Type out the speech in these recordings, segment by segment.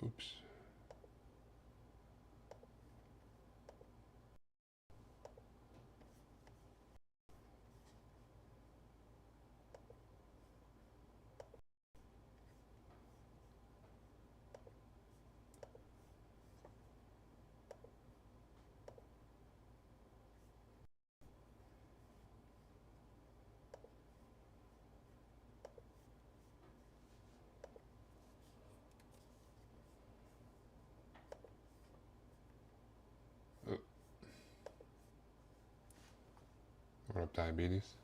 Oops. What up, diabetes?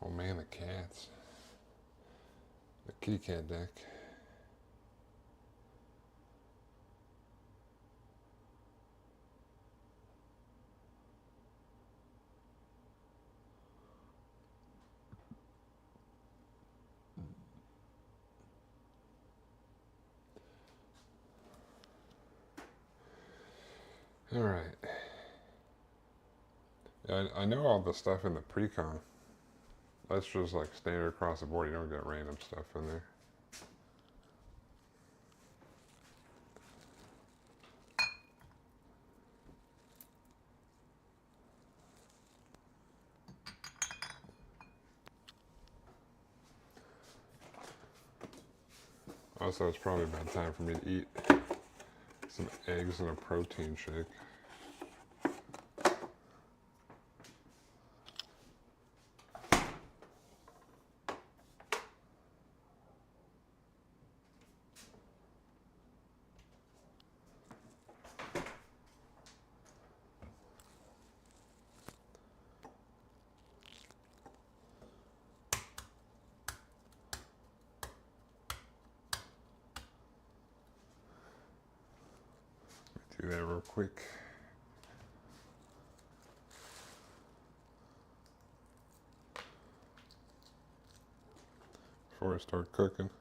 Oh man, the cats. The kitty cat deck. All right. I know all the stuff in the pre-con. That's just like standard across the board. You don't get random stuff in there. Also, it's probably about time for me to eat some eggs and a protein shake. Do that real quick. Before I start cooking.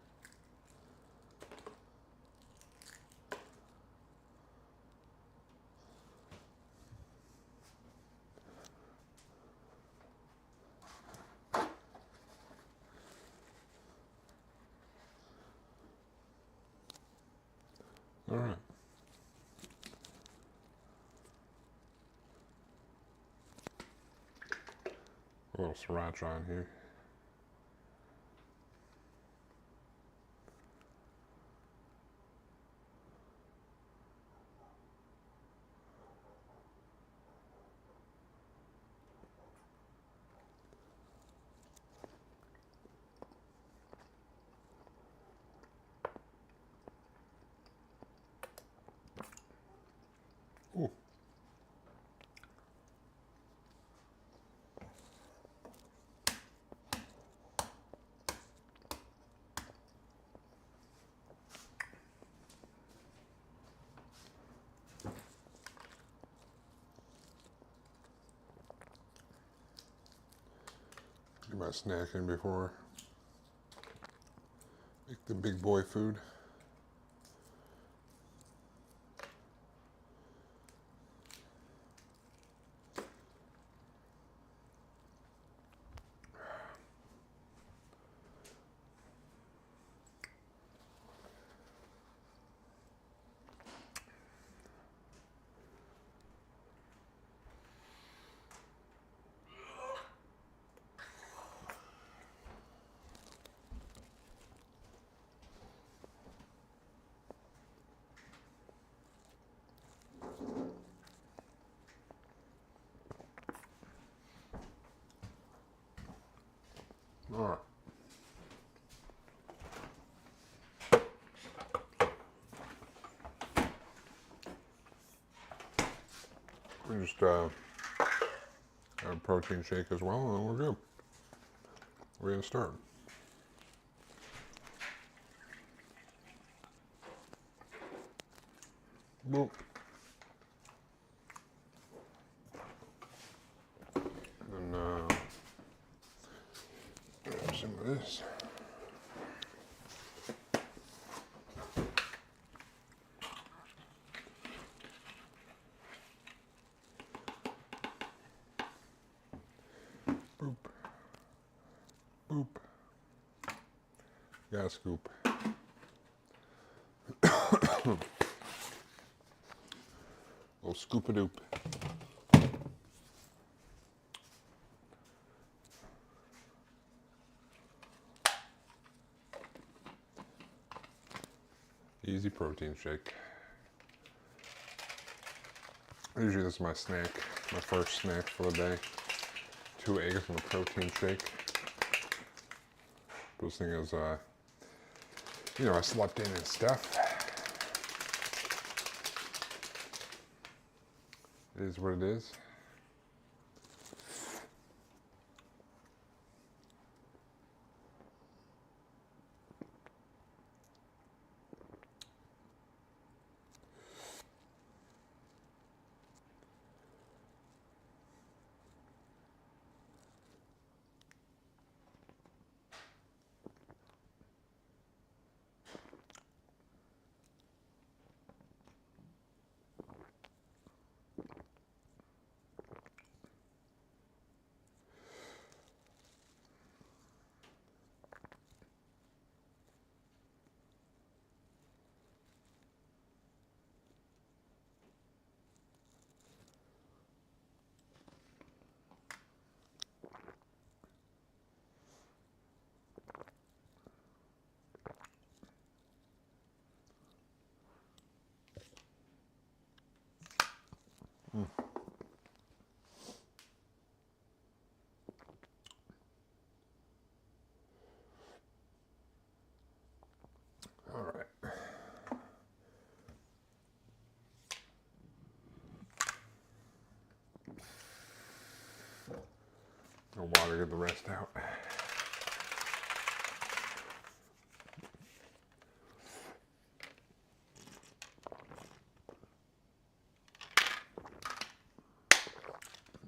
All right. A little sriracha on here. Ooh. Get my snack in before I make the big boy food. All right. We just have a protein shake as well, and we're good. We're gonna start. Boop. And grab some of this. Boop. Boop. Got a scoop. Little scoop-a-doop. Easy protein shake. Usually this is my snack, my first snack for the day. 2 eggs and a protein shake. This thing is, you know, I slept in and stuff. It is what it is. All right. No water, get the rest out.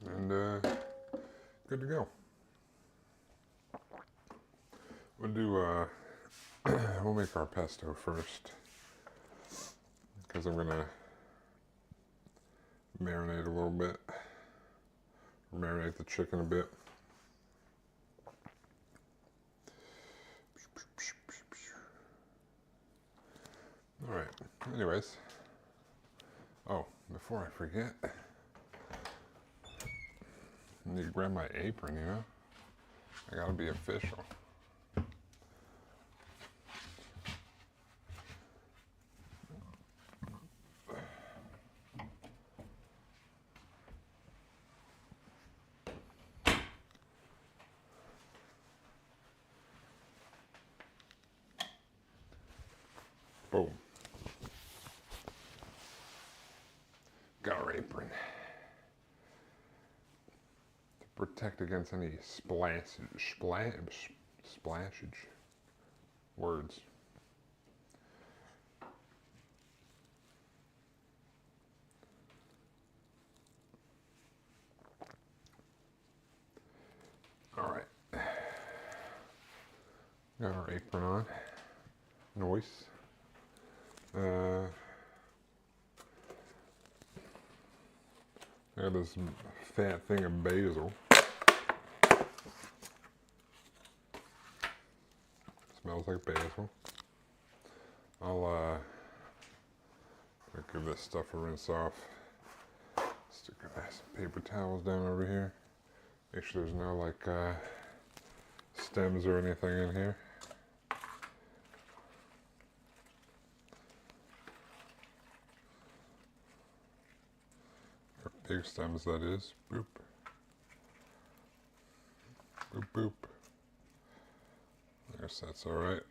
And good to go. We'll do we'll make our pesto first, because I'm gonna marinate a little bit, marinate the chicken a bit. All right. Anyways, oh, before I forget, I need to grab my apron. You know, I gotta be official. Boom. Got our apron. To protect against any splashage words. All right. Got our apron on. Nice. I got this fat thing of basil. Smells like basil. I'll give this stuff a rinse off. Stick some paper towels down over here. Make sure there's no like stems or anything in here. Big stems, that is. Boop. Boop, boop. I guess that's alright.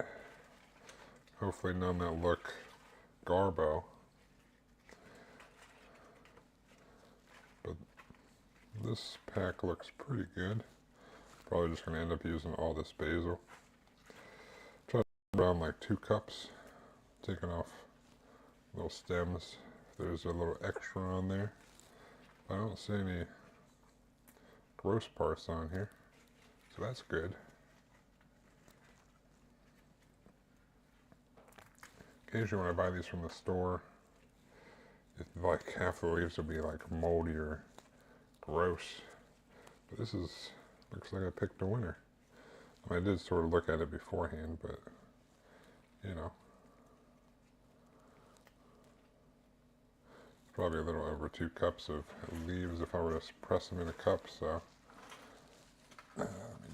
Hopefully none that look garbo. But this pack looks pretty good. Probably just going to end up using all this basil. Try to put around like 2 cups. Taking off little stems if there's a little extra on there. I don't see any gross parts on here, so that's good. Occasionally when I buy these from the store, like half the leaves will be like moldy or gross. But this looks like I picked a winner. I mean, I did sort of look at it beforehand, but you know. Probably a little over 2 cups of leaves if I were to press them in a cup, so let me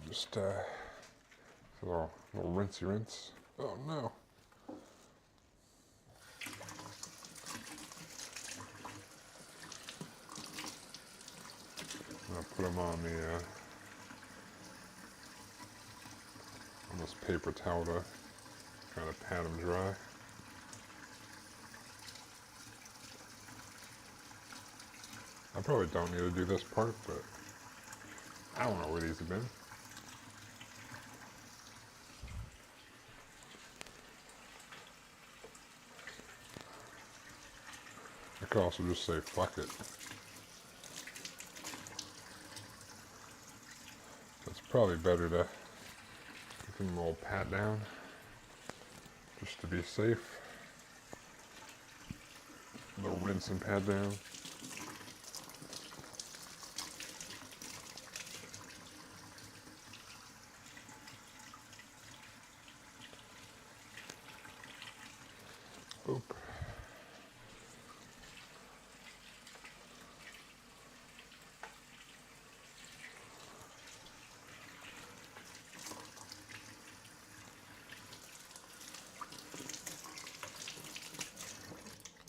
just a little rinsey rinse. Oh no. I'll put them on this paper towel to kind of pat them dry. I probably don't need to do this part, but I don't know where these have been. I could also just say fuck it. It's probably better to give them a little pat down, just to be safe. A little rinse and pat down. Oop.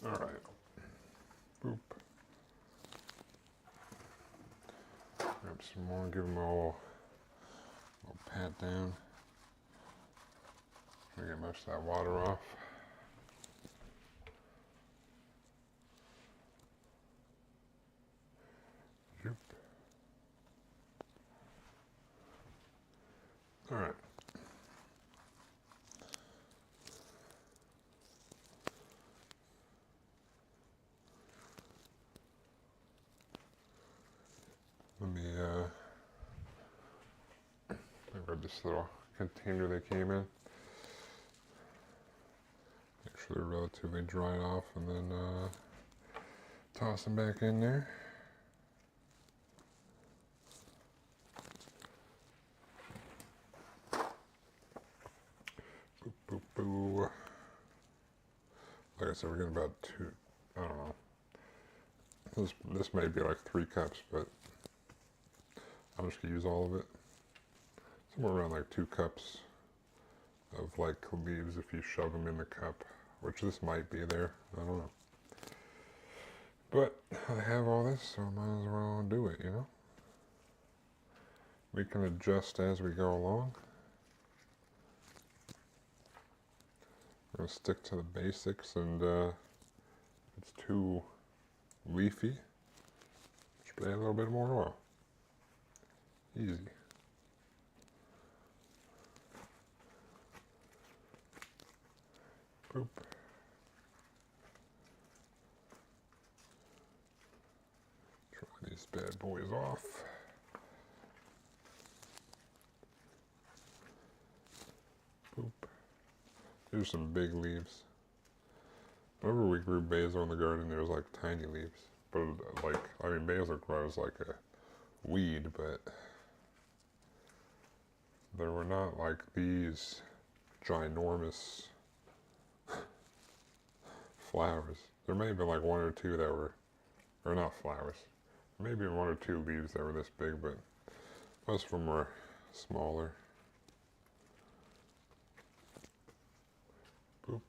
All right. Boop. Grab some more, give them a little pat down. Try to get most of that water off. Zoop. All right. Let me grab this little container they came in. Make sure they're relatively dried off, and then toss them back in there. Boop, boop, boo. Like I said, we're getting about 2, I don't know. This may be like 3 cups, but I'm just gonna use all of it. Somewhere around like 2 cups of like leaves if you shove them in the cup, which this might be there, I don't know. But I have all this, so I might as well do it, you know? We can adjust as we go along. We're gonna stick to the basics, and if it's too leafy, just add a little bit more oil. Easy. Boop. Try these bad boys off. Boop. Here's some big leaves. Whenever we grew basil in the garden, there was like tiny leaves. But like, I mean, basil grows like a weed, but there were not like these ginormous flowers. There may have been like 1 or 2 that were, or not flowers, maybe 1 or 2 leaves that were this big, but most of them were smaller. Boop.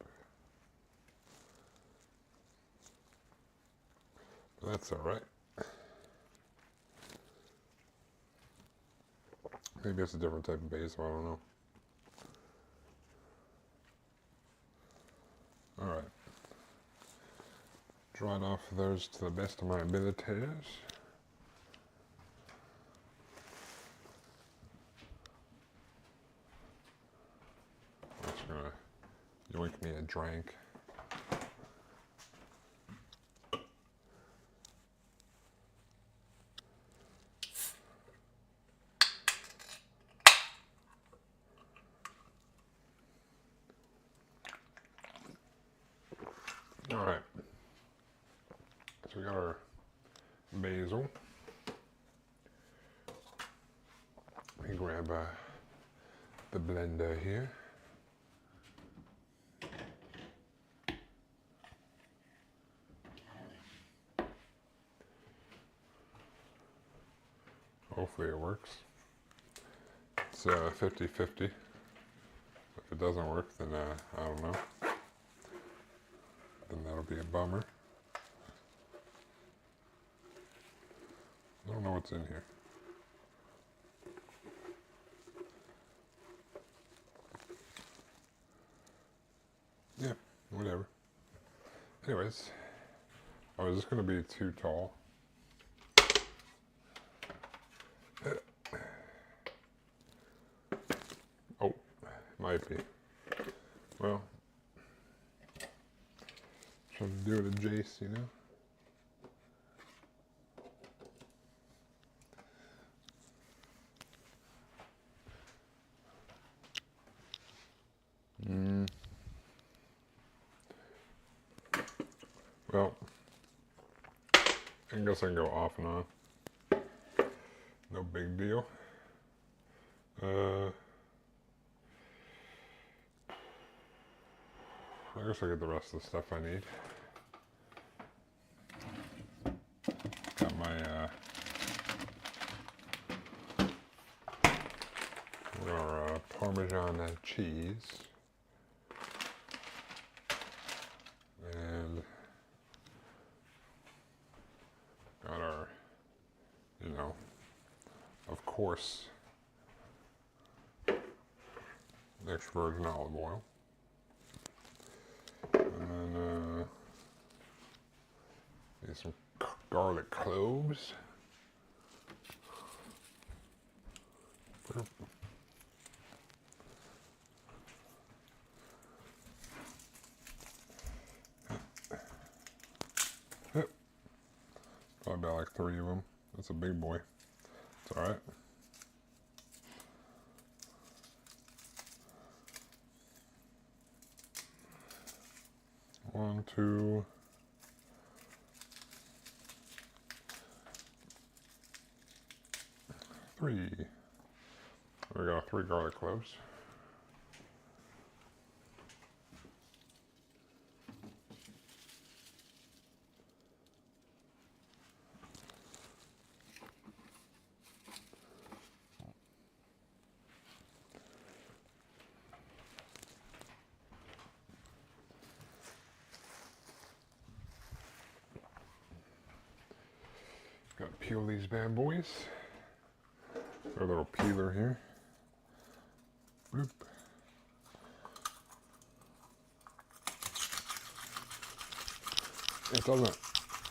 But that's all right. Maybe it's a different type of basil, I don't know. All right. Dried off those to the best of my abilities. I'm just gonna yoink me a drink. me grab the blender here. Hopefully it works. It's 50-50. If it doesn't work, then I don't know. Then that'll be a bummer. I don't know what's in here. Yeah, whatever. Anyways, is this going to be too tall? Oh, might be. Well, trying to do it at Jace, you know? Well, I guess I can go off and on. No big deal. I guess I get the rest of the stuff I need. Got my Parmesan cheese. And got our, you know, of course, extra virgin olive oil. And then need some garlic cloves. Probably about like 3 of them. That's a big boy. It's all right. One, two, three. We got 3 garlic cloves. Got to peel these bad boys. Got a little peeler here. Whoop. It doesn't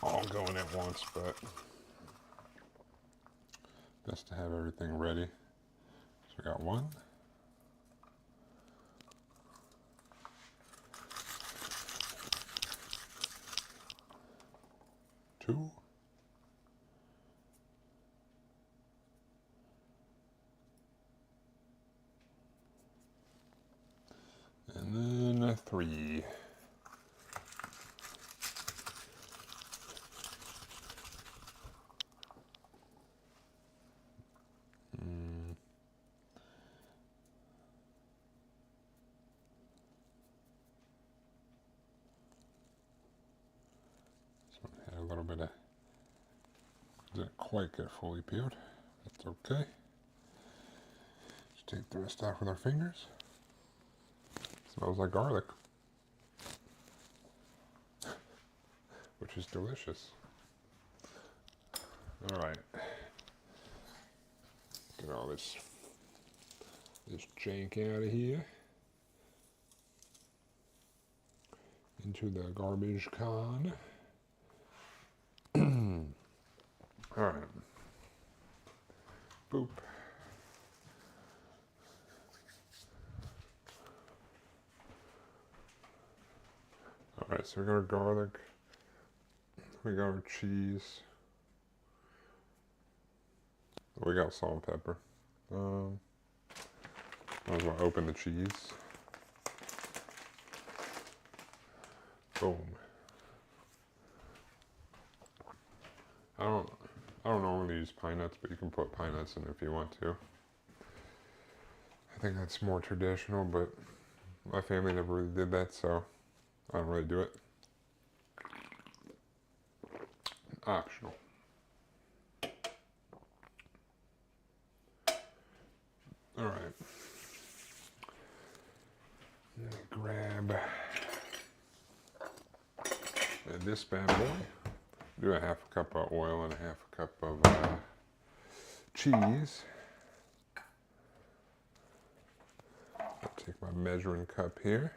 all go in at once, but best to have everything ready. So we got 1. 2. And then 3. So I had a little bit of, didn't quite get fully peeled. That's okay. Just take the rest off with our fingers. Smells like garlic, which is delicious. All right, get all this jank out of here into the garbage can. All right, boop. Alright, so we got our garlic, we got our cheese, we got salt and pepper. Might as well open the cheese. Boom. I don't normally use pine nuts, but you can put pine nuts in if you want to. I think that's more traditional, but my family never really did that, so I don't really do it. Optional. All right. Grab this bad boy. Do a half a cup of oil and a half a cup of cheese. I'll take my measuring cup here.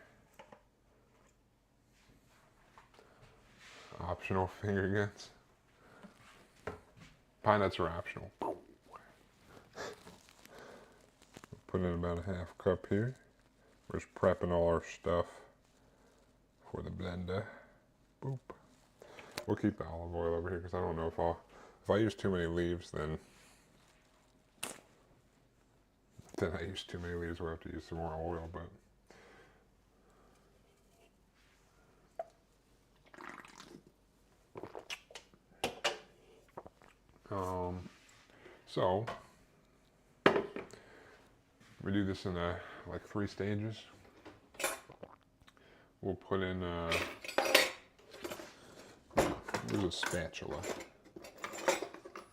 Optional finger guns. Pine nuts are optional. Put in about a half cup here. We're just prepping all our stuff for the blender. Boop. We'll keep the olive oil over here because I don't know if I use too many leaves, then I use too many leaves. We'll have to use some more oil, but. So we do this in like 3 stages. We'll put in there's a spatula.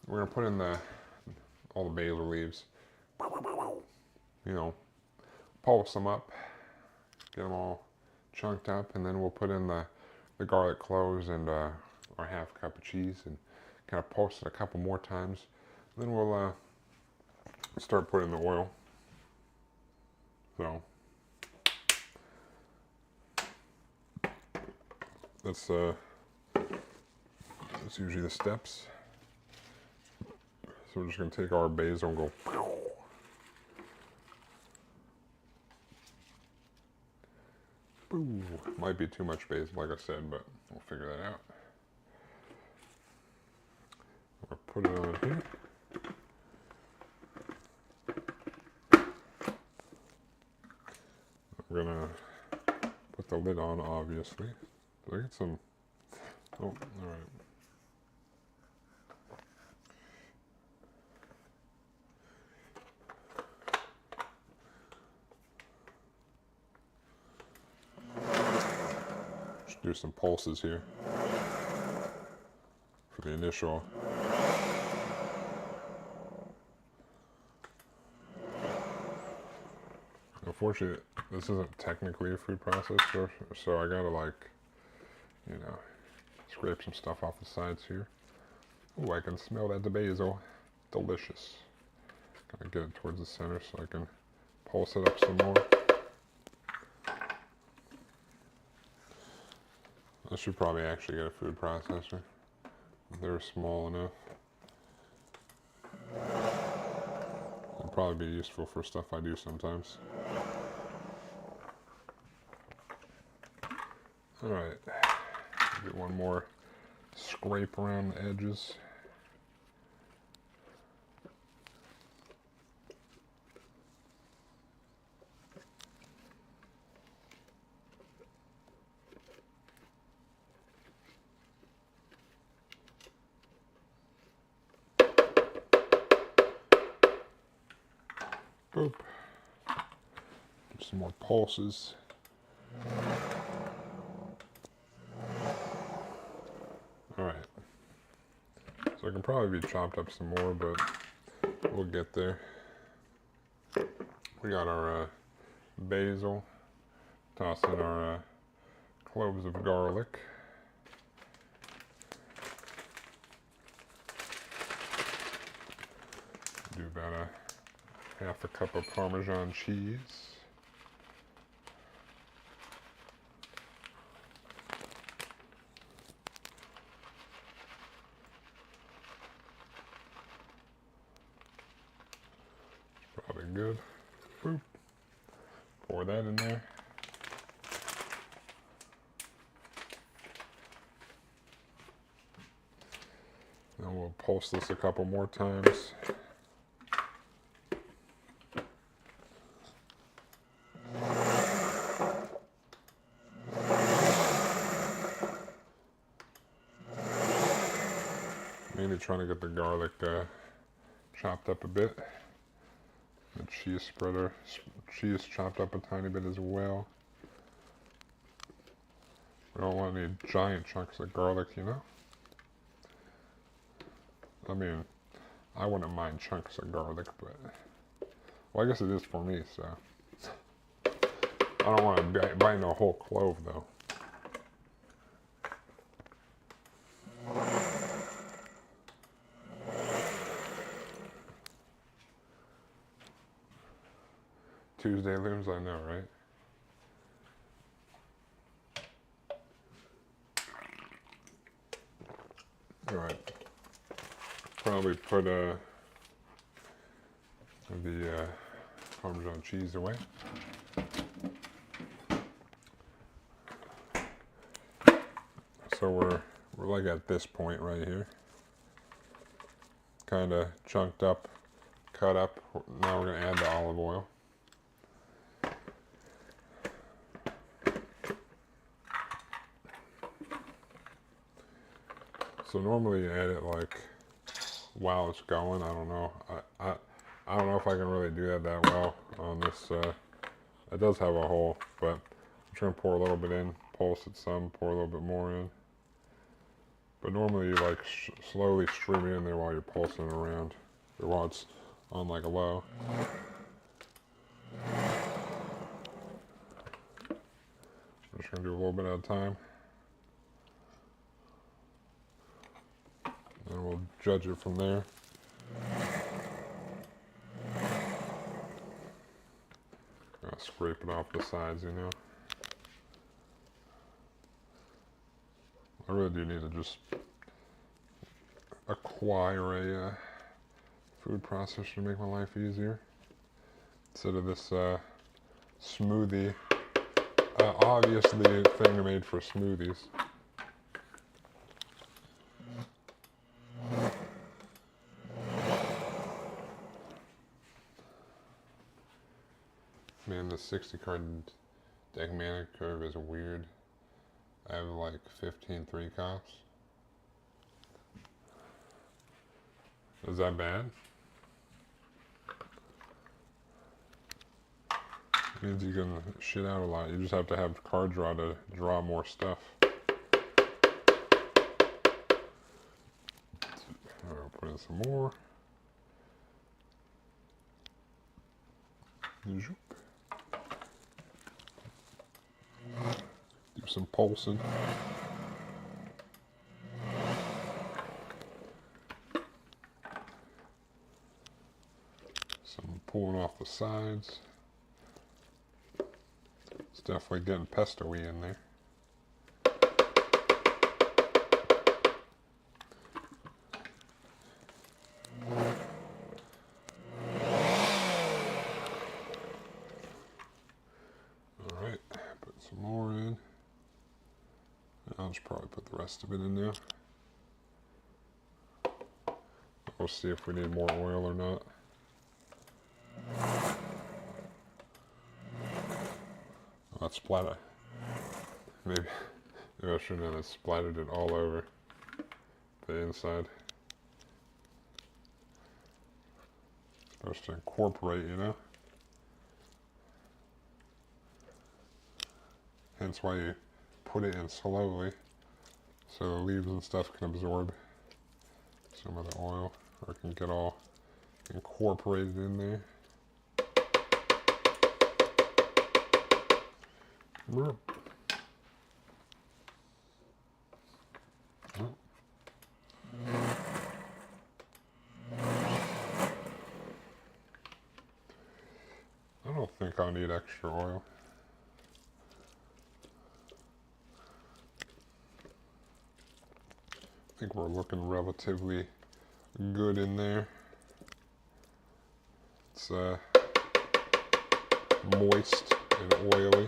We're gonna put in all the basil leaves. You know, pulse them up, get them all chunked up, and then we'll put in the garlic cloves and our half cup of cheese and kind of pulse it a couple more times. Then we'll start putting the oil. So that's usually the steps. So we're just going to take our basil and go. Boo. Might be too much basil, like I said, but we'll figure that out. I'll put it on here. We're gonna put the lid on, obviously. Did I get some? Oh, all right. Just do some pulses here for the initial. Unfortunately, this isn't technically a food processor, so I gotta, like, you know, scrape some stuff off the sides here. Oh, I can smell that the basil. Delicious. Gotta get it towards the center so I can pulse it up some more. I should probably actually get a food processor. They're small enough. It'll probably be useful for stuff I do sometimes. Alright, get one more scrape around the edges. Boop. Get some more pulses. Alright. So it can probably be chopped up some more, but we'll get there. We got our basil. Toss in our cloves of garlic. Do about a half a cup of Parmesan cheese. Probably good. Boop. Pour that in there. Then we'll pulse this a couple more times. Mainly trying to get the garlic chopped up a bit. The cheese spreader, cheese chopped up a tiny bit as well. We don't want any giant chunks of garlic, you know? I mean, I wouldn't mind chunks of garlic, but... Well, I guess it is for me, so... I don't want to bite no whole clove, though. Tuesday looms, I know, right? Alright. Probably put the Parmesan cheese away. So we're like at this point right here. Kind of chunked up, cut up. Now we're going to add the olive oil. So normally you add it like while it's going. I don't know. I don't know if I can really do that well on this. It does have a hole, but I'm just gonna pour a little bit in, pulse it some, pour a little bit more in. But normally you like slowly stream it in there while you're pulsing it around, or while it's on like a low. I'm just gonna do a little bit at a time. And we'll judge it from there. I'll scrape it off the sides, you know. I really do need to just acquire a food processor to make my life easier. Instead of this smoothie, obviously a thing made for smoothies. Man, the 60 card deck mana curve is weird. I have like 15 3-cops. Is that bad? It means you can shit out a lot. You just have to have card draw to draw more stuff. I'll put in some more. Do some pulsing. Some pulling off the sides. It's definitely getting pesto-y in there. Alright, put some more in. I'll just probably put the rest of it in there. We'll see if we need more oil or not. Oh, that splatter. Maybe I shouldn't have splattered it all over the inside. Supposed to incorporate, you know? Hence why you put it in slowly, so the leaves and stuff can absorb some of the oil, or it can get all incorporated in there. Oh. I don't think I'll need extra oil. I think we're looking relatively good in there. It's moist and oily.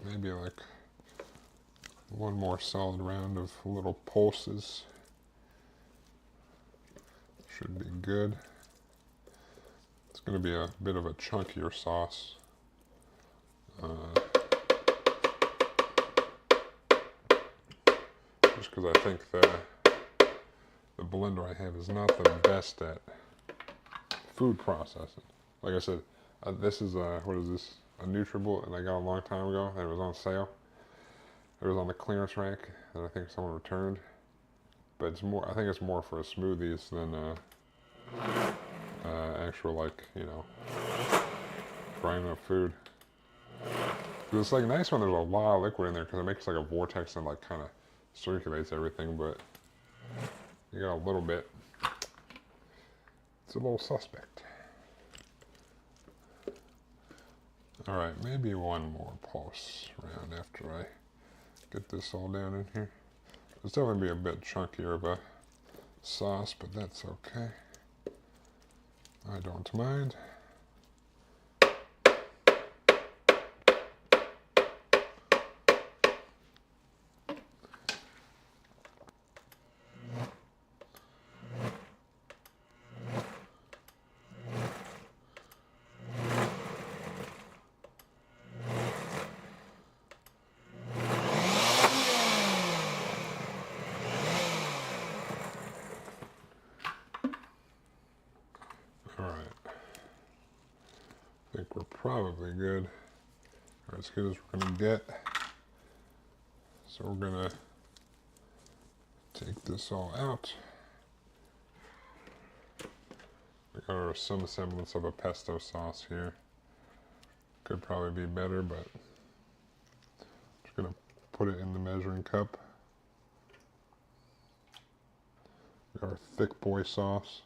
Maybe like one more solid round of little pulses. Should be good. Let's It's going to be a bit of a chunkier sauce. Just because I think the blender I have is not the best at food processing. Like I said, this is what is this? A Nutribullet that I got a long time ago, and it was on sale. It was on the clearance rack that I think someone returned. But it's more, I think it's more for smoothies than actual, like, you know, grinding up food. It's like nice when there's a lot of liquid in there because it makes like a vortex and like kind of circulates everything, but you got a little bit, it's a little suspect. All right, maybe one more pulse round after I get this all down in here. It's definitely be a bit chunkier of a sauce, but that's okay. I don't mind. I think we're probably good, or as good as we're gonna get. So we're gonna take this all out. We got some semblance of a pesto sauce here. Could probably be better, but just gonna put it in the measuring cup. We got our thick boy sauce.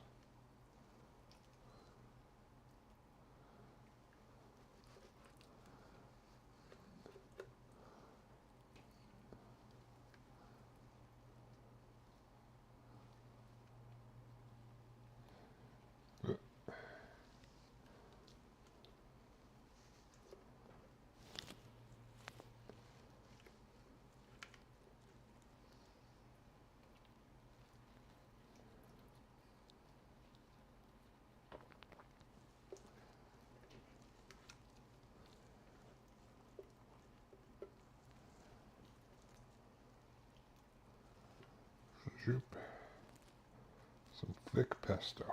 Zoop. Some thick pesto.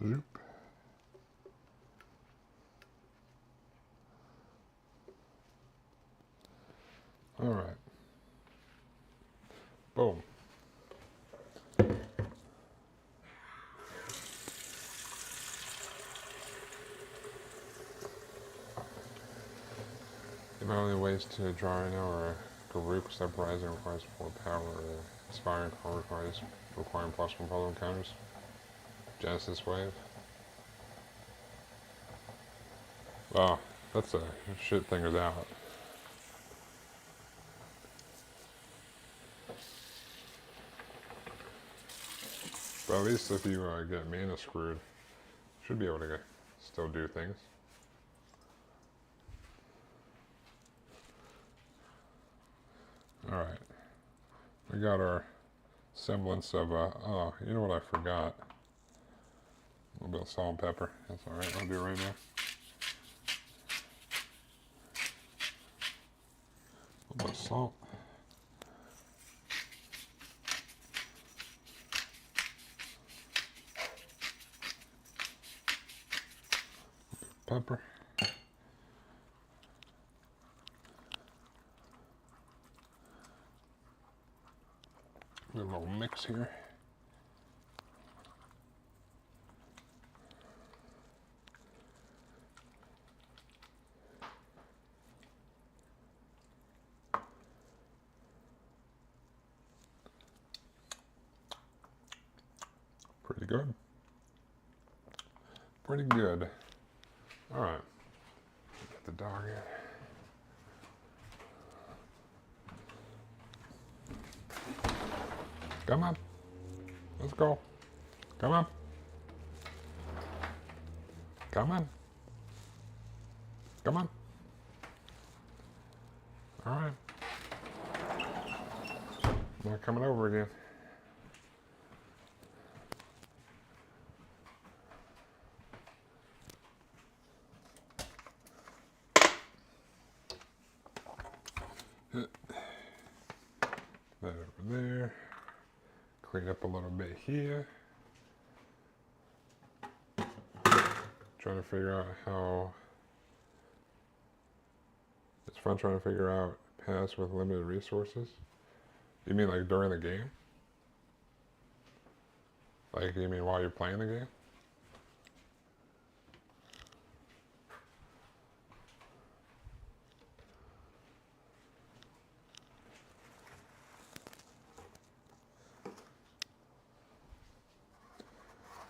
Zoop. All right. Boom. The only ways to draw right now are Garouk separating requires 4 power, Inspiring Core requires requiring plus 1 puzzle encounters, Genesis Wave. Wow, that's a shit fingers out. But at least if you get mana screwed, you should be able to still do things. Alright, we got our semblance of, oh, you know what I forgot? A little bit of salt and pepper. That's alright, I'll do it right now. A little bit of salt. Pepper. A little mix here. Pretty good. Pretty good. All right. Get the dog in. Come on. Let's go. Come on. Come on. Come on. Alright. I'm not coming over again. That over there. Clean up a little bit here. Trying to figure out how... It's fun trying to figure out paths with limited resources. You mean like during the game? Like, you mean while you're playing the game?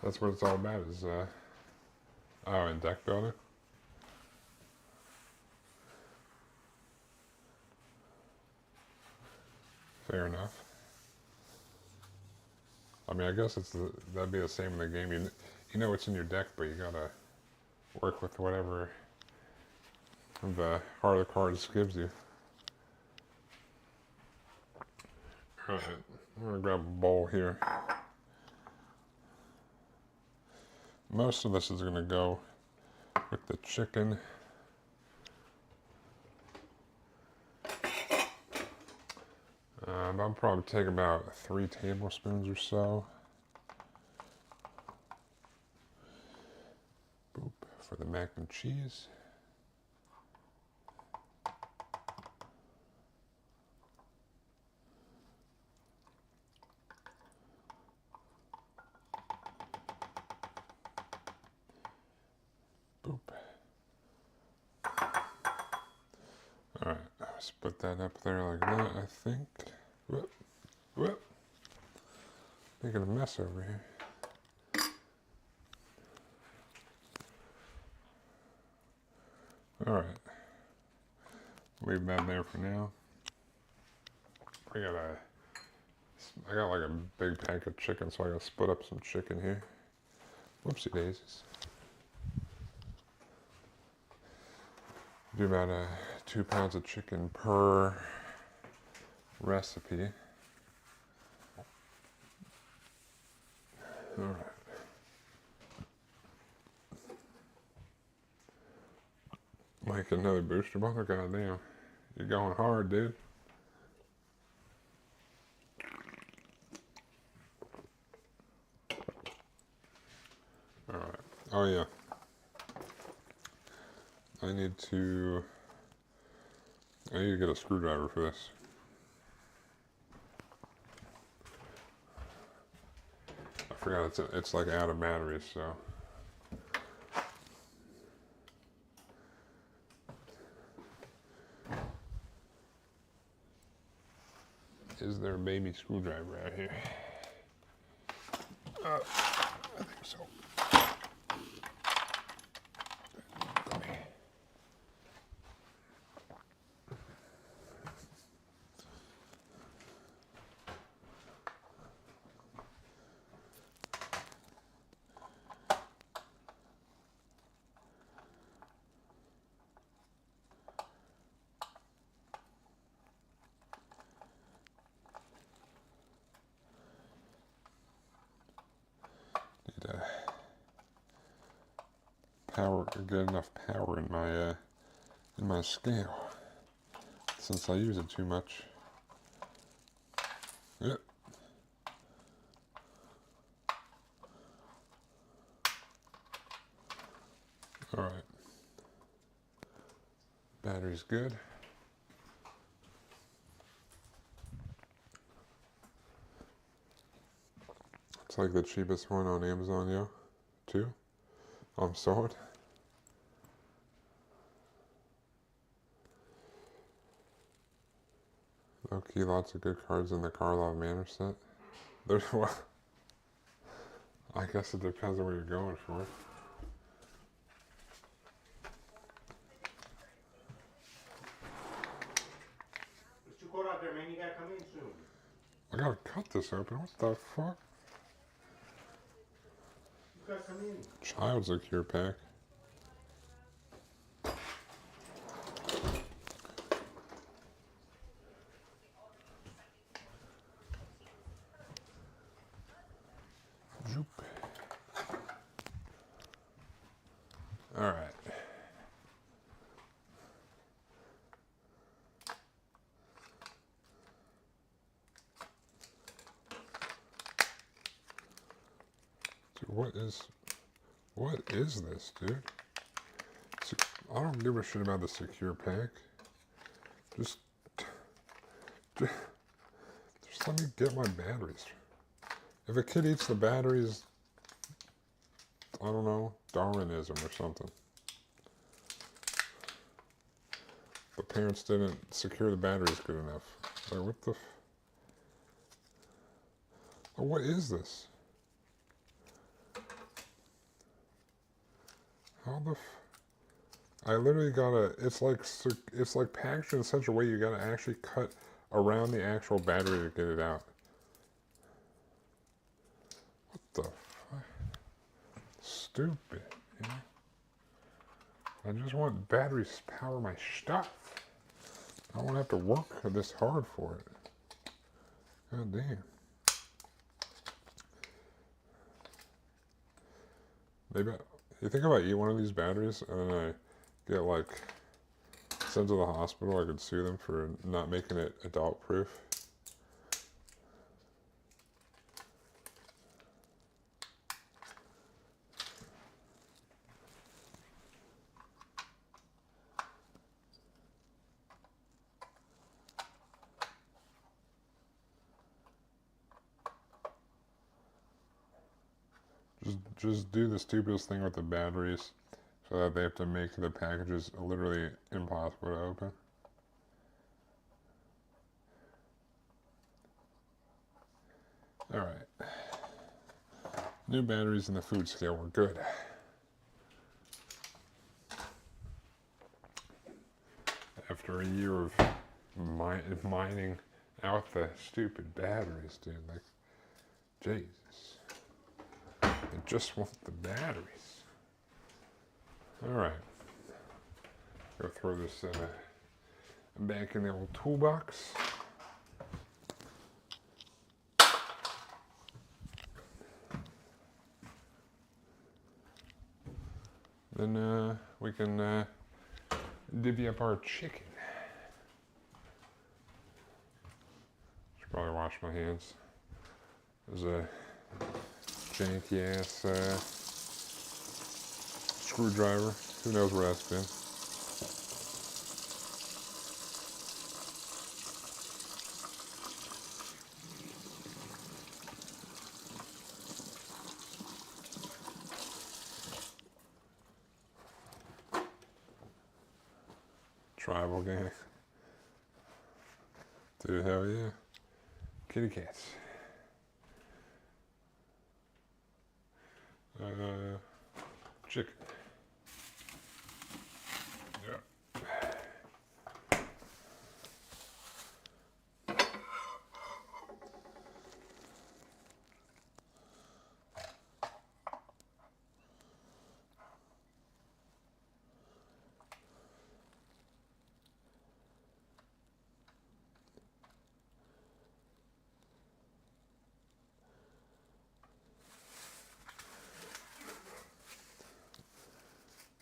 That's what it's all about, is, oh, and deck building? Fair enough. I mean, I guess that'd be the same in the game. You know what's in your deck, but you gotta work with whatever the heart of the cards gives you. Alright, I'm gonna grab a bowl here. Most of this is gonna go with the chicken. I'll probably take about 3 tablespoons or so. Boop, for the mac and cheese. Boop. Alright, let's put that up there like that, I think. Whoop, whoop. Making a mess over here. Alright. Leave that there for now. I got like a big pack of chicken, so I gotta split up some chicken here. Whoopsie daisies. Do about 2 pounds of chicken per recipe. All right. Mike, another booster bottle? Goddamn. You're going hard, dude. All right. Oh, yeah. I need to get a screwdriver for this. I forgot it's like out of batteries, so. Is there a baby screwdriver out here? I think so. Get enough power in my scale, since I use it too much. Yep. All right. Battery's good. It's like the cheapest one on Amazon, yo, too. I'm sold. Low-key, lots of good cards in the Karlov Manor set. There's one. I guess it depends on what you're going for. It's too cold out there, man. You gotta come in soon. I gotta cut this open. What the fuck? You gotta come in. Child's a cure pack. what is this, dude? I don't give a shit about the secure pack. Just let me get my batteries. If a kid eats the batteries, I don't know, Darwinism or something. The parents didn't secure the batteries good enough. Like, what the oh, what is this? How the I literally gotta, it's like packaged in such a way you gotta actually cut around the actual battery to get it out. What the fuck? Stupid, you know? I just want batteries to power my stuff. I don't have to work this hard for it. God damn. Maybe you think if I eat one of these batteries and then I get like sent to the hospital, I could sue them for not making it adult proof. Just do the stupidest thing with the batteries so that they have to make the packages literally impossible to open. Alright. New batteries in the food scale were good. After a year of mining out the stupid batteries, dude, like, Jesus. I just want the batteries. Alright. Go throw this back in the old toolbox. Then we can divvy up our chicken. Should probably wash my hands. There's a janky ass screwdriver. Who knows where that's been? Tribal gang. Dude, hell yeah. Kitty cats. Chicken. Yeah.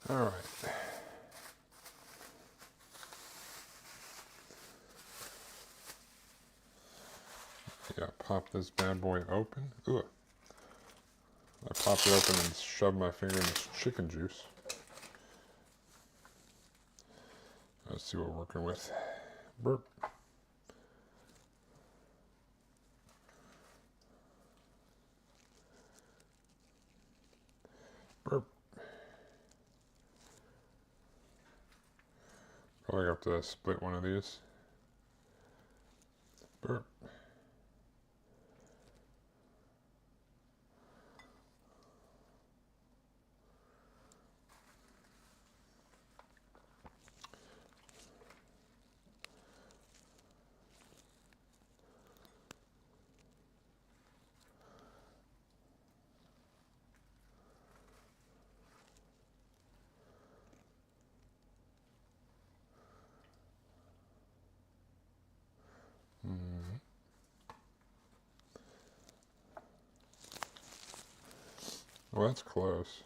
All right. Yeah, pop this bad boy open. Ugh. I popped it open and shoved my finger in this chicken juice. Let's see what we're working with. Burp. Burp. Probably have to split one of these. Burp. Well, that's close.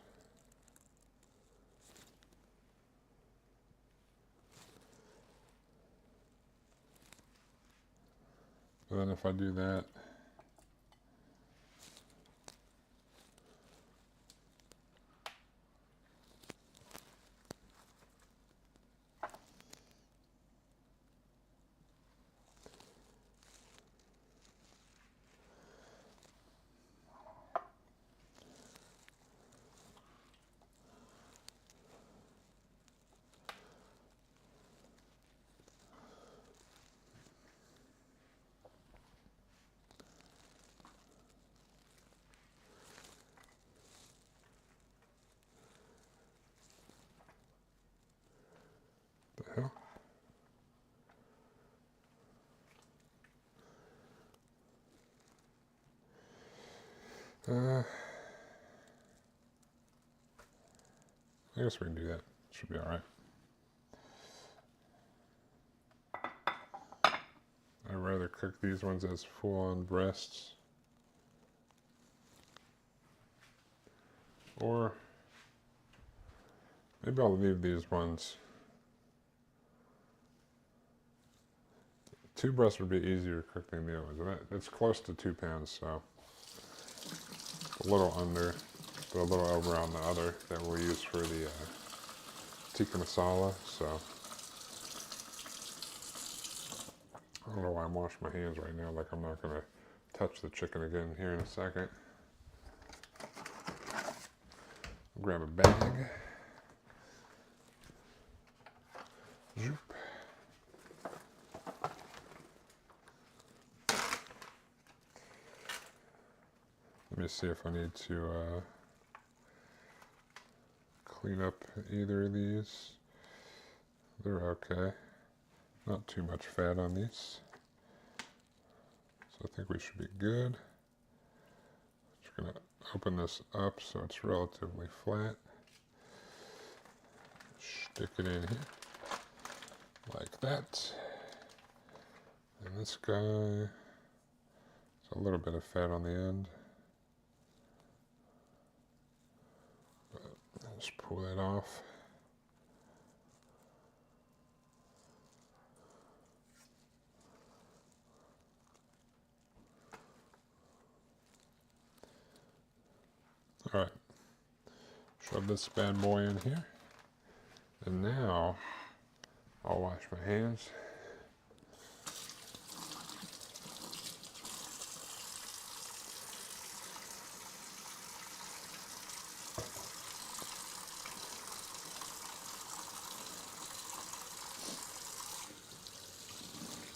But then if I do that, I guess we can do that. Should be alright. I'd rather cook these ones as full-on breasts. Or maybe I'll leave these ones. 2 breasts would be easier to cook than the other ones. It's close to 2 pounds, so a little under, but a little over on the other that we'll use for the Tikka Masala. So I don't know why I'm washing my hands right now, like I'm not going to touch the chicken again here in a second. Grab a bag. Zoop. Let me see if I need to clean up either of these. They're okay. Not too much fat on these. So I think we should be good. Just going to open this up so it's relatively flat. Stick it in here. Like that. And this guy, there's a little bit of fat on the end. Just pull that off. All right, shove this bad boy in here. And now I'll wash my hands.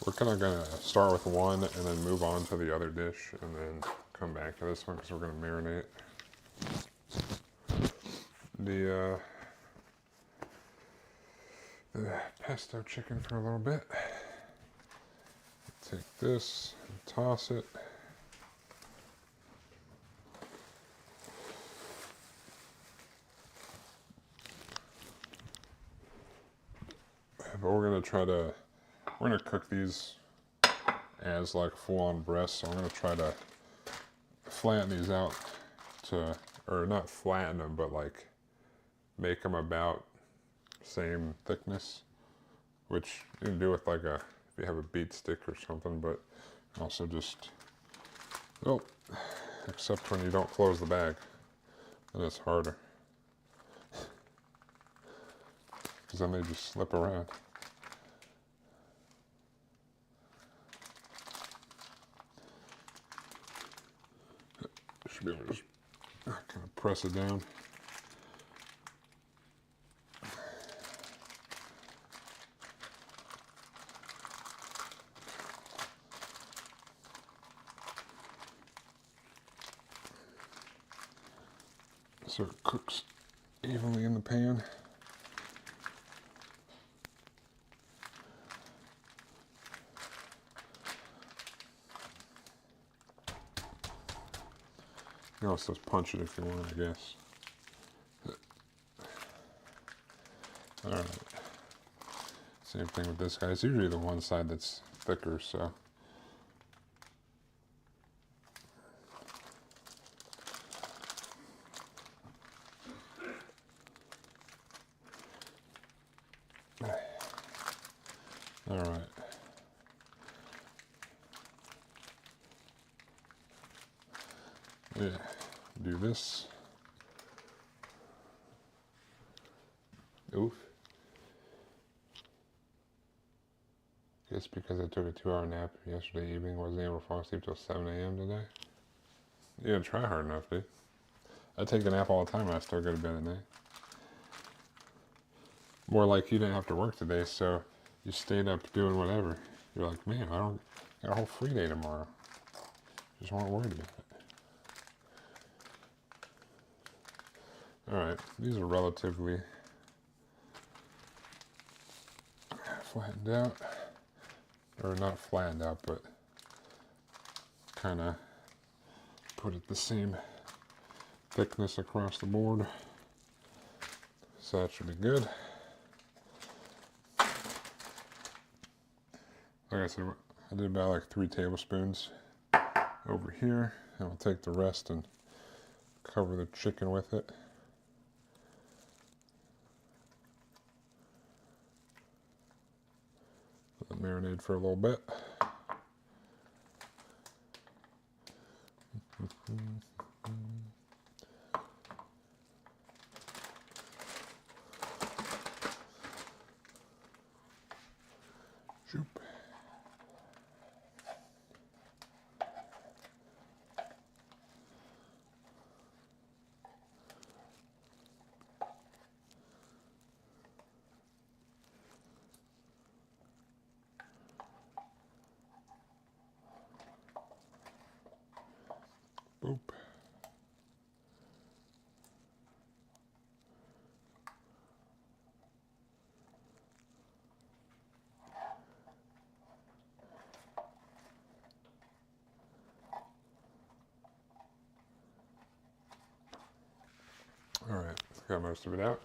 We're kind of going to start with one and then move on to the other dish and then come back to this one because we're going to marinate the pesto chicken for a little bit. Take this and toss it. But we're going to cook these as like full-on breasts, so I'm going to try to flatten these out to, or not flatten them, but like make them about same thickness, which you can do with like if you have a beet stick or something, but also just, well, except when you don't close the bag, then it's harder, because then they just slip around. Should be able to just kind of press it down. So it cooks evenly in the pan. You can also just punch it if you want, I guess. Alright. Same thing with this guy. It's usually the one side that's thicker, so. Alright. Yeah, do this. Oof. Guess because I took a 2-hour nap yesterday evening, wasn't able to fall asleep till 7 a.m. today. You didn't try hard enough, dude. I take a nap all the time and I still go to bed at night. More like you didn't have to work today, so you stayed up doing whatever. You're like, man, I got a whole free day tomorrow. Just weren't worried about it. Alright, these are relatively flattened out. Or not flattened out, but kind of put it the same thickness across the board. So that should be good. Like I said, I did about like 3 tablespoons over here, and we'll take the rest and cover the chicken with it. Let it marinate for a little bit. Shoop. Boop. All right, got most of it out.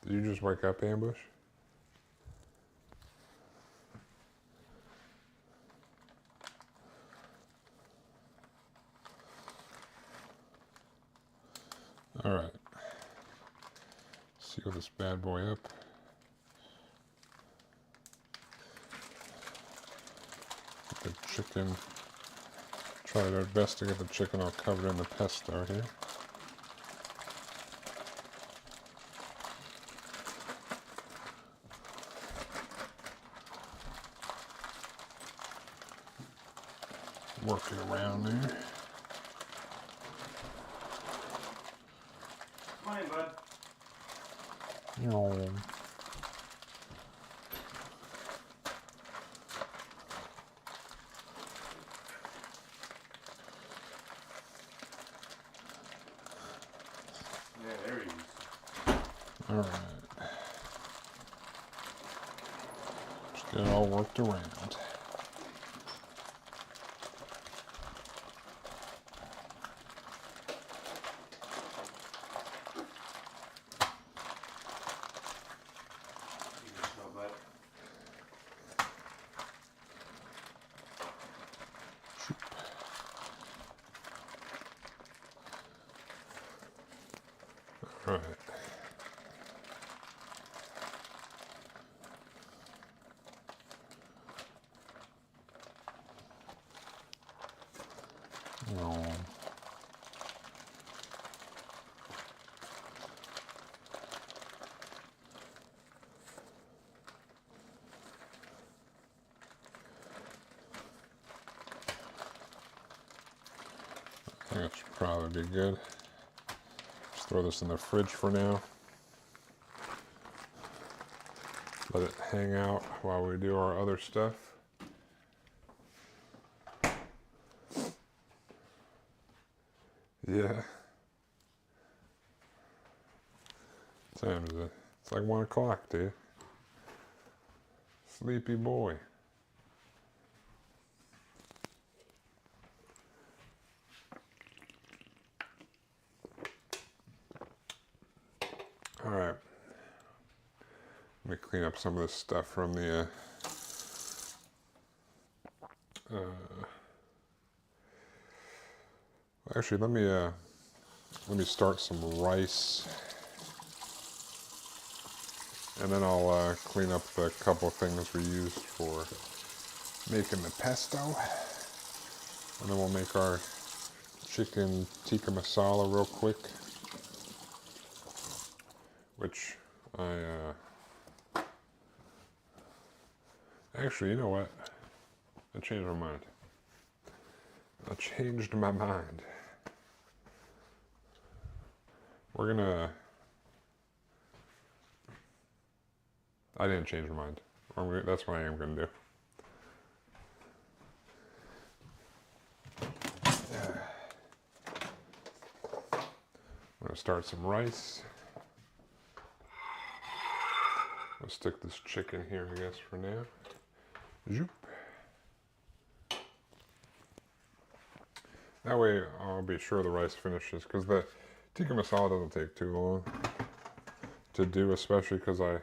Did you just wake up, Ambush? All right, seal this bad boy up. Get the chicken, try our best to get the chicken all covered in the pesto here. Working around there. Come on in, bud. No. Yeah, there he is. All right. Just get it all worked around. You can smell, bud. All right. No. I think that should probably be good. Just throw this in the fridge for now. Let it hang out while we do our other stuff. Yeah. What time is it? It's like 1 o'clock, dude. Sleepy boy. All right. Let me clean up some of this stuff from the actually, let me start some rice, and then I'll clean up the couple things we used for making the pesto, and then we'll make our chicken tikka masala real quick, which actually, you know what? I changed my mind. I changed my mind. We're gonna... I didn't change my mind. That's what I am gonna do. I'm gonna start some rice. I'll stick this chicken here, I guess, for now. Zoop. That way I'll be sure the rice finishes, because the tikka masala doesn't take too long to do, especially because I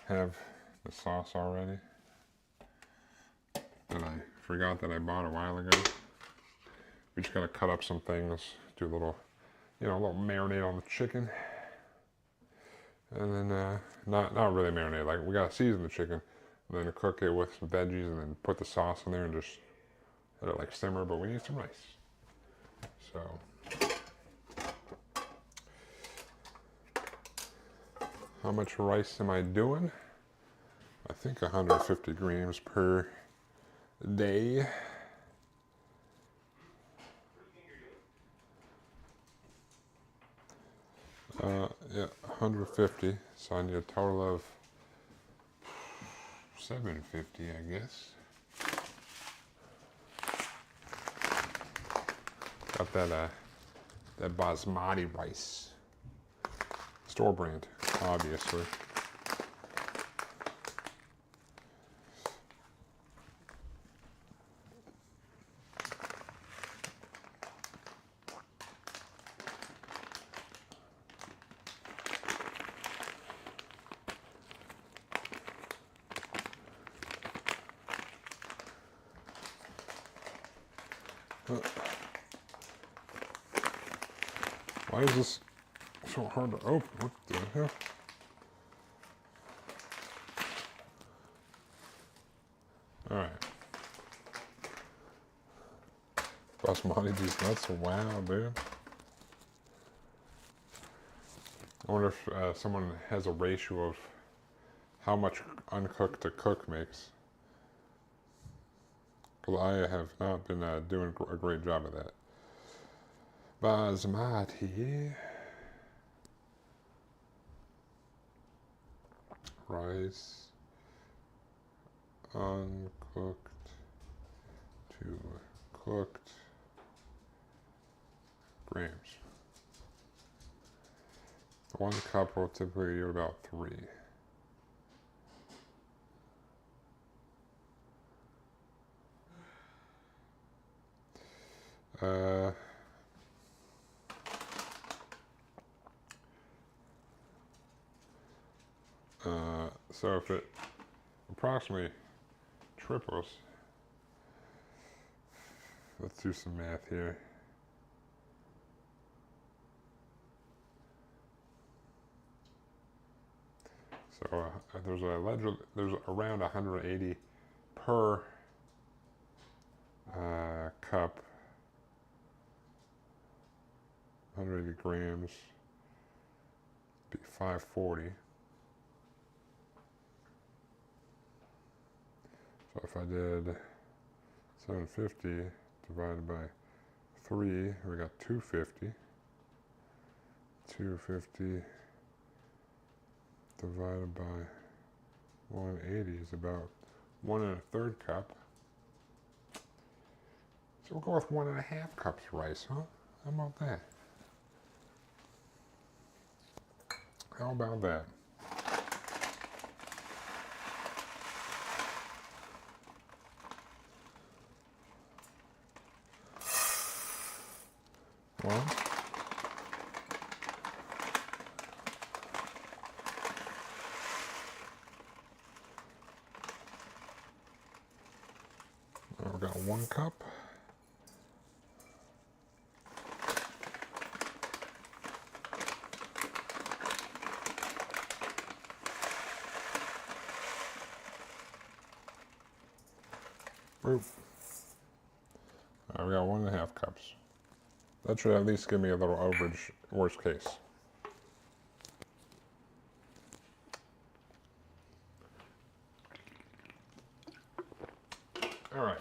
have the sauce already that I forgot that I bought a while ago. We just gotta cut up some things, do a little, a little marinade on the chicken, and then not really marinade. Like, we gotta season the chicken, and then cook it with some veggies, and then put the sauce in there and just let it like simmer. But we need some rice, so. How much rice am I doing? I think 150 grams per day. Yeah, 150. So I need a total of 750, I guess. Got that basmati rice, store brand, obviously. Why is this so hard to open? What the hell? Alright. Basmati, these nuts are wow, dude. I wonder if someone has a ratio of how much uncooked a cook makes. Because I have not been doing a great job of that. Basmati rice, uncooked to cooked grams. 1 cup will typically yield about 3. So if it approximately triples, let's do some math here. So there's around 180 per cup, 180 grams, be 540. So if I did 750 divided by 3, we got 250. 250 divided by 180 is about 1 1/3 cup. So we'll go with 1 1/2 cups of rice, huh? How about that? How about that? Well, I've got 1 cup. Oop. We got 1 1/2 cups. That should at least give me a little overage, worst case. All right.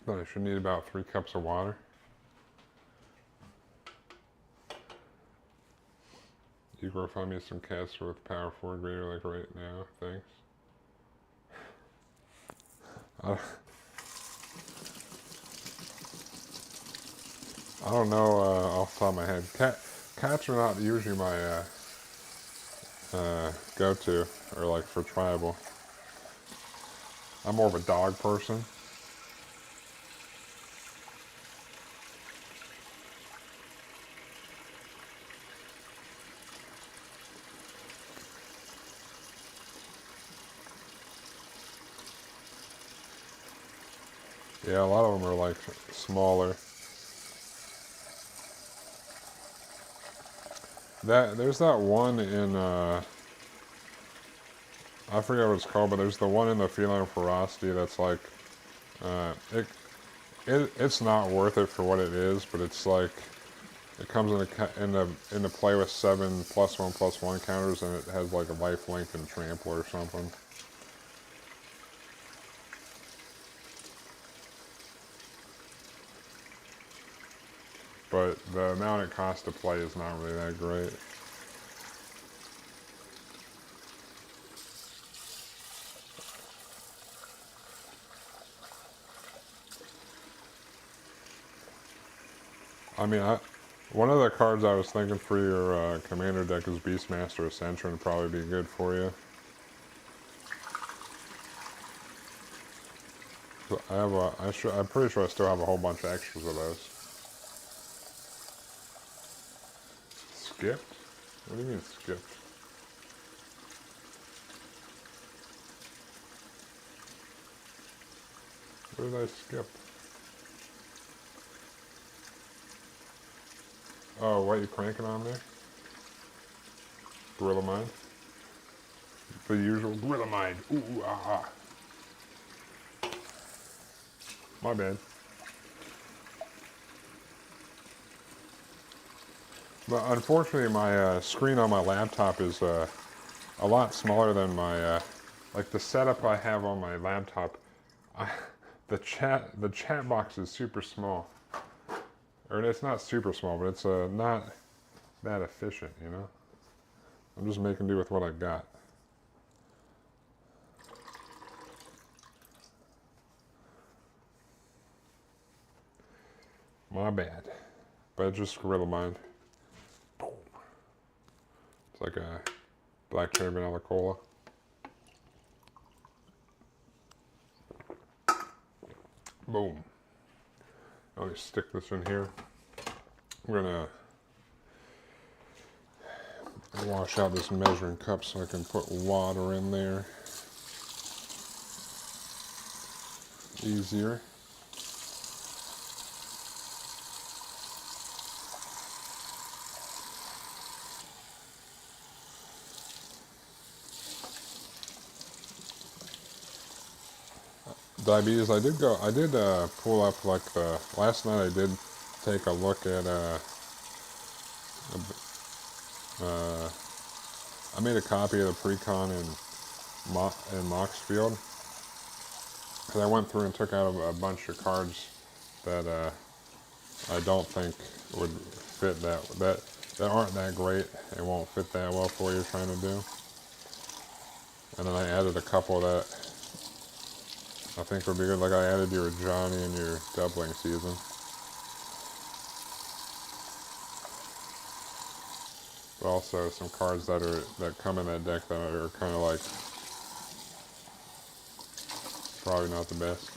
But I should need about 3 cups of water. You can find me some caster with power 4 grader like right now, thanks. I don't know off the top of my head. Cats are not usually my go-to, or like for tribal. I'm more of a dog person. Yeah, a lot of them are like smaller. There's that one in I forget what it's called, but there's the one in the Feline Ferocity that's like it it's not worth it for what it is, but it's like it comes in the play with 7+1/+1 counters, and it has like a lifelink and trampler or something. But the amount it costs to play is not really that great. I mean, one of the cards I was thinking for your commander deck is Beastmaster Ascension. Would probably be good for you. So I'm pretty sure I still have a whole bunch of extras of those. Skipped? What do you mean skipped? What did I skip? Oh, what you cranking on there? Gorilla Mind? The usual Gorilla Mind. Ooh, ah, ah. My bad. But unfortunately, my screen on my laptop is a lot smaller than my, like the setup I have on my laptop. I, the chat box is super small. Or it's not super small, but it's not that efficient, you know? I'm just making do with what I got. My bad. But it's just Gorilla Mind. It's like a black cherry vanilla cola. Boom. Let me stick this in here. I'm gonna wash out this measuring cup so I can put water in there easier. Diabetes, I did pull up like last night I did take a look at I made a copy of the pre-con in Moxfield, because I went through and took out a bunch of cards that I don't think would fit that aren't that great and won't fit that well for what you're trying to do. And then I added a couple that I think would be good, like I added your Johnny and your doubling season. But also some cards that come in that deck that are kind of like probably not the best,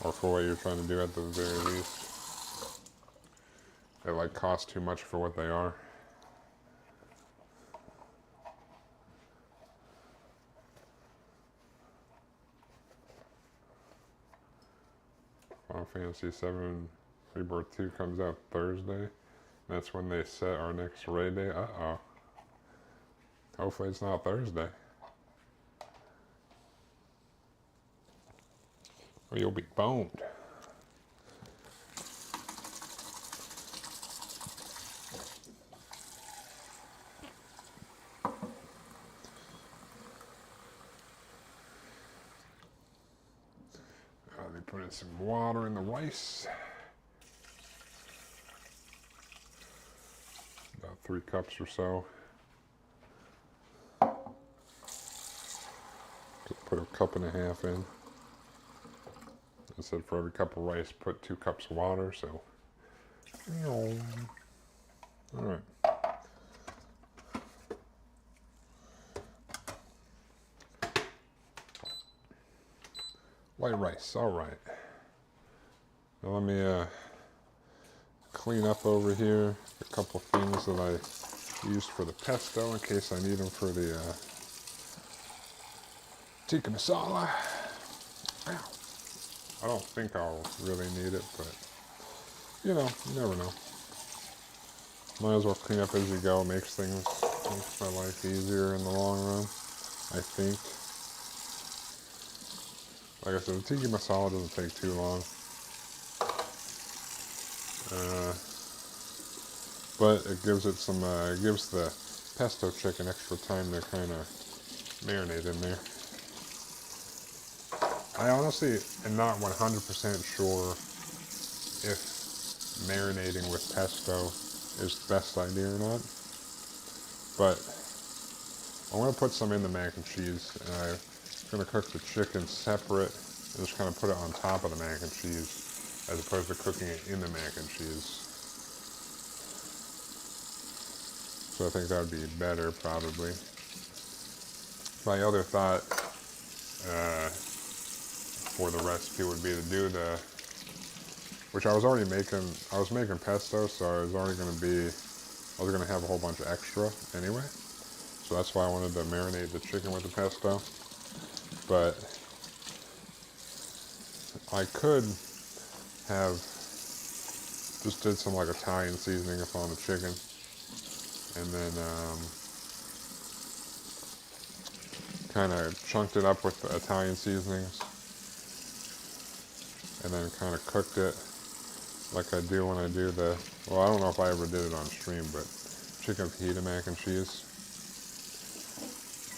or for what you're trying to do at the very least. They like cost too much for what they are. Final Fantasy VII Rebirth 2 comes out Thursday. That's when they set our next raid day. Uh-oh. Hopefully it's not Thursday. Or you'll be boned. They put in some water in the rice. About 3 cups or so. Put a cup and a half in. I said for every cup of rice, put 2 cups of water, so. Alright. White rice, alright. Now let me clean up over here a couple things that I used for the pesto in case I need them for the Tikka Masala. Ow. I don't think I'll really need it, but you know, you never know. Might as well clean up as you go. Makes my life easier in the long run, I think. Like I said, the Tikka Masala doesn't take too long. But it gives it some, gives the pesto chicken extra time to kind of marinate in there. I honestly am not 100% sure if marinating with pesto is the best idea or not. But I'm going to put some in the mac and cheese, and I'm going to cook the chicken separate and just kind of put it on top of the mac and cheese as opposed to cooking it in the mac and cheese. So I think that would be better, probably. My other thought for the recipe would be to do the, which I was making pesto, so I was going to have a whole bunch of extra anyway. So that's why I wanted to marinate the chicken with the pesto. But I could have just did some like Italian seasoning on the chicken. And then kind of chunked it up with the Italian seasonings, and then kind of cooked it like I do when I do the, well, I don't know if I ever did it on stream, but chicken fajita mac and cheese.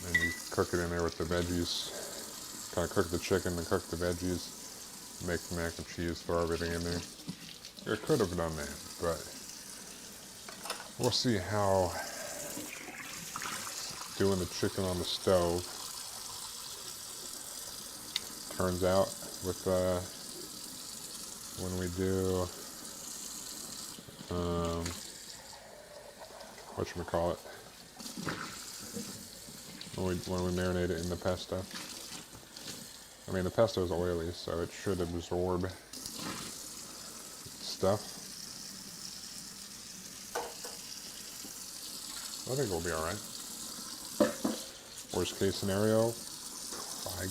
And you cook it in there with the veggies, kind of cook the chicken and cook the veggies, make the mac and cheese, throw everything in there. I could have done that, but we'll see how doing the chicken on the stove turns out with when we do whatchamacallit, when we marinate it in the pesto. I mean, the pesto is oily, so it should absorb stuff. I think we'll be alright. Worst case scenario, I'm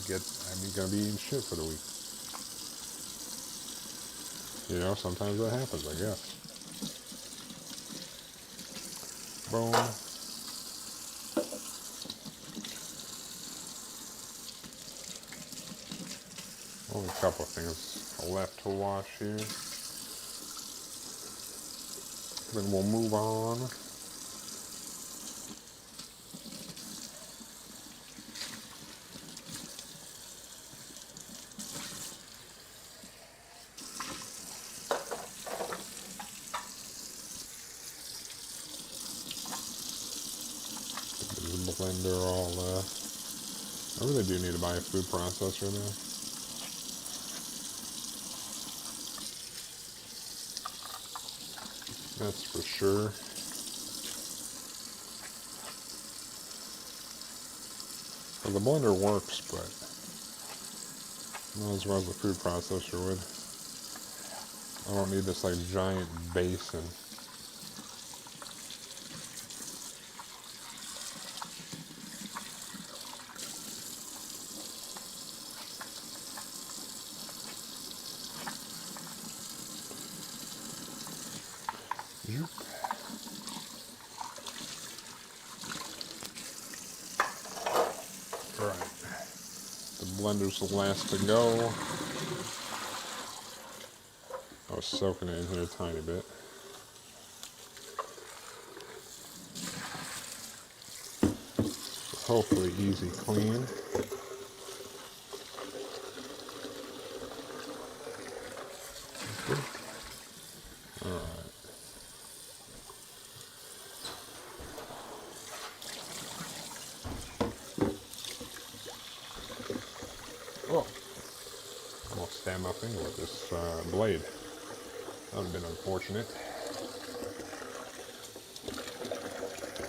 gonna be eating shit for the week. You know, sometimes that happens, I guess. Boom. Only a couple of things left to wash here. Then we'll move on. Blender all I really do need to buy a food processor now. That's for sure. Well, the blender works, but not as well as the food processor would. I don't need this like giant basin. Alright, the blender's the last to go. I was soaking it in here a tiny bit. So hopefully easy clean. Alright. Oh, almost stabbed my finger. anything with this blade. That would have been unfortunate.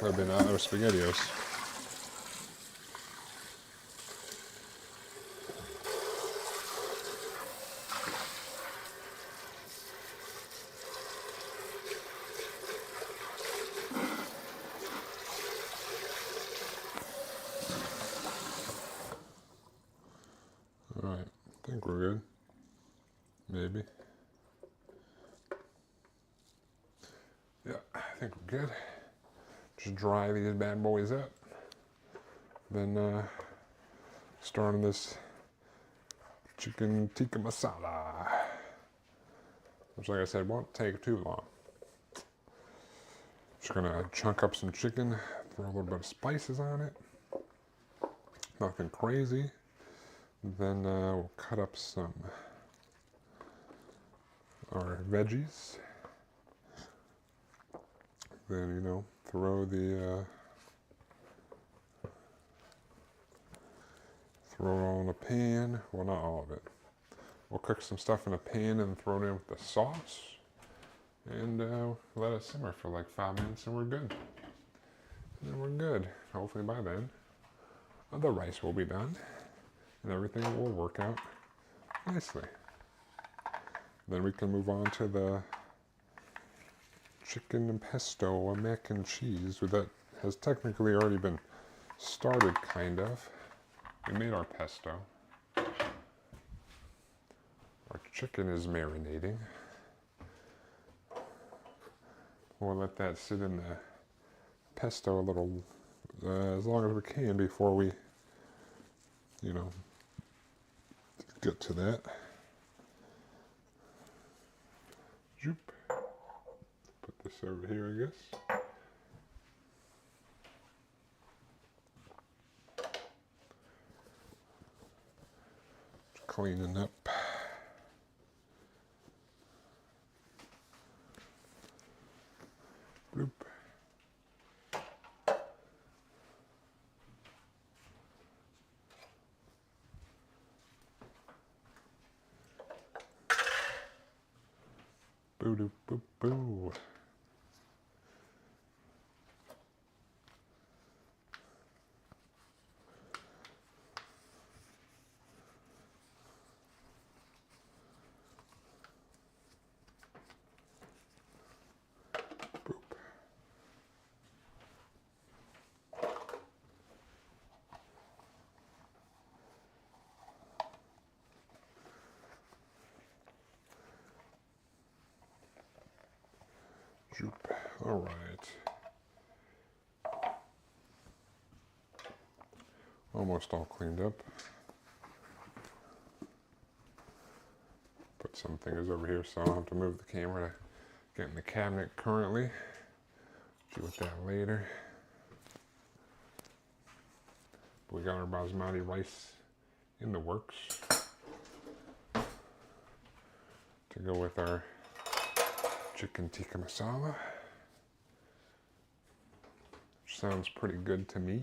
Would have been other SpaghettiOs. Alright, I think we're good. Maybe. Yeah, I think we're good. Just dry these bad boys up. Then start on this chicken tikka masala. Which, like I said, won't take too long. Just gonna chunk up some chicken, throw a little bit of spices on it. Nothing crazy. Then we'll cut up some our veggies. Then, you know, throw it all in a pan. Well, not all of it. We'll cook some stuff in a pan and throw it in with the sauce. And let it simmer for like 5 minutes and we're good. And then we're good. Hopefully by then, the rice will be done. And everything will work out nicely. Then we can move on to the chicken and pesto, mac and cheese. That has technically already been started, kind of. We made our pesto. Our chicken is marinating. We'll let that sit in the pesto a little, as long as we can before we, you know, get to that. Zoop. Put this over here, I guess. Just cleaning up. Bloop. Boo doo boo boo. All right. Almost all cleaned up. Put some things over here so I don't have to move the camera to get in the cabinet currently. Deal with that later. We got our basmati rice in the works to go with our chicken tikka masala, which sounds pretty good to me.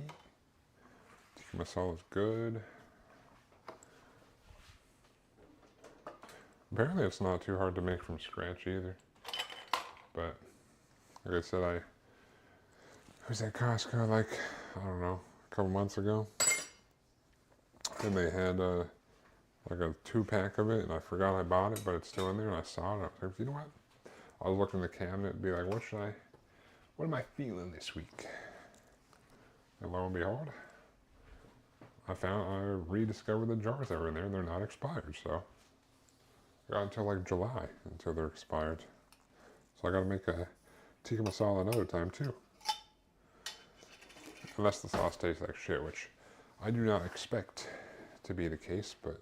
Tikka masala is good. Apparently it's not too hard to make from scratch either. But like I said, I was at Costco like, I don't know, a couple months ago. And they had like a 2-pack of it, and I forgot I bought it, but it's still in there, and I saw it. I was like, you know what? I was looking in the cabinet and be like, what am I feeling this week? And lo and behold, I rediscovered the jars that were in there, and they're not expired, so I got until like July until they're expired. So I gotta make a tikka masala another time too. Unless the sauce tastes like shit, which I do not expect to be the case, but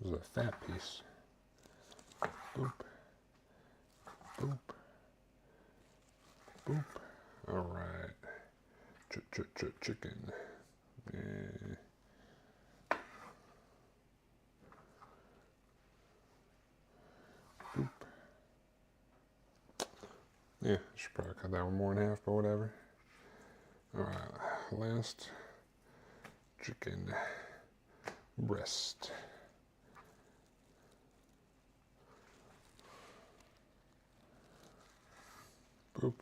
This is a fat piece. Boop. Boop. Boop. All right. Chicken. Yeah. Boop. Yeah, should probably cut that one more in half, but whatever. All right, last chicken breast. Boop.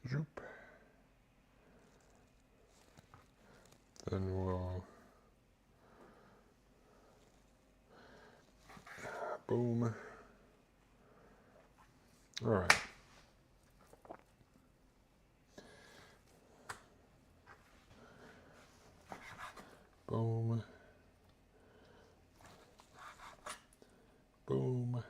Zoop. Then we'll boom. All right. Boom. Boom.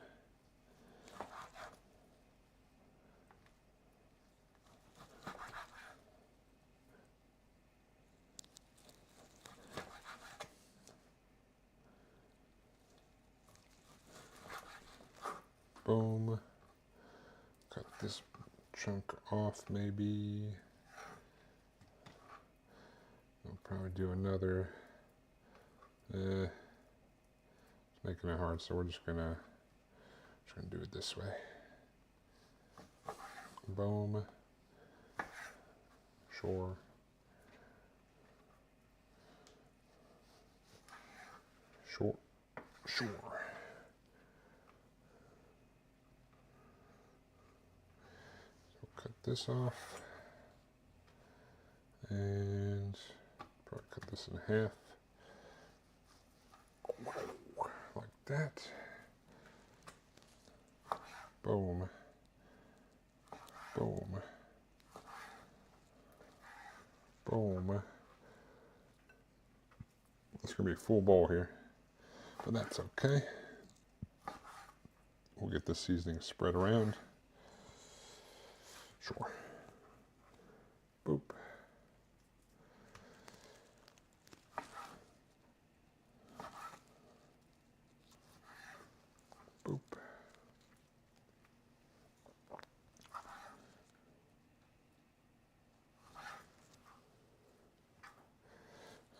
Boom. Cut this chunk off maybe. I'll probably do another. It's making it hard, so we're just gonna do it this way. Boom. Sure. Sure. Sure. So cut this off. And probably cut this in half. Like that. Boom. Boom. Boom. It's going to be a full bowl here, but that's okay. We'll get the seasoning spread around. Sure. Boop. Boop.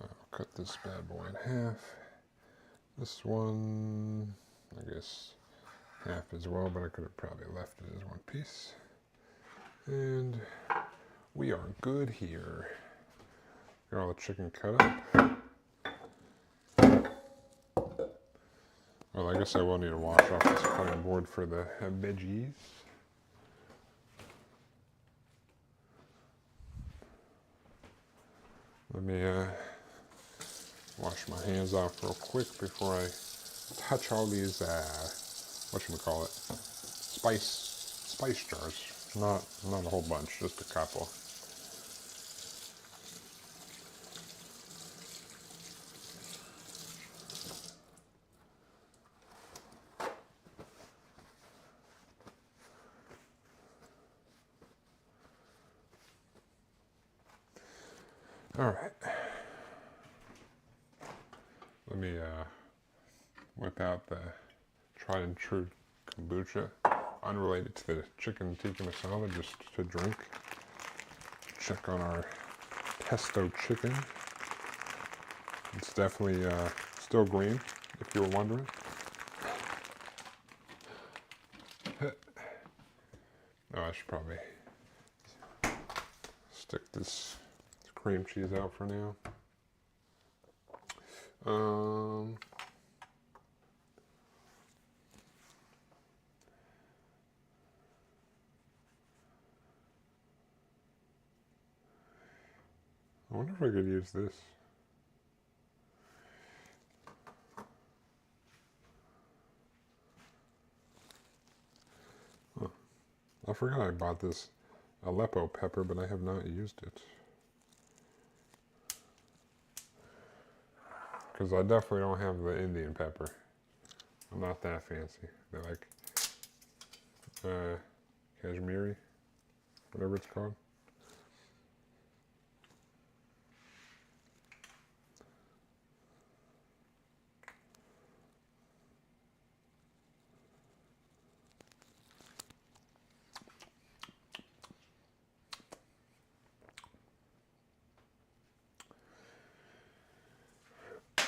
I'll cut this bad boy in half. This one, I guess, half as well, but I could have probably left it as one piece. And we are good here. Got all the chicken cut up. Well, I guess I will need to wash off this cutting board for the veggies. Let me wash my hands off real quick before I touch all these, whatchamacallit, spice jars. Not a whole bunch, just a couple. All right. Let me whip out the tried and true kombucha, unrelated to the chicken tikka masala, just to drink. Check on our pesto chicken. It's definitely still green, if you were wondering. Oh, I should probably stick this cream cheese out for now. I wonder if I could use this. Huh. I forgot I bought this Aleppo pepper, but I have not used it. because I definitely don't have the Indian pepper. I'm not that fancy. They're like Kashmiri, whatever it's called.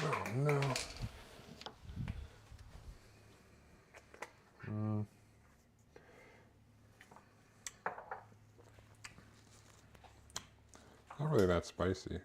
Oh no. Not really that spicy.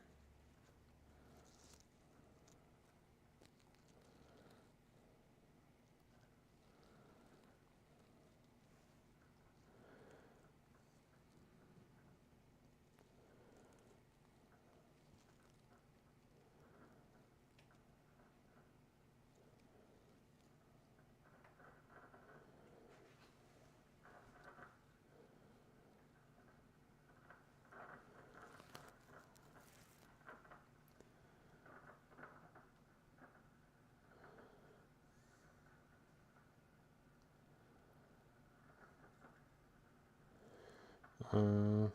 Uh,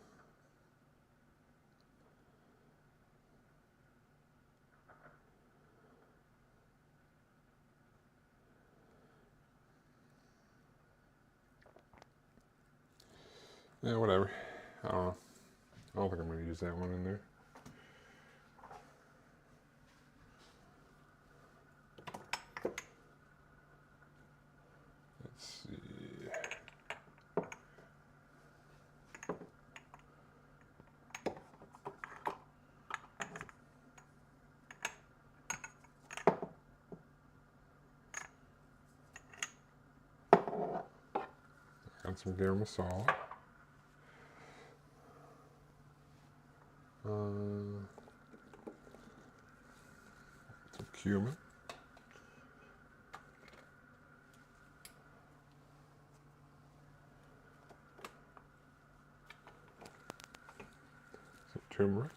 yeah, whatever. I don't know. I don't think I'm going to use that one in there. Let's see. Got some garam masala. Some cumin. Some turmeric.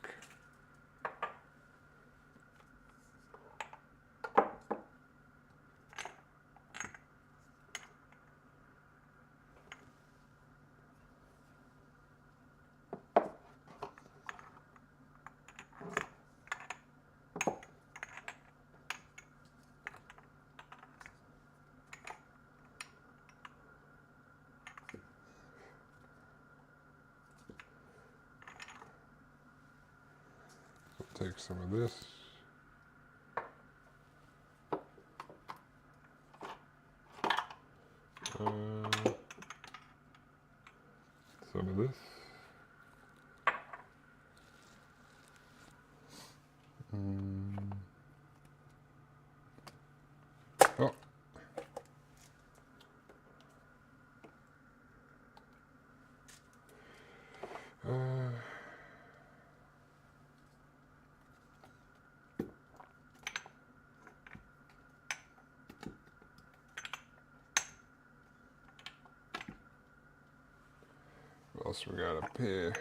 Take some of this. Some of this. Oh. What else we got up here?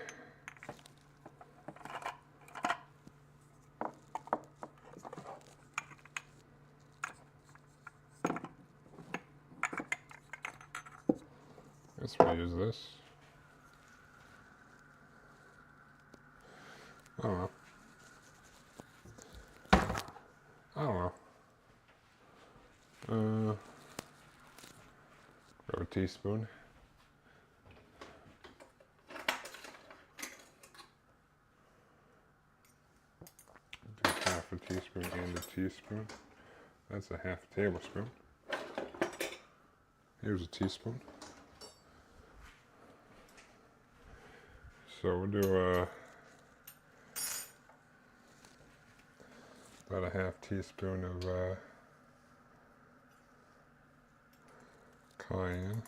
Guess we use this. I don't know. I don't know. Grab a teaspoon. Do half a teaspoon and a teaspoon. That's a half tablespoon. Here's a teaspoon. So we'll do about a half teaspoon of cayenne.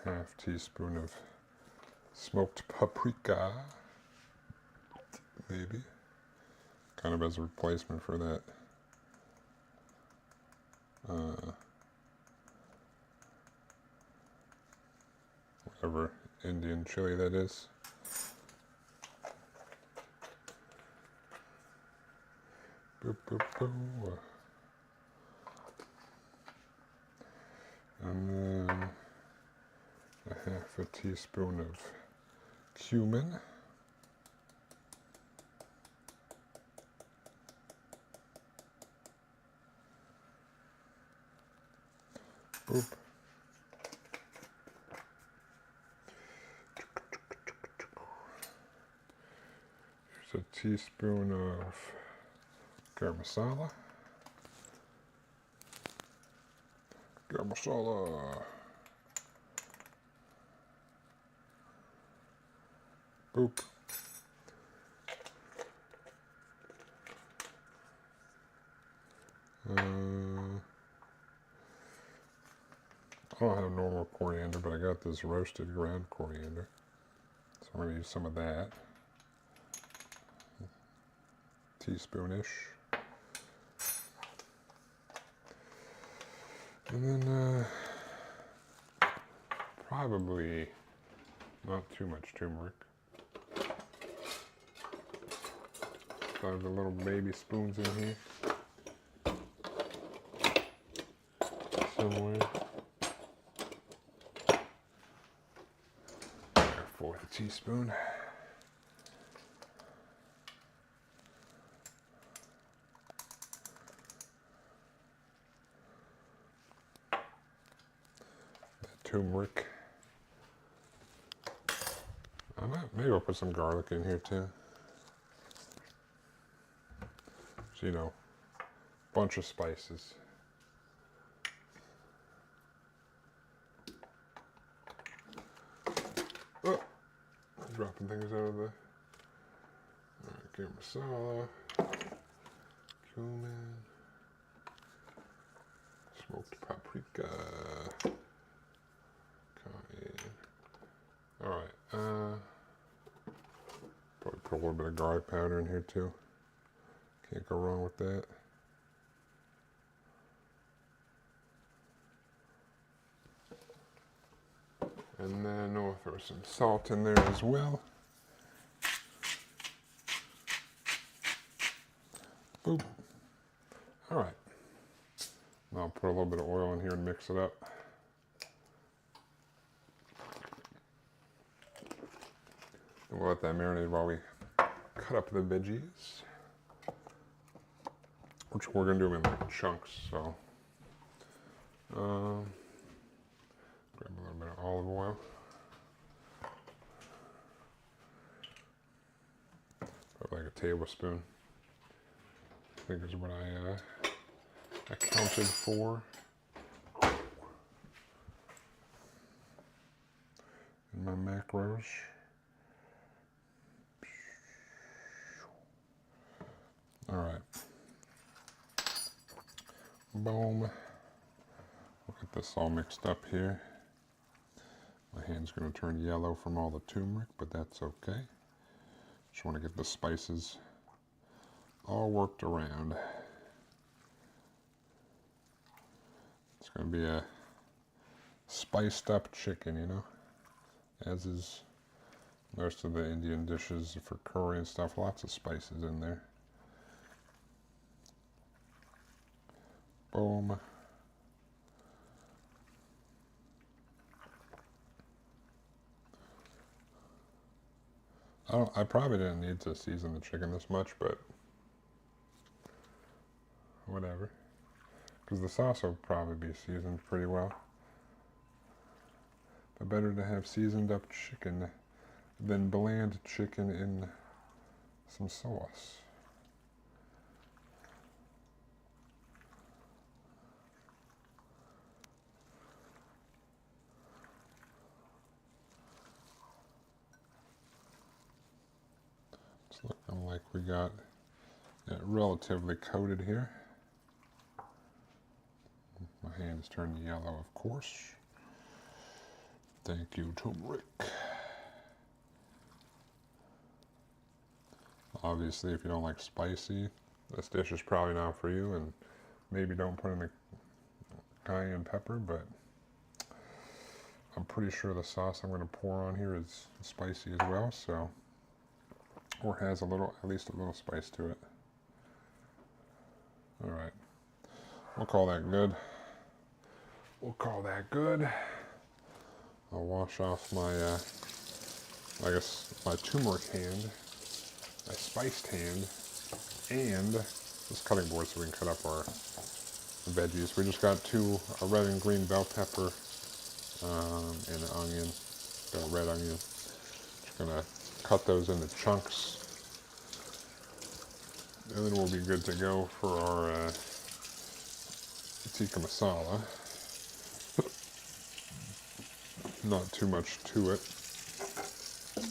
Half teaspoon of smoked paprika, maybe, kind of as a replacement for that whatever Indian chili that is. Boop, boop, boop. And then a half a teaspoon of cumin. Boop. Here's a teaspoon of garam masala. Garam masala. Boop. I don't have normal coriander, but I got this roasted ground coriander. So I'm going to use some of that. Teaspoon-ish. And then probably not too much turmeric. 5 little baby spoons in here. Somewhere. A 1/4 teaspoon. Turmeric. Maybe I'll put some garlic in here too. So, you know, bunch of spices. Oh, dropping things out of the. Alright, garam masala, cumin, smoked paprika. Alright, probably put a little bit of garlic powder in here too. Can't go wrong with that. And then I'll throw some salt in there as well. Boop. Alright. Now I'll put a little bit of oil in here and mix it up. And we'll let that marinate while we cut up the veggies, which we're going to do them in like chunks. So, grab a little bit of olive oil. Probably like a tablespoon, I think is what I counted for. In my macros. All right. Boom. We'll get this all mixed up here. My hand's going to turn yellow from all the turmeric, but that's okay. Just want to get the spices all worked around. It's going to be a spiced up chicken, you know, as is most of the Indian dishes for curry and stuff. Lots of spices in there. Boom. I probably didn't need to season the chicken this much, but whatever. Because the sauce will probably be seasoned pretty well. But better to have seasoned up chicken than bland chicken in some sauce. It's looking like we got it relatively coated here. My hand is turning yellow, of course. Thank you, turmeric. Obviously, if you don't like spicy, this dish is probably not for you, and maybe don't put in the cayenne pepper, but I'm pretty sure the sauce I'm going to pour on here is spicy as well, so, or has a little, at least a little spice to it. All right. We'll call that good. We'll call that good. I'll wash off my, I guess, my turmeric hand, my spiced hand, and this cutting board so we can cut up our veggies. We just got a red and green bell pepper and an onion, got a red onion. Just gonna cut those into chunks, and then we'll be good to go for our tikka masala. Not too much to it.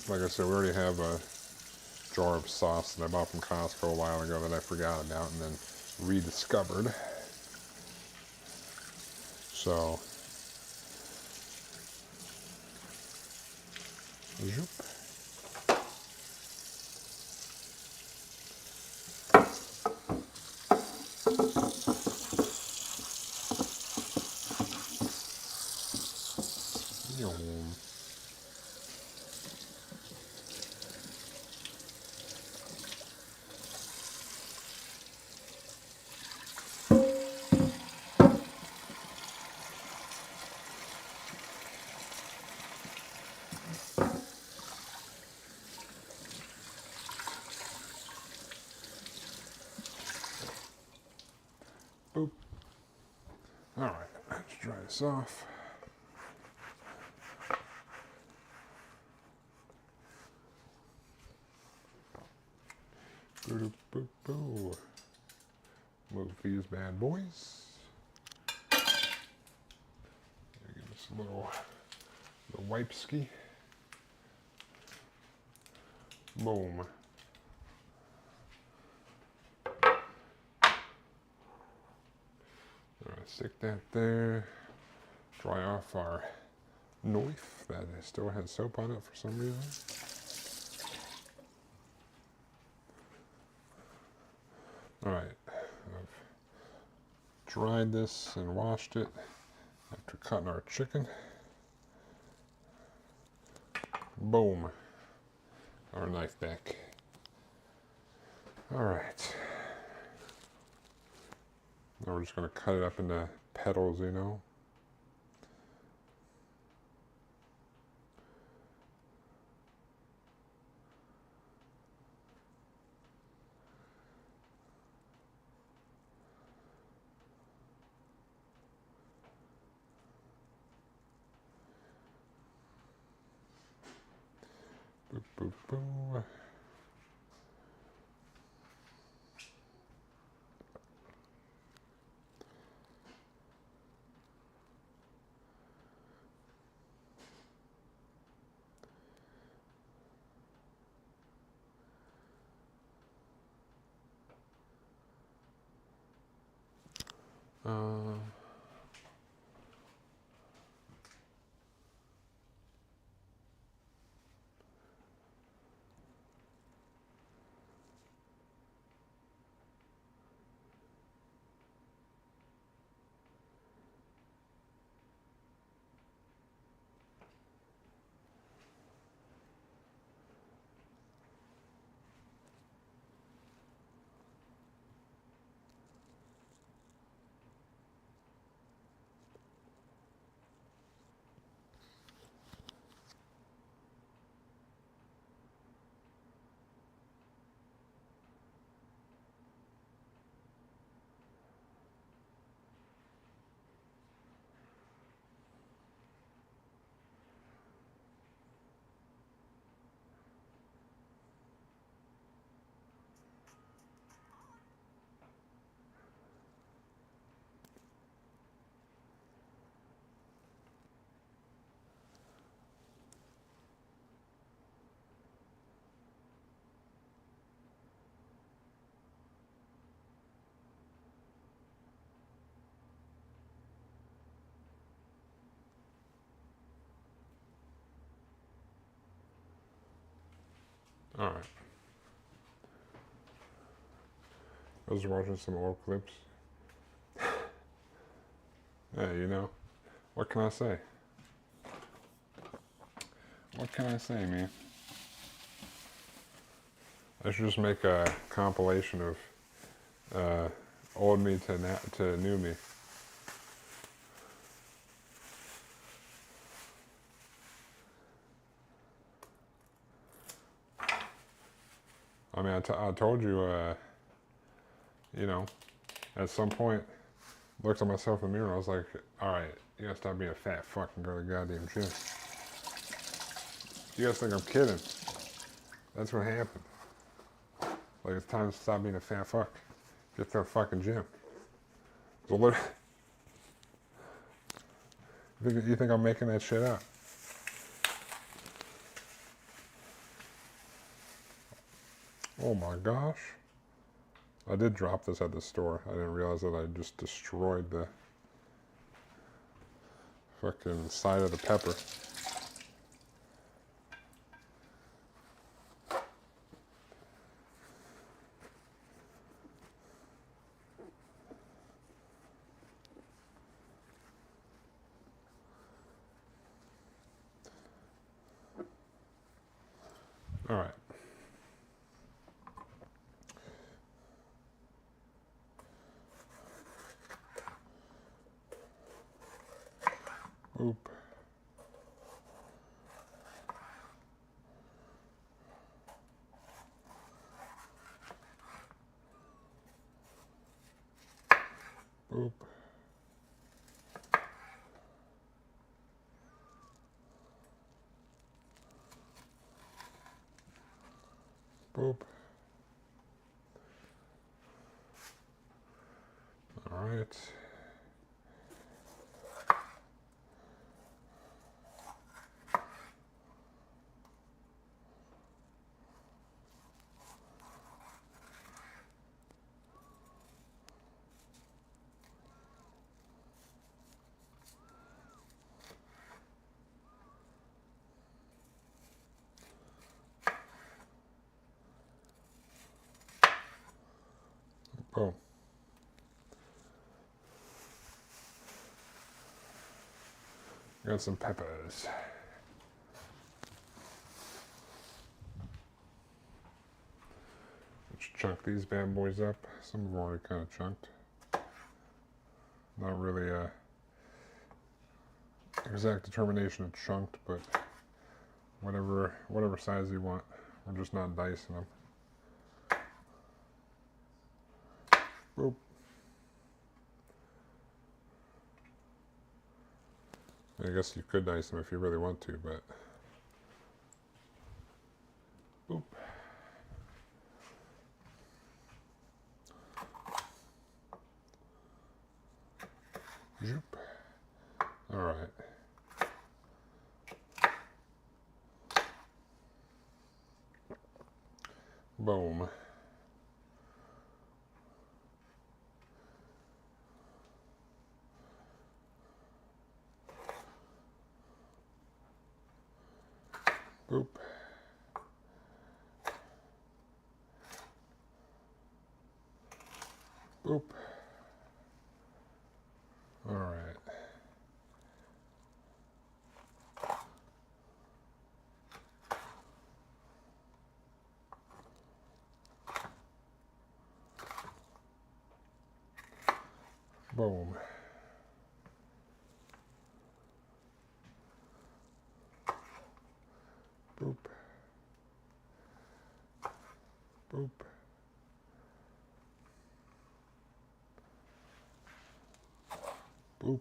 Like I said, we already have a jar of sauce that I bought from Costco a while ago that I forgot about and then rediscovered. So, zoop. Yum. Boop. All right, let's dry this off. Boop, boop, boop. Move these bad boys. Give us a little wipe ski. Boom. Alright, stick that there. Dry off our knife that still has soap on it for some reason. Alright, I've dried this and washed it after cutting our chicken. Boom. Our knife back. Alright. Now we're just going to cut it up into petals, you know. Boop, boop, boop. Uh, Alright. I was watching some old clips. Hey, you know, what can I say? What can I say, man? I should just make a compilation of old me to new me. I mean, I told you, you know, at some point, looked at myself in the mirror. I was like, all right, you gotta stop being a fat fuck and go to the goddamn gym. You guys think I'm kidding? That's what happened. Like, it's time to stop being a fat fuck. Get to the fucking gym. So you think I'm making that shit up? Oh my gosh. I did drop this at the store. I didn't realize that I just destroyed the fucking side of the pepper. All right. Oop. Boop. Boop. All right. Boom. Got some peppers. Let's chunk these bad boys up. Some of them already kind of chunked. Not really a exact determination of chunked, but whatever size you want. We're just not dicing them. Boop. I guess you could dice them if you really want to, but boop. Zoop. All right. Boom. Boop. Boop. All right. Boom. Boop. Boop. Boop.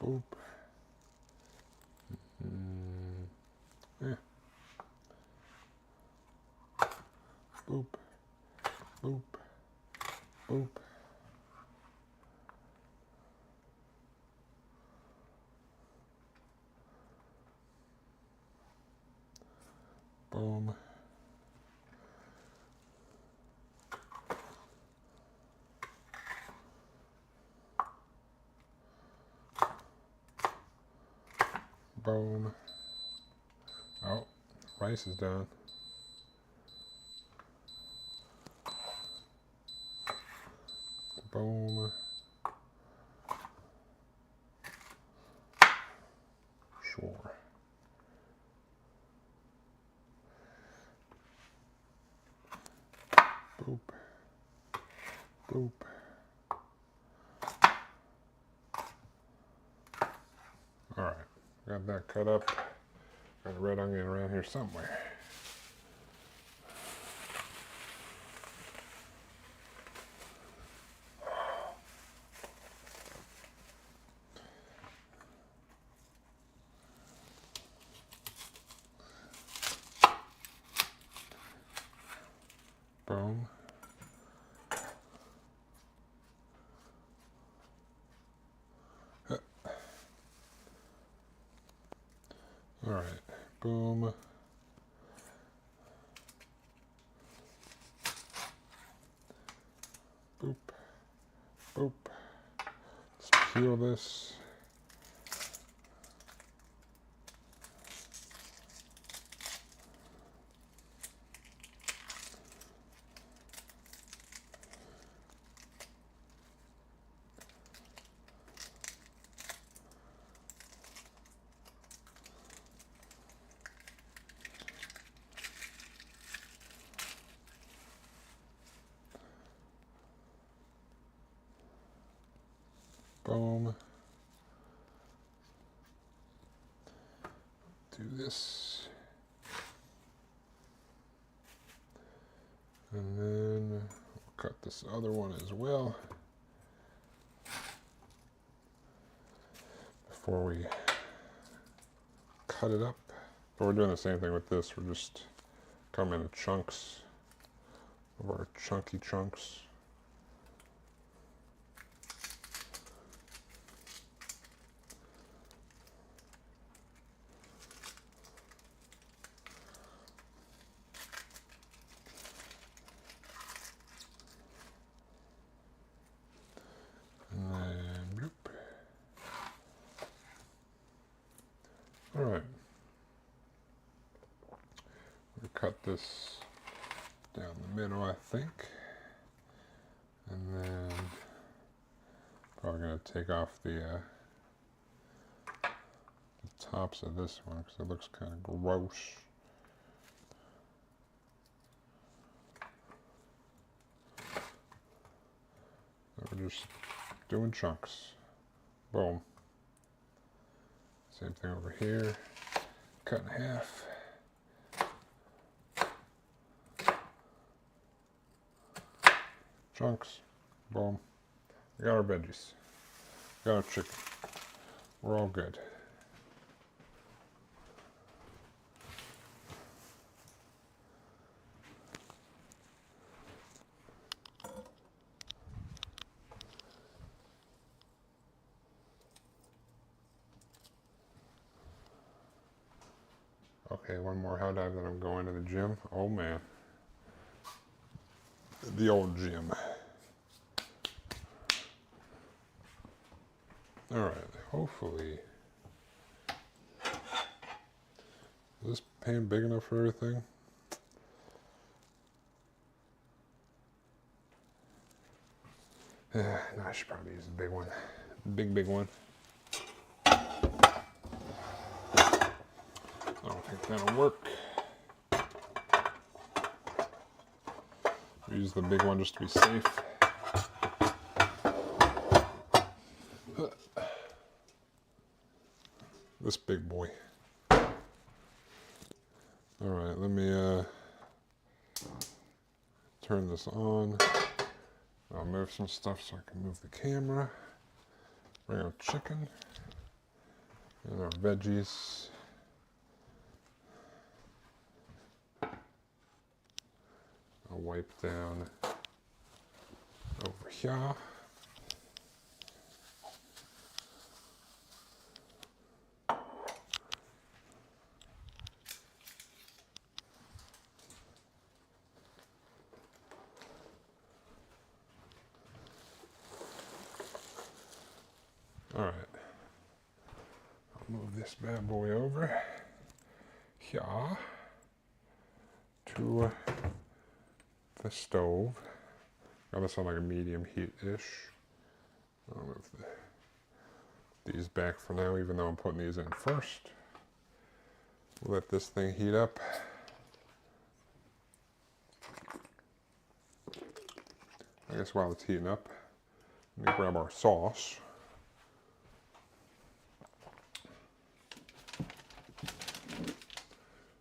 Boop. Yeah. Boop. Boop. Boop. Boom. Boom. Oh, rice is done. Boom. Sure. Boop. Boop. Alright, got that cut up. Got a red onion around here somewhere. Boom. Alright, boom. Boop. Boop. Let's peel this. Boom. Do this. And then we'll cut this other one as well. Before we cut it up. But we're doing the same thing with this. We're just coming in chunks of our chunky chunks. And then, bloop. All right. We cut this down the middle, I think. And then probably going to take off the tops of this one because it looks kind of gross. So we're just doing chunks. Boom. Same thing over here. Cut in half. Chunks. Boom. We got our veggies. We got our chicken. We're all good. Okay, one more how dive that I'm going to the gym. Oh man. The old gym. Alright, hopefully. Is this pan big enough for everything? No, I should probably use the big one. Big one. I don't think that'll work. Use the big one just to be safe. This big boy. Alright, let me turn this on. I'll move some stuff so I can move the camera. Bring our chicken and our veggies. I'll wipe down over here. All right, I'll move this bad boy over here to the stove. Got this on like a medium heat-ish. I'll move these back for now, even though I'm putting these in first. Let this thing heat up. I guess while it's heating up, let me grab our sauce.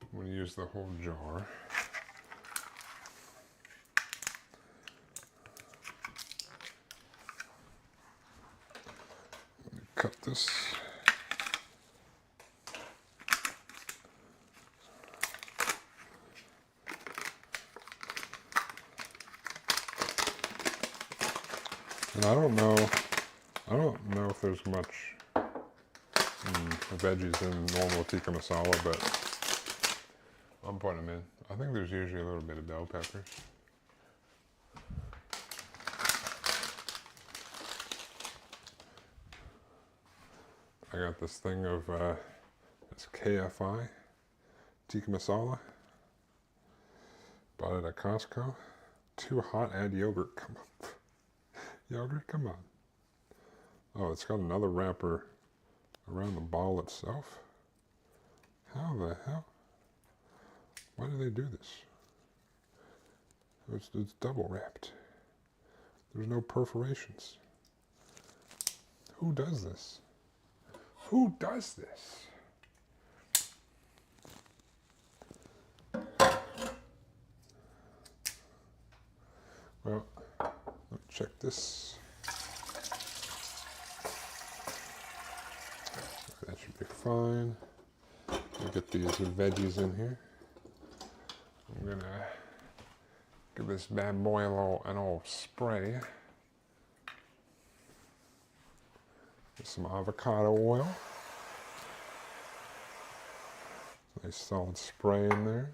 I'm going to use the whole jar. Let me cut this. And I don't know if there's much veggies in normal tikka masala, but I'm putting them in. I think there's usually a little bit of bell peppers. I got this thing of this KFI tikka masala. Bought it at Costco. Too hot, add yogurt. Come on. Yogurt, come on. Oh, it's got another wrapper around the ball itself. How the hell? Why do they do this? It's double wrapped. There's no perforations. Who does this? Who does this? Well, let me check this. That should be fine. Let me get these veggies in here. I'm gonna give this bad boy an old spray. Get some avocado oil. Nice solid spray in there.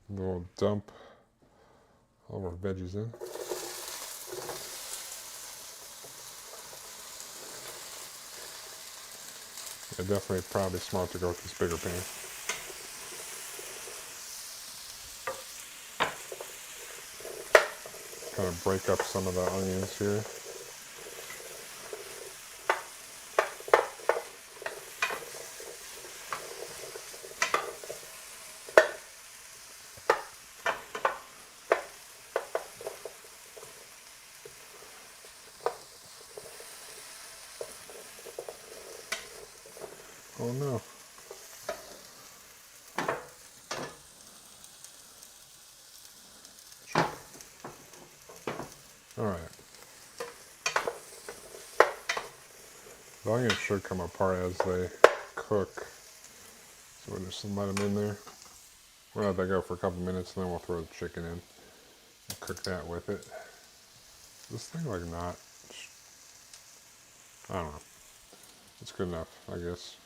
We'll dump all our veggies in. Yeah, definitely probably smart to go with this bigger pan. Kind of break up some of the onions here. Oh no. Alright. The onions should come apart as they cook. So we'll just let them in there. We'll let that go for a couple minutes and then we'll throw the chicken in and cook that with it. This thing like not, I don't know. It's good enough, I guess.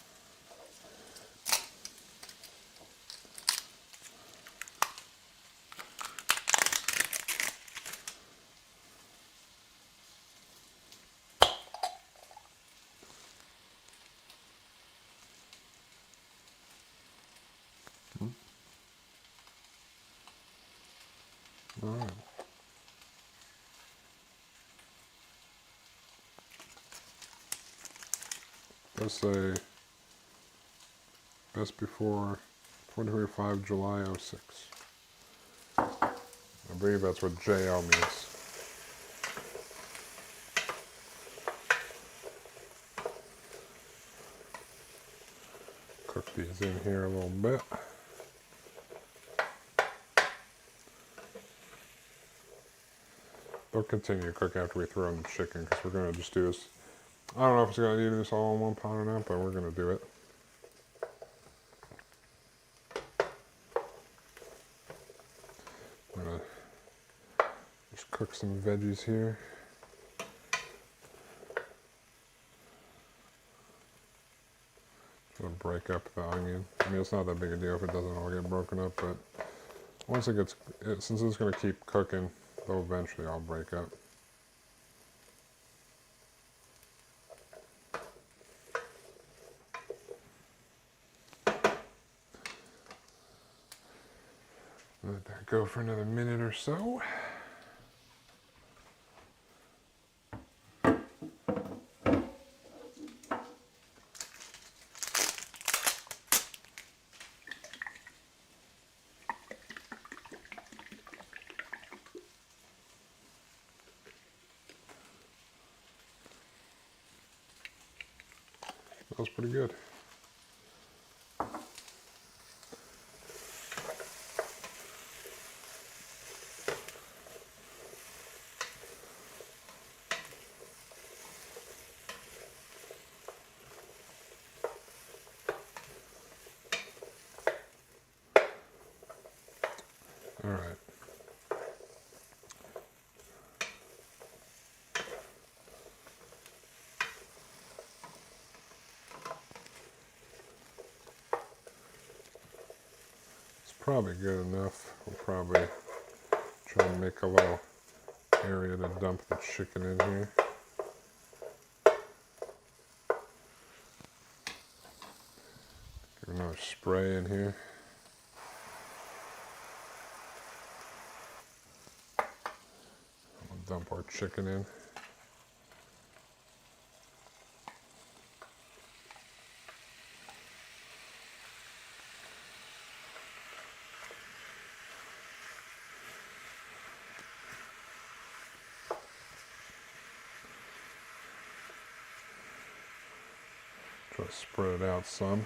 Alright. Let's say best before 2025 July 06. I believe that's what JL means. Cook these in here a little bit. They'll continue to cook after we throw in the chicken because we're going to just do this. I don't know if it's going to do this all in one pot or not, but we're going to do it. I'm going to just cook some veggies here. It'll break up the onion. I mean, it's not that big a deal if it doesn't all get broken up, but once it gets, since it's going to keep cooking, they'll eventually all break up. Let that go for another minute or so. smells pretty good. All right. It's probably good enough. We'll probably try and make a little area to dump the chicken in here. Give another spray in here. We'll dump our chicken in. Try to spread it out some.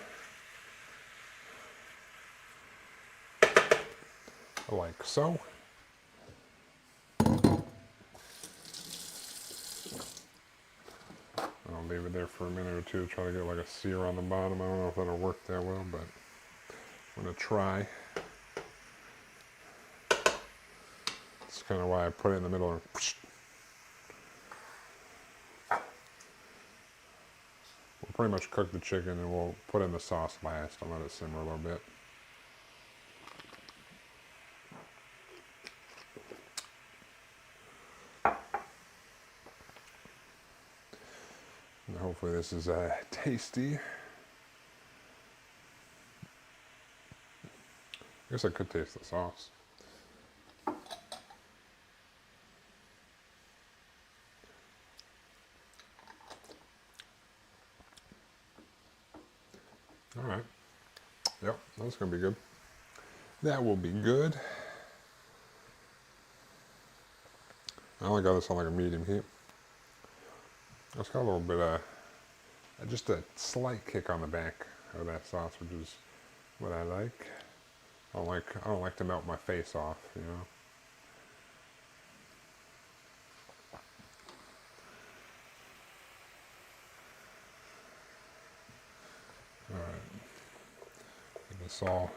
Like so. I'll leave it there for a minute or two to try to get like a sear on the bottom. I don't know if that'll work that well, but I'm gonna try. That's kind of why I put it in the middle. We'll pretty much cook the chicken and we'll put in the sauce last and let it simmer a little bit. And hopefully this is tasty. I guess I could taste the sauce. All right. Yep, that's gonna be good. That will be good. I only got this on like a medium heat. It's got a little bit of just a slight kick on the back of that sauce, which is what I like. I don't like to melt my face off, you know. All right, get this all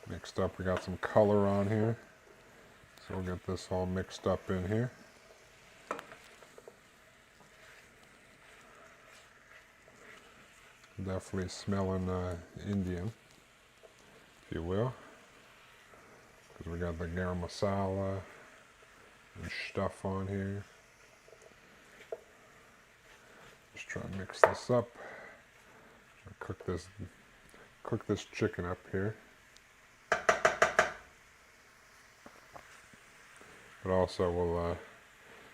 mixed up. We got some color on here, so we'll get this all mixed up in here. Definitely smelling Indian, if you will, because we got the garam masala and stuff on here. Just try to mix this up. Cook this chicken up here. But also we'll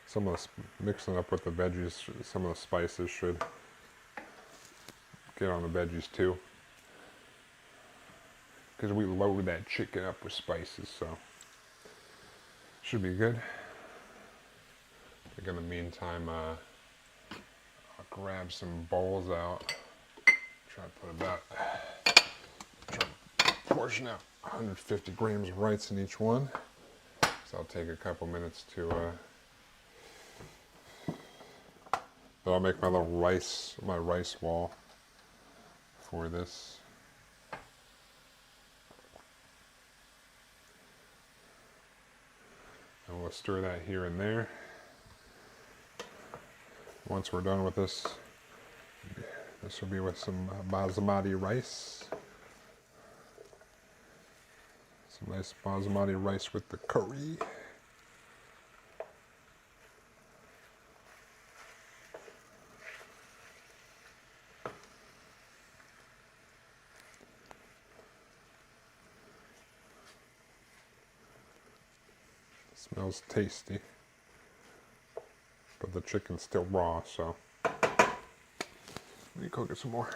some of the mixing up with the veggies. Some of the spices should get on the veggies too, because we load that chicken up with spices, so should be good. I think in the meantime, I'll grab some bowls out. Try to put try to portion out 150 grams of rice in each one. So I'll take a couple minutes to. But I'll make my little rice wall for this. And we'll stir that here and there. Once we're done with this, this will be with some basmati rice. Some nice basmati rice with the curry. Smells tasty, but the chicken's still raw, so let me cook it some more.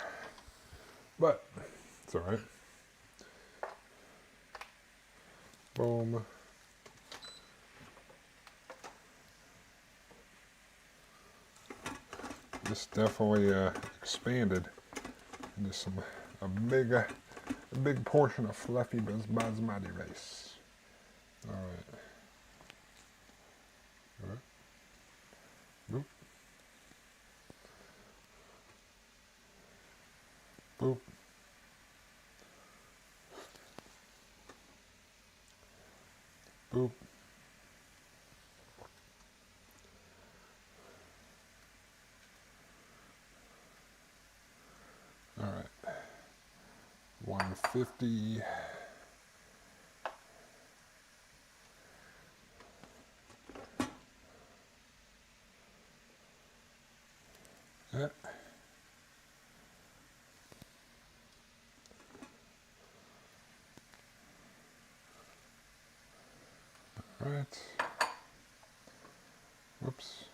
But it's all right. Boom. This definitely expanded And just a big portion of fluffy basmati rice. All right. Boop. Boop. Boop. All right. 150. Yeah. All right. Whoops.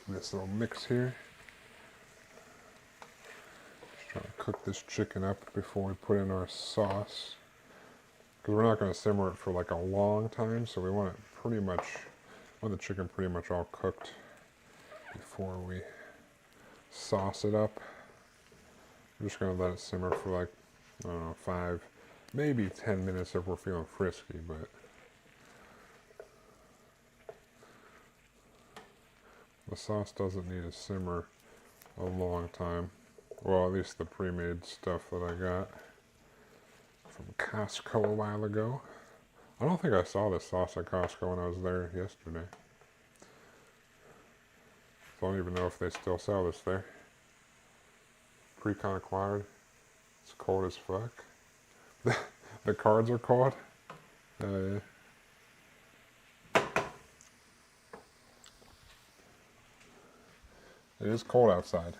Give this little mix here. Just trying to cook this chicken up before we put in our sauce. Because we're not going to simmer it for like a long time, so we want the chicken pretty much all cooked before we sauce it up. I'm just going to let it simmer for like, I don't know, 5, maybe 10 minutes if we're feeling frisky, but the sauce doesn't need to simmer a long time. Well, at least the pre-made stuff that I got from Costco a while ago. I don't think I saw this sauce at Costco when I was there yesterday. So I don't even know if they still sell this there. Pre-con acquired. It's cold as fuck. The cards are cold. Yeah. It is cold outside.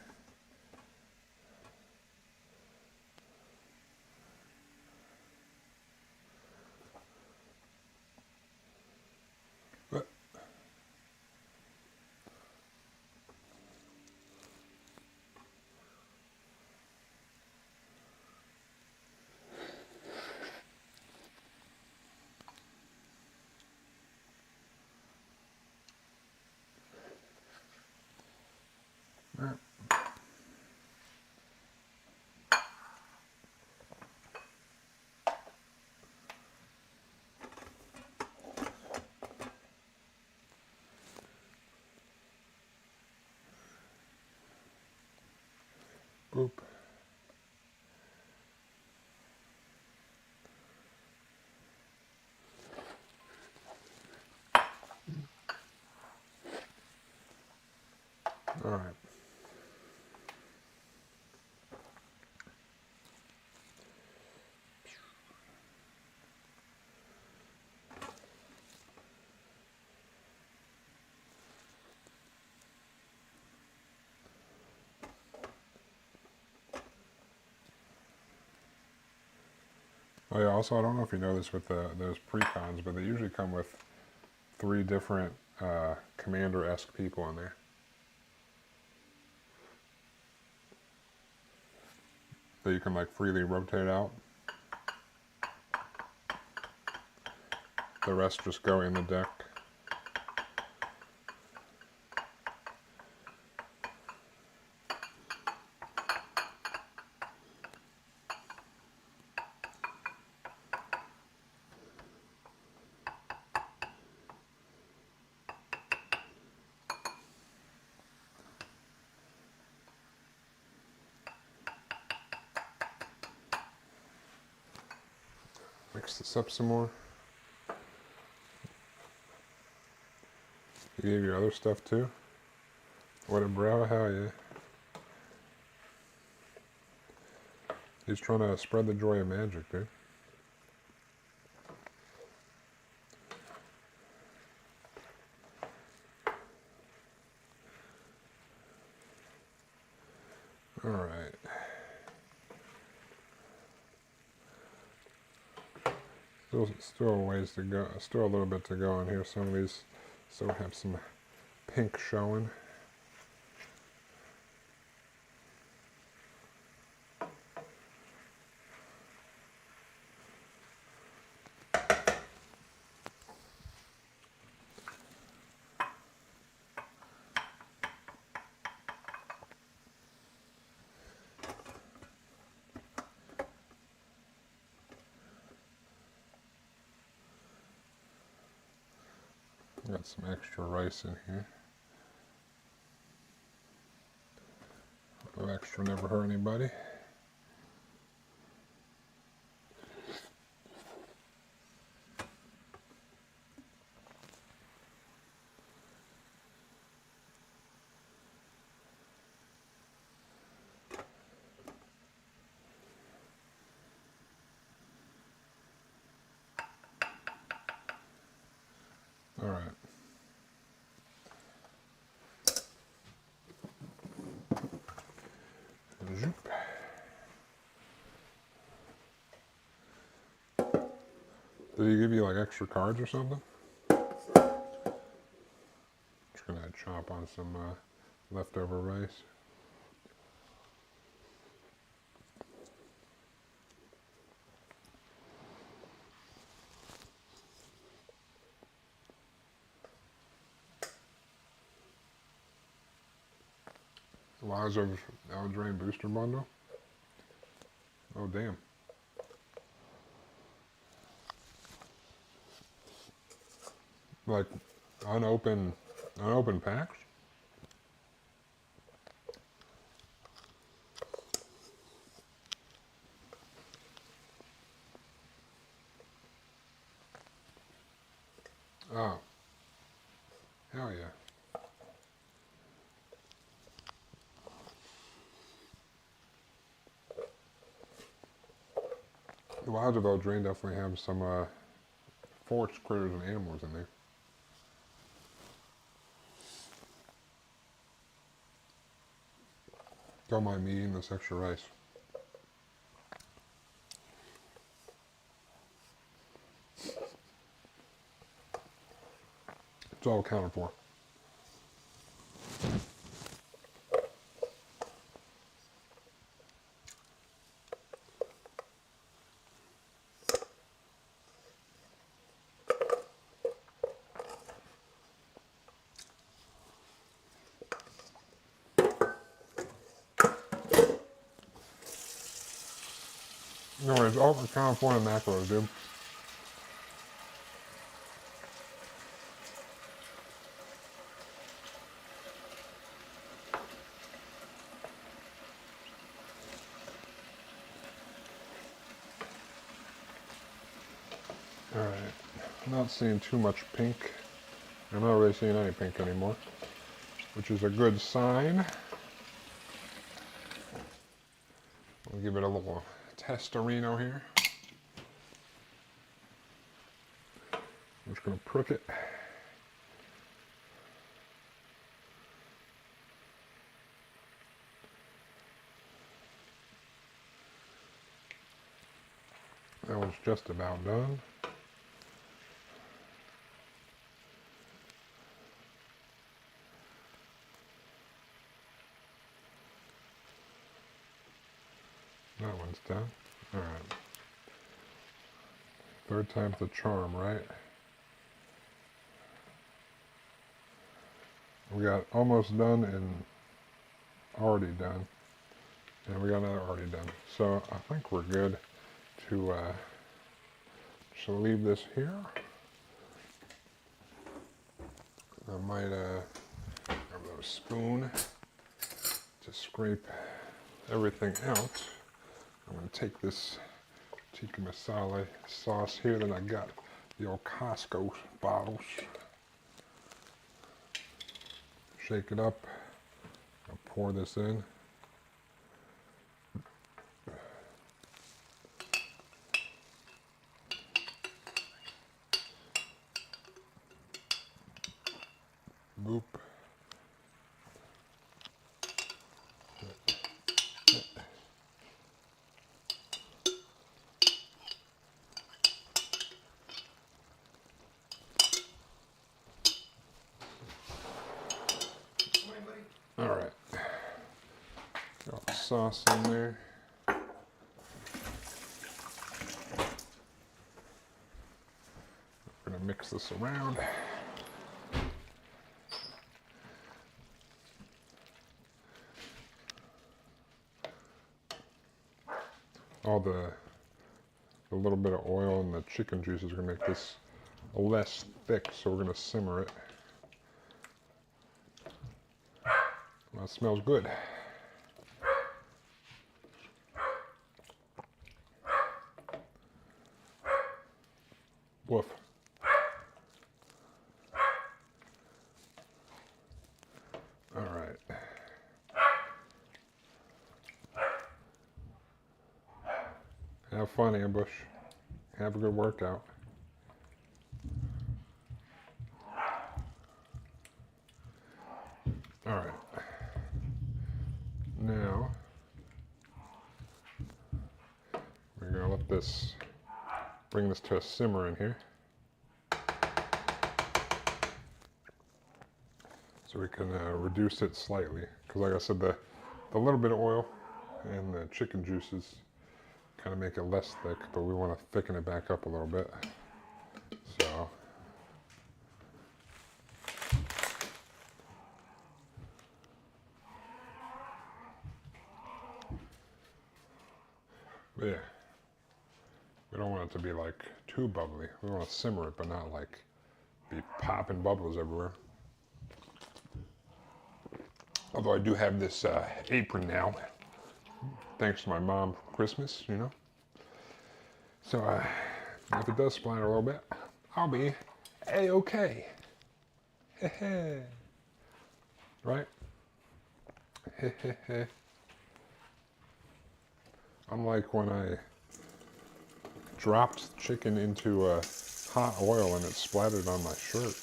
But boop. All right. Oh yeah, also I don't know if you know this with those pre-cons, but they usually come with 3 different commander-esque people in there. That you can like freely rotate out. The rest just go in the deck. Mix this up some more. You gave your other stuff too? What a bro, hell yeah. He's trying to spread the joy of magic, dude. Alright. Still a ways to go. Still a little bit to go on here. Some of these still have some pink showing. Got some extra rice in here. No extra never hurt anybody. All right. Zoop. Did he give you like extra cards or something? Just gonna chop on some leftover rice. Lies of Aldrain Booster Bundle. Oh damn. Like unopened packs? Oh. Hell yeah. The Wilds of Eldraine definitely have some forest critters and animals in there. Don't mind me eating this extra rice. It's all accounted for. No, it's all accounted for in macros, dude. Alright, I'm not seeing too much pink. I'm not really seeing any pink anymore, which is a good sign. We'll give it a little testorino here. I'm just going to prick it. That one's just about done. That one's done. All right. Third time's the charm, right? We got almost done and already done. And we got another already done. So I think we're good to just leave this here. I might grab a spoon to scrape everything out. I'm going to take this Tikka Masala sauce here that I got the old Costco bottles. Shake it up. I'll pour this in. Boop. All right. Got the sauce in there. We're gonna mix this around. All the little bit of oil and the chicken juice is gonna make this less thick, so we're going to simmer it. Well, it smells good. Woof. All right. Have fun, Ambush. Have a good workout. All right. Now, we're going to let this, bring this to a simmer in here. So we can reduce it slightly. Because like I said, the little bit of oil and the chicken juices kind of make it less thick, but we want to thicken it back up a little bit. So, but yeah, we don't want it to be like too bubbly. We want to simmer it, but not like be popping bubbles everywhere. Although I do have this apron now, thanks to my mom for Christmas, you know. So if it does splatter a little bit, I'll be A-okay. Right? Unlike when I dropped chicken into hot oil and it splattered on my shirt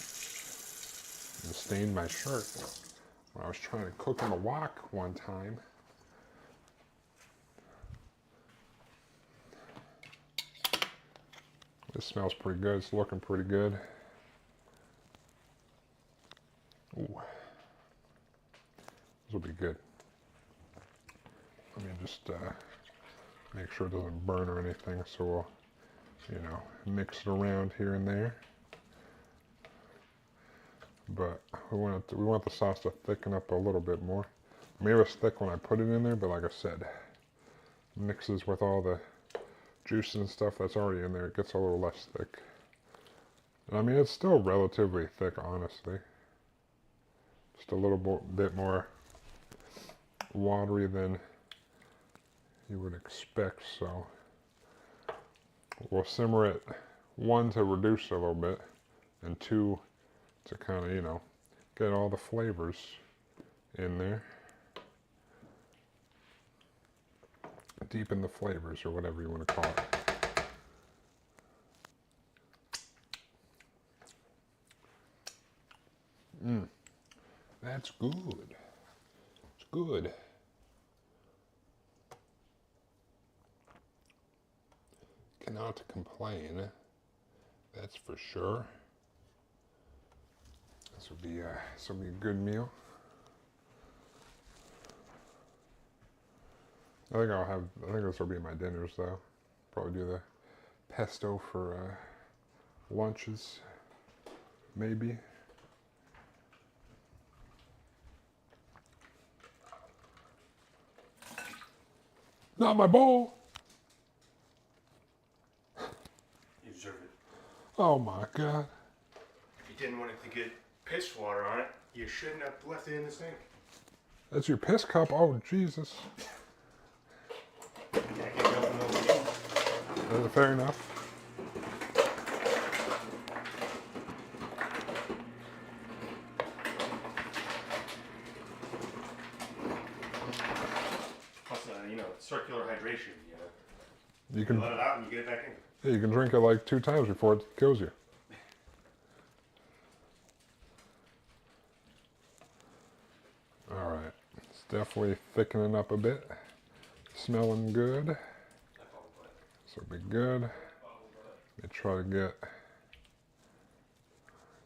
and stained my shirt. When I was trying to cook in a wok one time. This smells pretty good. It's looking pretty good. Ooh. This will be good. Let me just make sure it doesn't burn or anything, so we'll, you know, mix it around here and there. But we want the sauce to thicken up a little bit more. I mean, it was thick when I put it in there, but like I said, mixes with all the juice and stuff that's already in there, it gets a little less thick. And I mean, it's still relatively thick, honestly. Just a little bit more watery than you would expect, so we'll simmer it, 1, to reduce a little bit, and 2, to kind of, you know, get all the flavors in there. Deepen the flavors, or whatever you want to call it. That's good. It's good. Cannot complain, that's for sure. This will be a good meal. I think this will be my dinners though. Probably do the pesto for lunches, maybe. Not my bowl. You deserve it. Oh my God. If you didn't want it to get piss water on it, you shouldn't have left it in the sink. That's your piss cup? Oh, Jesus. Fair enough. Plus, you know, circular hydration. You can let it out and you get it back in. Yeah, you can drink it like 2 times before it kills you. All right, it's definitely thickening up a bit. Smelling good. This will be good. Let me try to get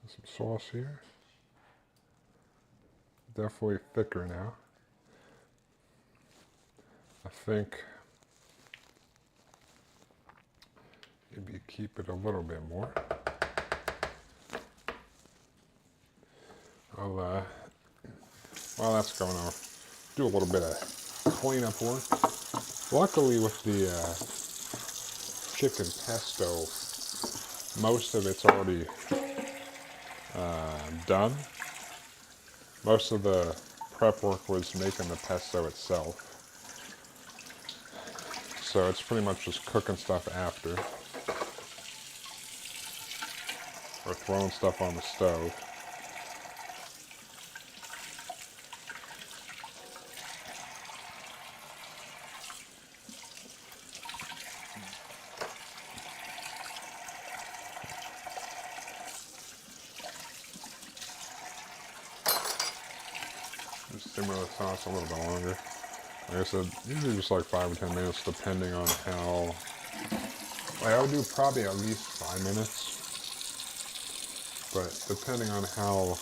some sauce here. Definitely thicker now. I think maybe keep it a little bit more. I'll, while that's going on, do a little bit of cleanup work. Luckily with the chicken pesto most of it's already done. Most of the prep work was making the pesto itself. So it's pretty much just cooking stuff after. Or throwing stuff on the stove. Just simmer the sauce a little bit longer. Like I said, usually just like 5 or 10 minutes depending on how... Like I would do probably at least 5 minutes. But depending on how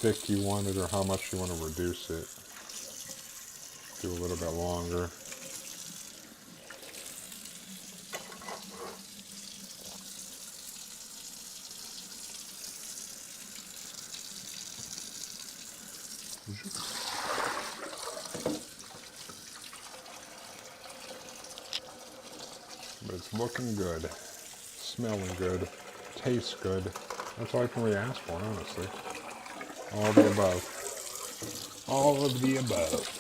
thick you want it or how much you want to reduce it, do a little bit longer. But it's looking good, smelling good, tastes good. That's all I can really ask for, honestly. All of the above. All of the above.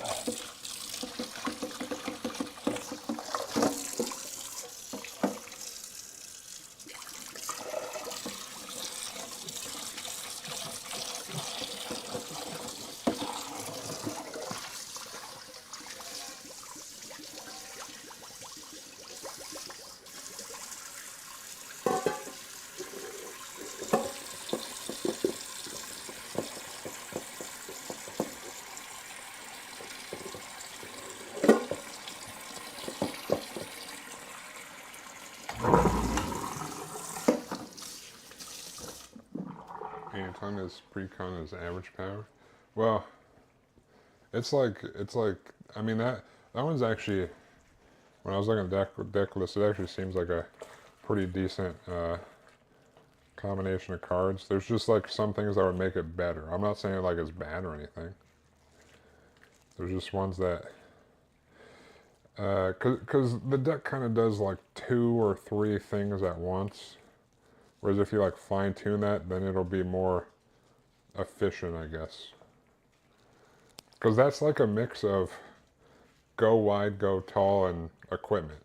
Anton is pre-con is average power. Well, it's like I mean that one's actually, when I was looking at deck list, it actually seems like a pretty decent combination of cards. There's just like some things that would make it better. I'm not saying like it's bad or anything. There's just ones that because the deck kind of does like 2 or 3 things at once. Whereas if you like fine tune that, then it'll be more efficient, I guess. Because that's like a mix of go wide, go tall, and equipment.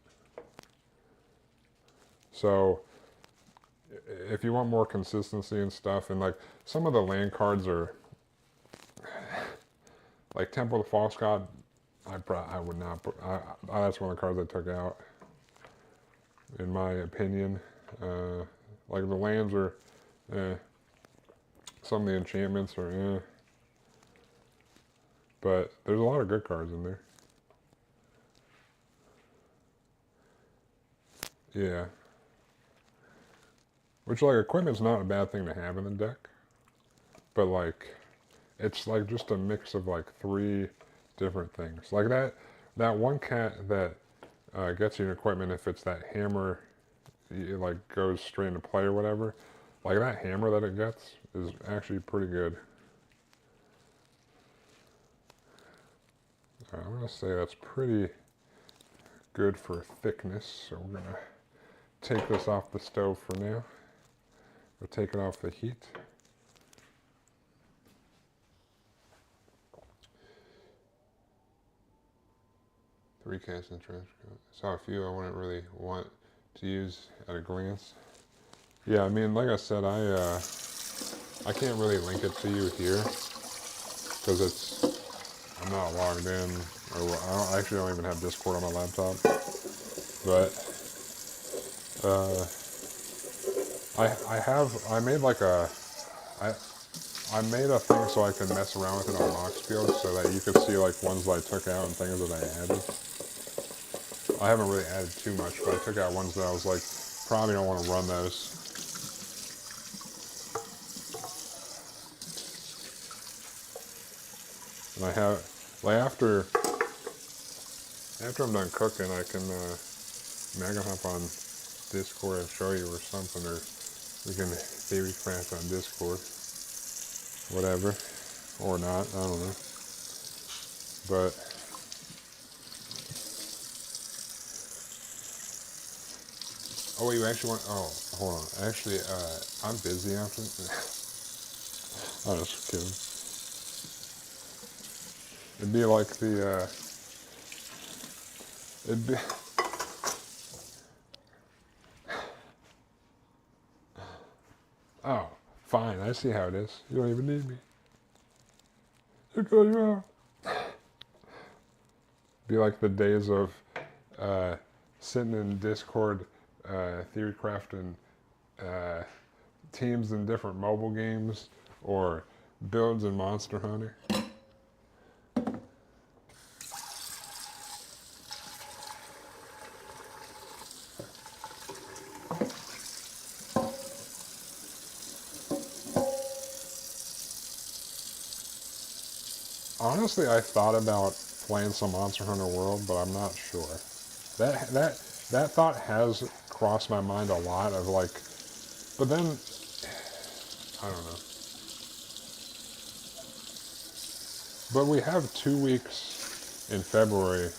So if you want more consistency and stuff, and like some of the land cards are like Temple of the False God, I would not put. That's one of the cards I took out, in my opinion. Like the lands are, some of the enchantments are, but there's a lot of good cards in there. Yeah. Which, like, equipment's not a bad thing to have in the deck, but like, it's like just a mix of like 3 different things. Like that one cat that gets you an equipment, if it's that hammer, it like goes straight into play or whatever. Like that hammer that it gets is actually pretty good. I'm gonna say that's pretty good for thickness. So we're gonna take this off the stove for now. We'll take it off the heat. Three casts in the trash. Saw a few I wouldn't really want to use at a glance. Yeah, I mean, like I said, I can't really link it to you here because I'm not logged in, or I actually don't even have Discord on my laptop. But I made a thing so I could mess around with it on Moxfield so that you could see like ones that I took out and things that I added. I haven't really added too much, but I took out ones that I was like, probably don't want to run those. And I have, like after I'm done cooking, I can hop on Discord and show you or something, or we can theory craft on Discord, whatever, or not, I don't know. But Oh, you actually want? Oh, hold on. Actually, I'm busy after. I'm just kidding. It'd be like the. It'd be. Oh, fine. I see how it is. You don't even need me. You go you out. Be like the days of sitting in Discord, theory crafting teams in different mobile games or builds in Monster Hunter. Honestly, I thought about playing some Monster Hunter World, but I'm not sure. That thought has crossed my mind a lot of like, but then I don't know. But we have 2 weeks in February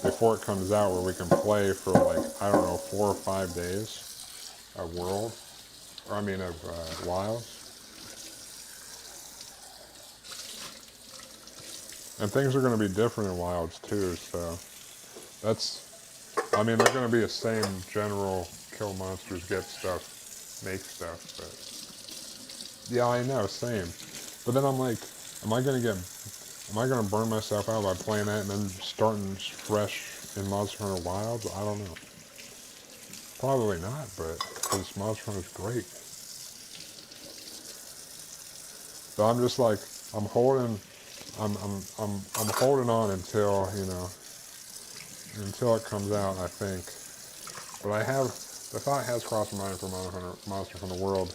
before it comes out where we can play for like I don't know 4 or 5 days of World, or I mean of Wilds, and things are going to be different in Wilds too. So that's I mean, they're going to be the same general kill monsters, get stuff, make stuff, but yeah, I know, same. But then I'm like, am I going to burn myself out by playing that and then starting fresh in Monster Hunter Wilds? I don't know. Probably not, but because Monster Hunter's great. So I'm just like, I'm holding, I'm holding on until, until it comes out, I think. But the thought has crossed my mind for Monster Hunter World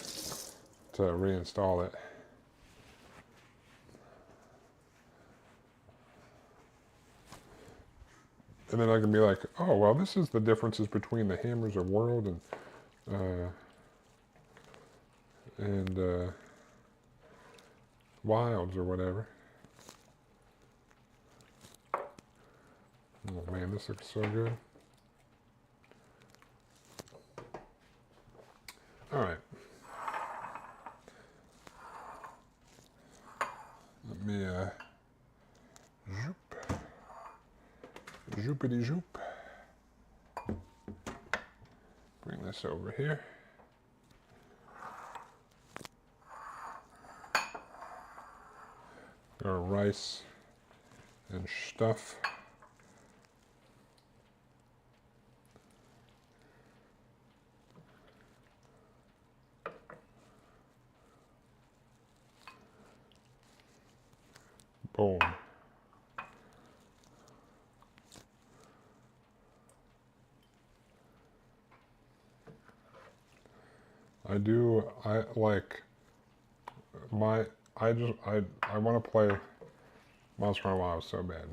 to reinstall it. And then I can be like, oh, well, this is the differences between the Hammers of World and Wilds or whatever. Oh man, this looks so good. All right. Let me zoopity zoop. Bring this over here. Our rice and stuff. Boom. I like my, I want to play Monster Hunter Wilds so bad.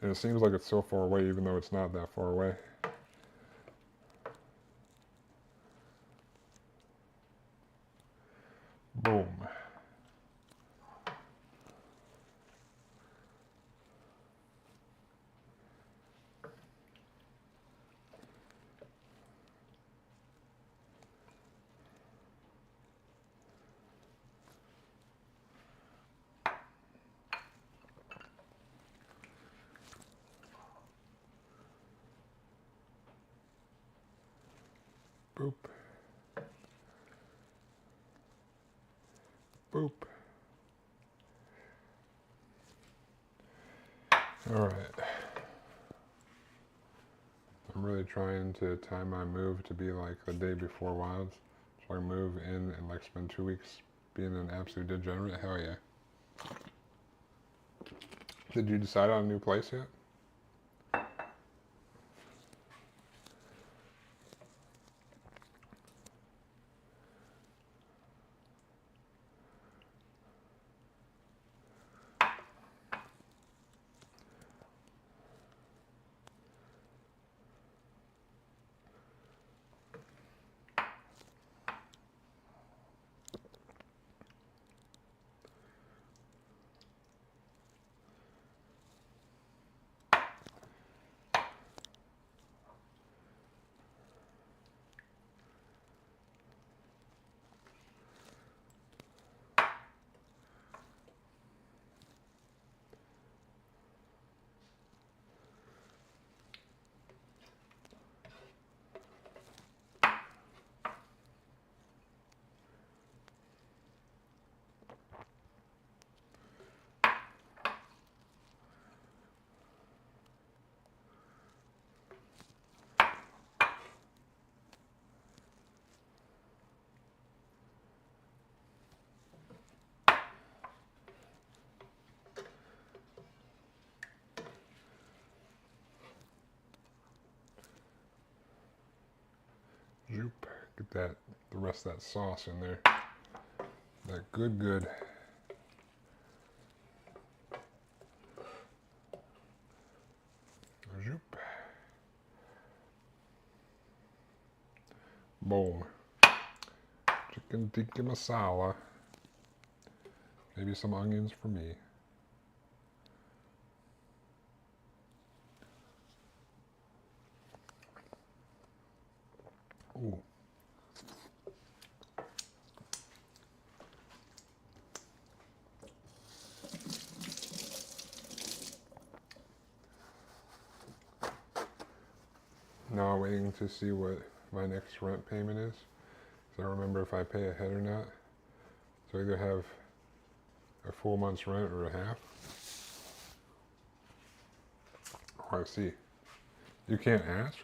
And it seems like it's so far away even though it's not that far away. Boom. Boop. Boop. All right. I'm really trying to time my move to be like the day before Wilds. So I move in and like spend 2 weeks being an absolute degenerate. Hell yeah. Did you decide on a new place yet? Zoop. Get that, the rest of that sauce in there. That good. Zoop. Boom. Chicken tikka masala. Maybe some onions for me. Ooh. Now waiting to see what my next rent payment is. So I don't remember if I pay ahead or not. So I either have a full month's rent or a half. Oh, I see. You can't ask?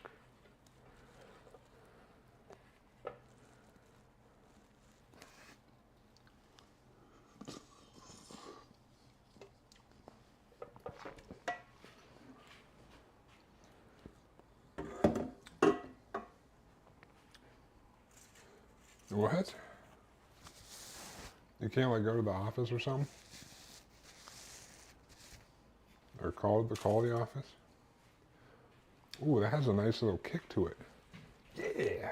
What? You can't like go to the office or something? Or call the office? Ooh, that has a nice little kick to it. Yeah.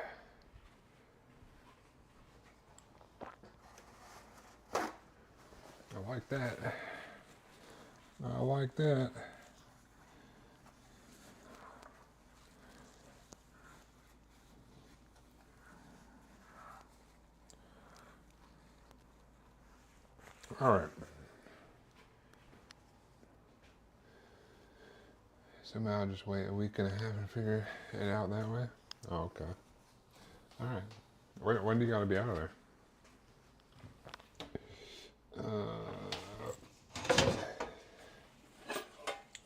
I like that. I like that. All right. Somehow just wait a week and a half and figure it out that way? Oh, okay. All right. When do you got to be out of there?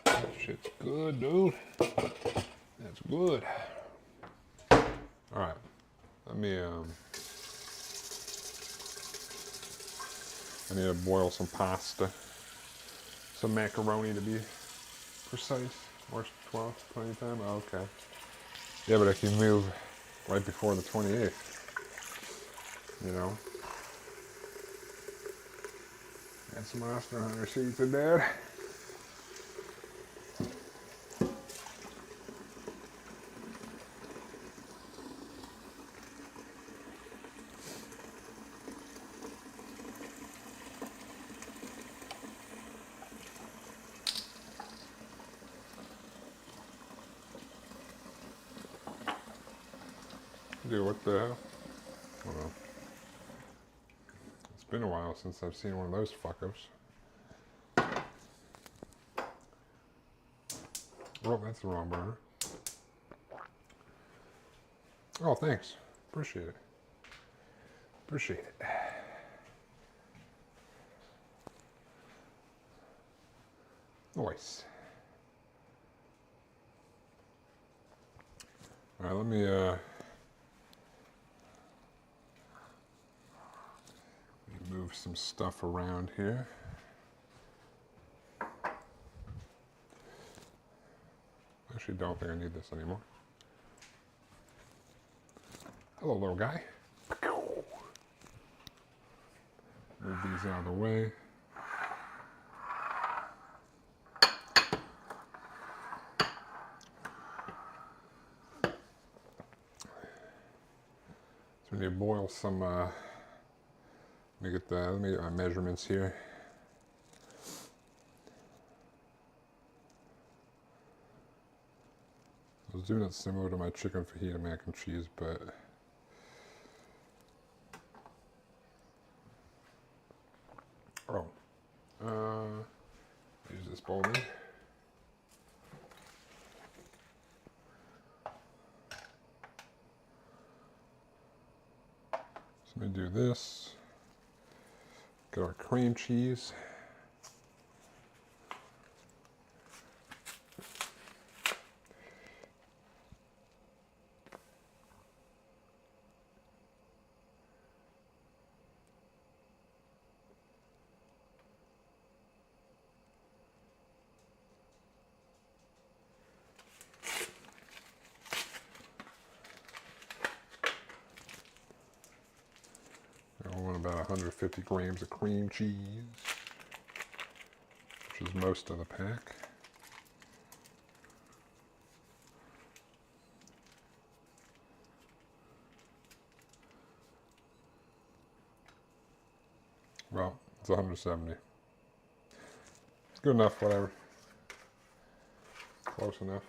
That shit's good, dude. That's good. All right. Let me, I need to boil some pasta. Some macaroni to be precise. March 12th, plenty of time? Oh, okay. Yeah, but I can move right before the 28th. You know? Got some Monster Hunter seeds in there. Dude, what the hell? Well, it's been a while since I've seen one of those fuckers. Oh, that's the wrong burner. Oh, thanks. Appreciate it. Appreciate it. Nice. All right, let me move some stuff around here. Actually, don't think I need this anymore. Hello, little guy. Move these out of the way. So we need to boil some, let me get my measurements here. I was doing it similar to my chicken fajita mac and cheese, but use this bowl then. So let me do this. Get our cream cheese. 150 grams of cream cheese, which is most of the pack. Well, it's 170. It's good enough, whatever. Close enough.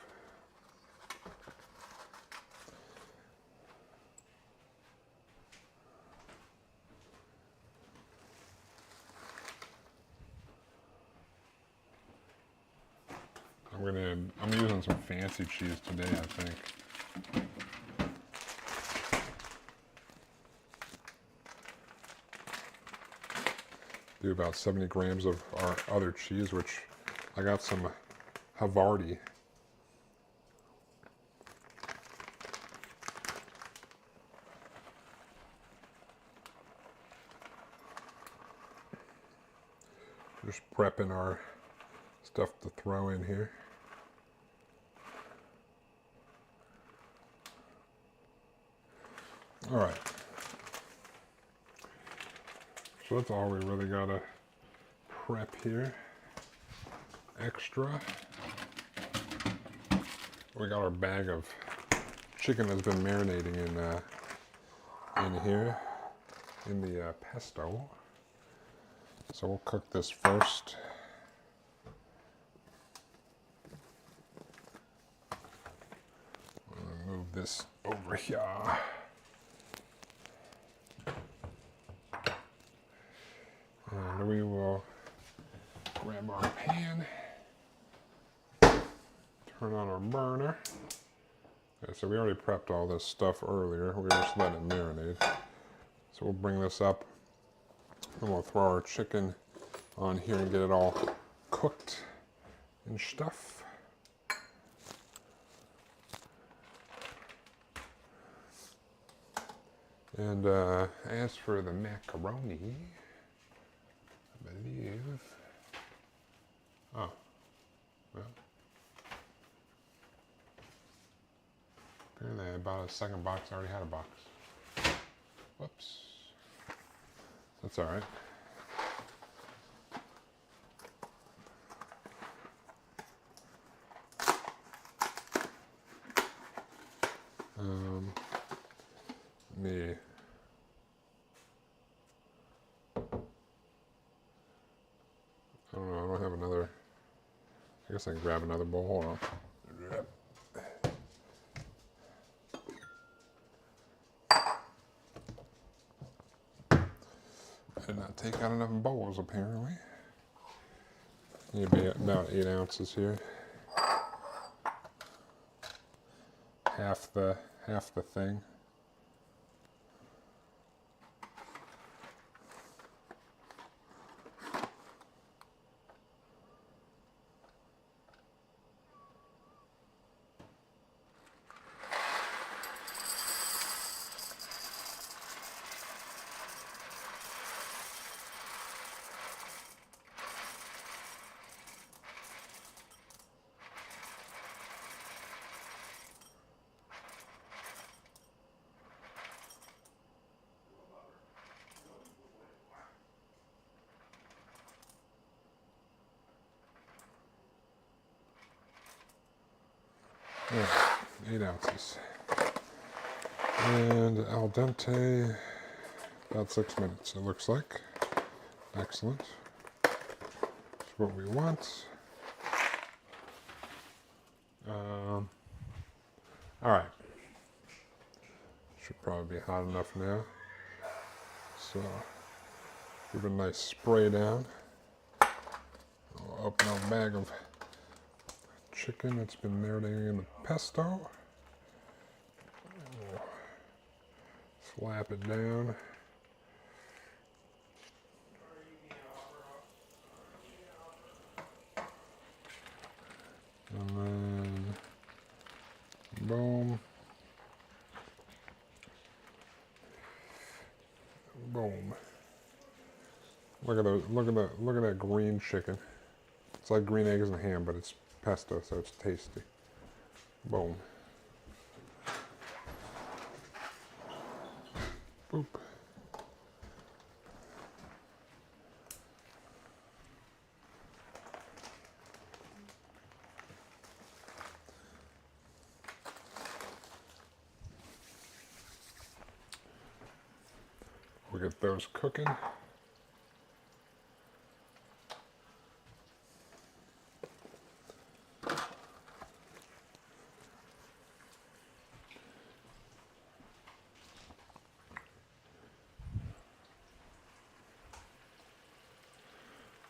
I'm using some fancy cheese today, I think. Do about 70 grams of our other cheese, which I got some Havarti. Just prepping our stuff to throw in here. All right. So that's all we really gotta prep here. Extra. We got our bag of chicken that's been marinating in here, in the pesto. So we'll cook this first. Move this over here. And we will grab our pan, turn on our burner. Okay, so we already prepped all this stuff earlier. We just let it marinate. So we'll bring this up and we'll throw our chicken on here and get it all cooked and stuff. And as for the macaroni, I believe, oh, well, apparently I bought a second box, I already had a box. Whoops. That's all right. Me. I don't know, I don't have another. I guess I can grab another bowl. Hold on. I did not take out enough bowls apparently. Need about 8 ounces here. Half the thing. Yeah, 8 ounces. And al dente, about 6 minutes, it looks like. Excellent. That's what we want. All right. Should probably be hot enough now. So, give it a nice spray down. I'll open our bag of chicken that's been marinating in the pesto. Slap it down. And then boom. Boom. Look at that green chicken. It's like green eggs and ham, but it's pesto, so it's tasty. Boom. Boop. We'll get those cooking.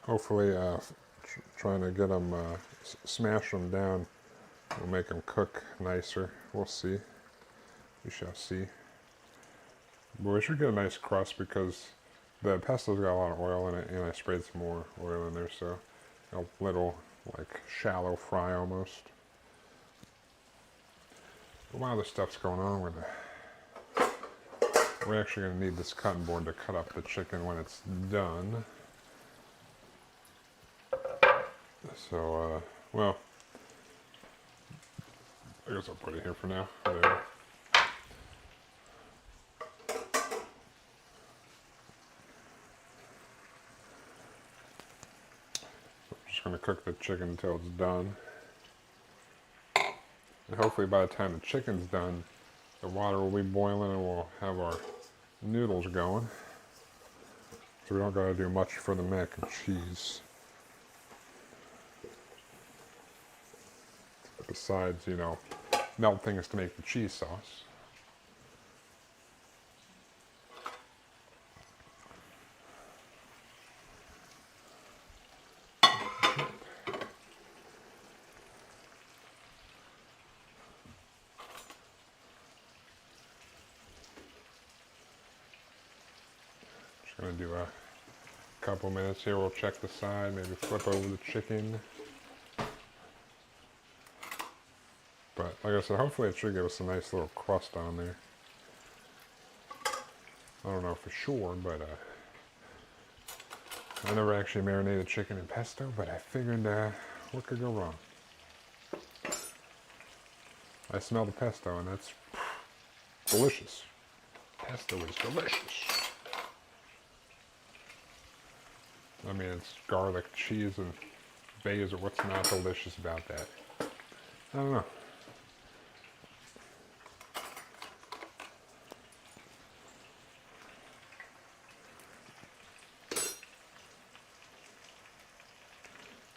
Hopefully, trying to get them, smash them down will make them cook nicer. We'll see. We shall see. But we should get a nice crust because the pesto's got a lot of oil in it, and I sprayed some more oil in there, so a little like shallow fry almost. But while this stuff's going on, we're actually going to need this cutting board to cut up the chicken when it's done. So, well, I guess I'll put it here for now. Whatever. Going to cook the chicken until it's done, and hopefully by the time the chicken's done, the water will be boiling and we'll have our noodles going, so we don't got to do much for the mac and cheese besides, you know, melt things to make the cheese sauce. Going to do a couple minutes here. We'll check the side, maybe flip over the chicken. But like I said, hopefully it should give us a nice little crust on there. I don't know for sure, but I never actually marinated chicken in pesto, but I figured what could go wrong? I smell the pesto and that's delicious. Pesto is delicious. I mean, it's garlic, cheese, and basil. What's not delicious about that? I don't know.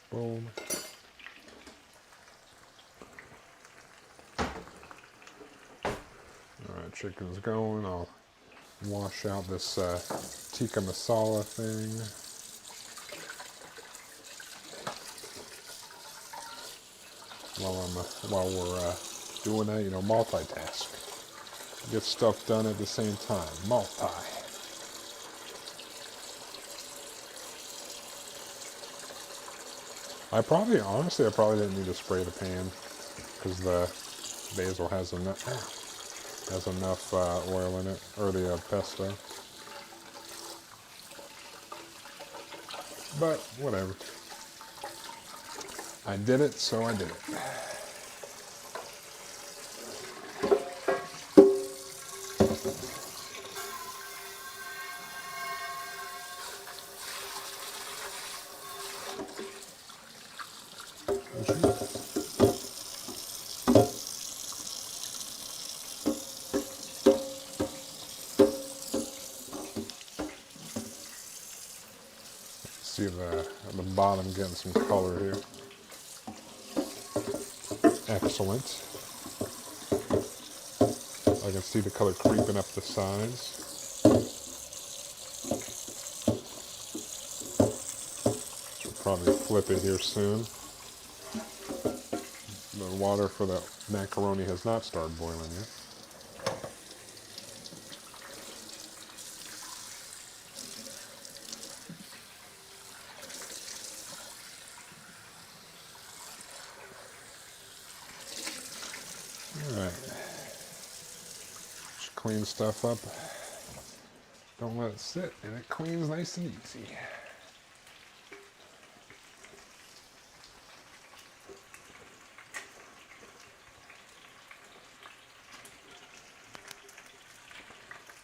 Boom. Alright, chicken's going. I'll wash out this Tikka Masala thing. While we're doing that, you know, multitask. Get stuff done at the same time. Multi. I probably didn't need to spray the pan because the basil has enough oil in it, or the pesto. But whatever. I did it, so I did it. See at the bottom getting some color here. Excellent. I can see the color creeping up the sides. Should probably flip it here soon. The water for the macaroni has not started boiling yet. Alright, just clean stuff up. Don't let it sit, and it cleans nice and easy.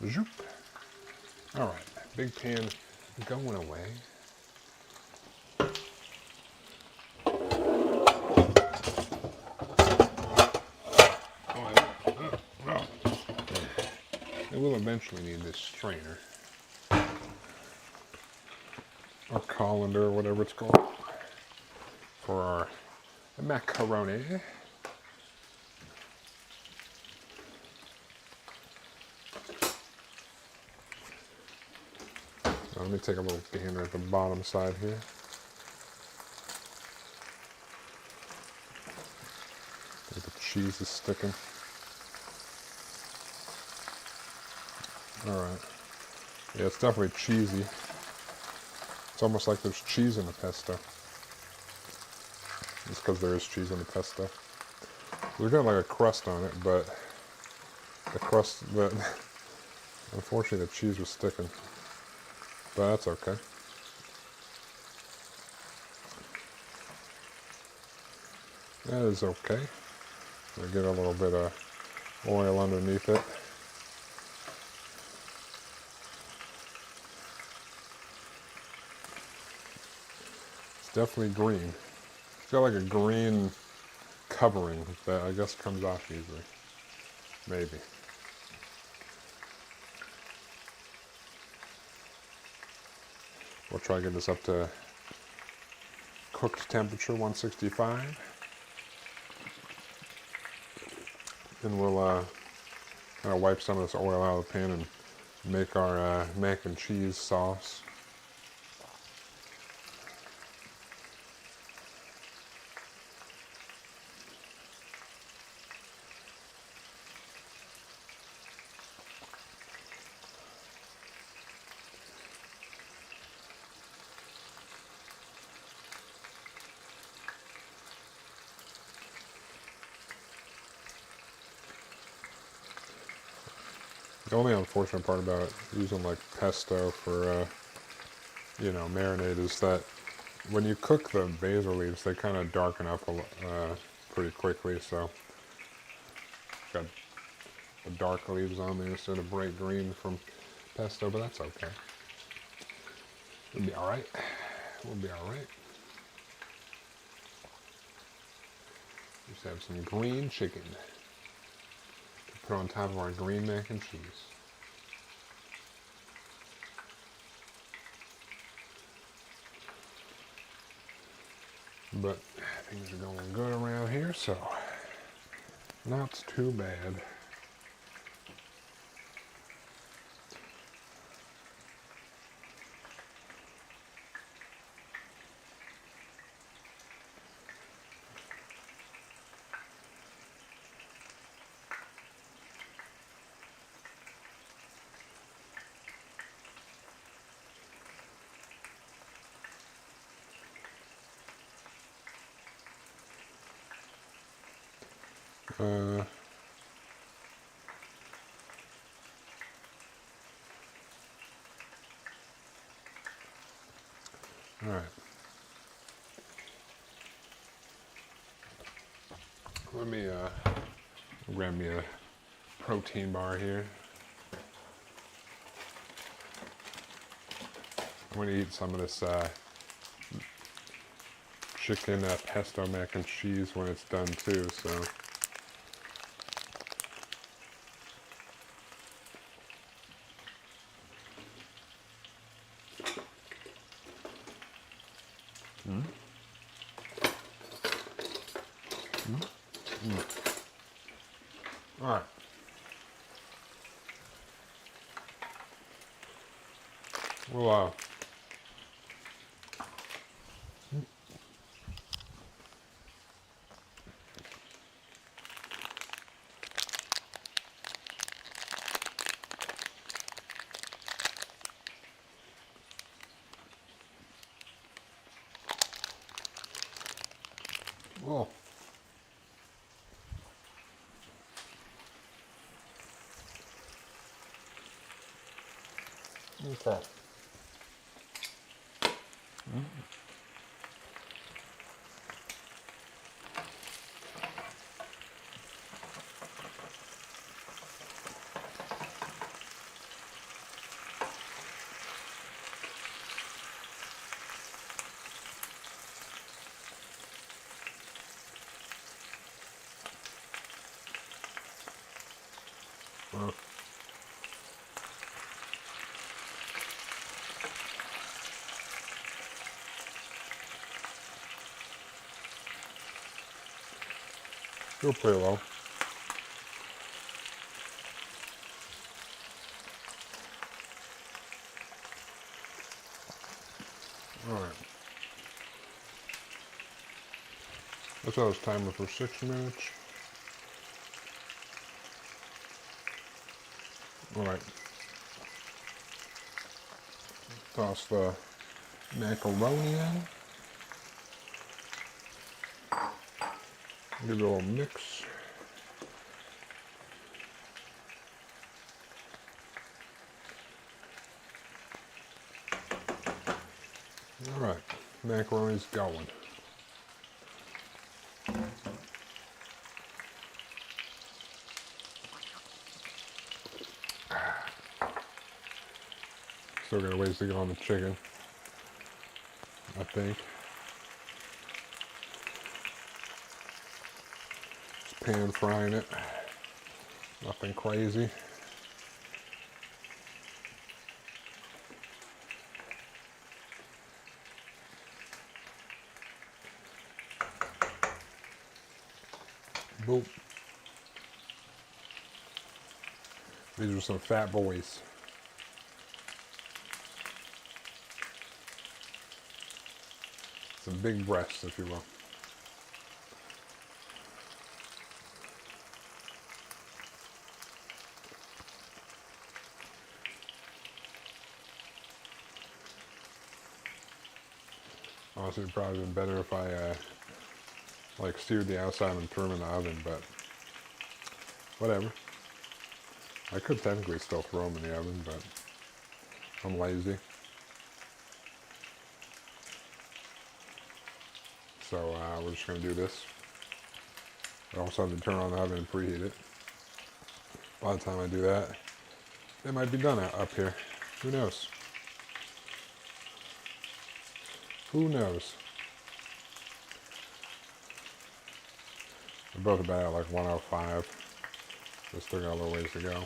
Zoop. Alright, big pan going away. We'll eventually need this strainer. or colander, or whatever it's called, for our macaroni. Let me take a little gander at the bottom side here. I think the cheese is sticking. Alright. Yeah, it's definitely cheesy. It's almost like there's cheese in the pesto. It's because there is cheese in the pesto. There's got like a crust on it, but the crust, unfortunately the cheese was sticking. But that's okay. That is okay. We'll get a little bit of oil underneath it. It's definitely green. It's got like a green covering that I guess comes off easily. Maybe. We'll try to get this up to cooked temperature, 165. Then we'll kind of wipe some of this oil out of the pan and make our mac and cheese sauce. The only unfortunate part about using like pesto for, marinade is that when you cook the basil leaves, they kind of darken up pretty quickly, so got the dark leaves on there instead of bright green from pesto, but that's okay. We'll be alright. We'll be alright. Just have some green chicken to put on top of our green mac and cheese. But things are going good around here, so not too bad. All right. Let me grab me a protein bar here. I'm going to eat some of this chicken pesto mac and cheese when it's done too, so. All right. Well, oh. Okay. Well, Still pretty low. Alright. Let's set this timer for 6 minutes. Alright. Toss the macaroni in. Give it a little mix. Alright, macaroni's going. Still got a ways to go on the chicken, I think. Just pan frying it. Nothing crazy. Boop. These are some fat boys. Some big breasts, if you will. Honestly, it'd probably been better if I like seared the outside and threw them in the oven, but whatever. I could technically still throw them in the oven, but I'm lazy. So we're just going to do this. I also have to turn on the oven and preheat it. By the time I do that, it might be done up here. Who knows? Who knows? They're both about at like 105. So still got a little ways to go.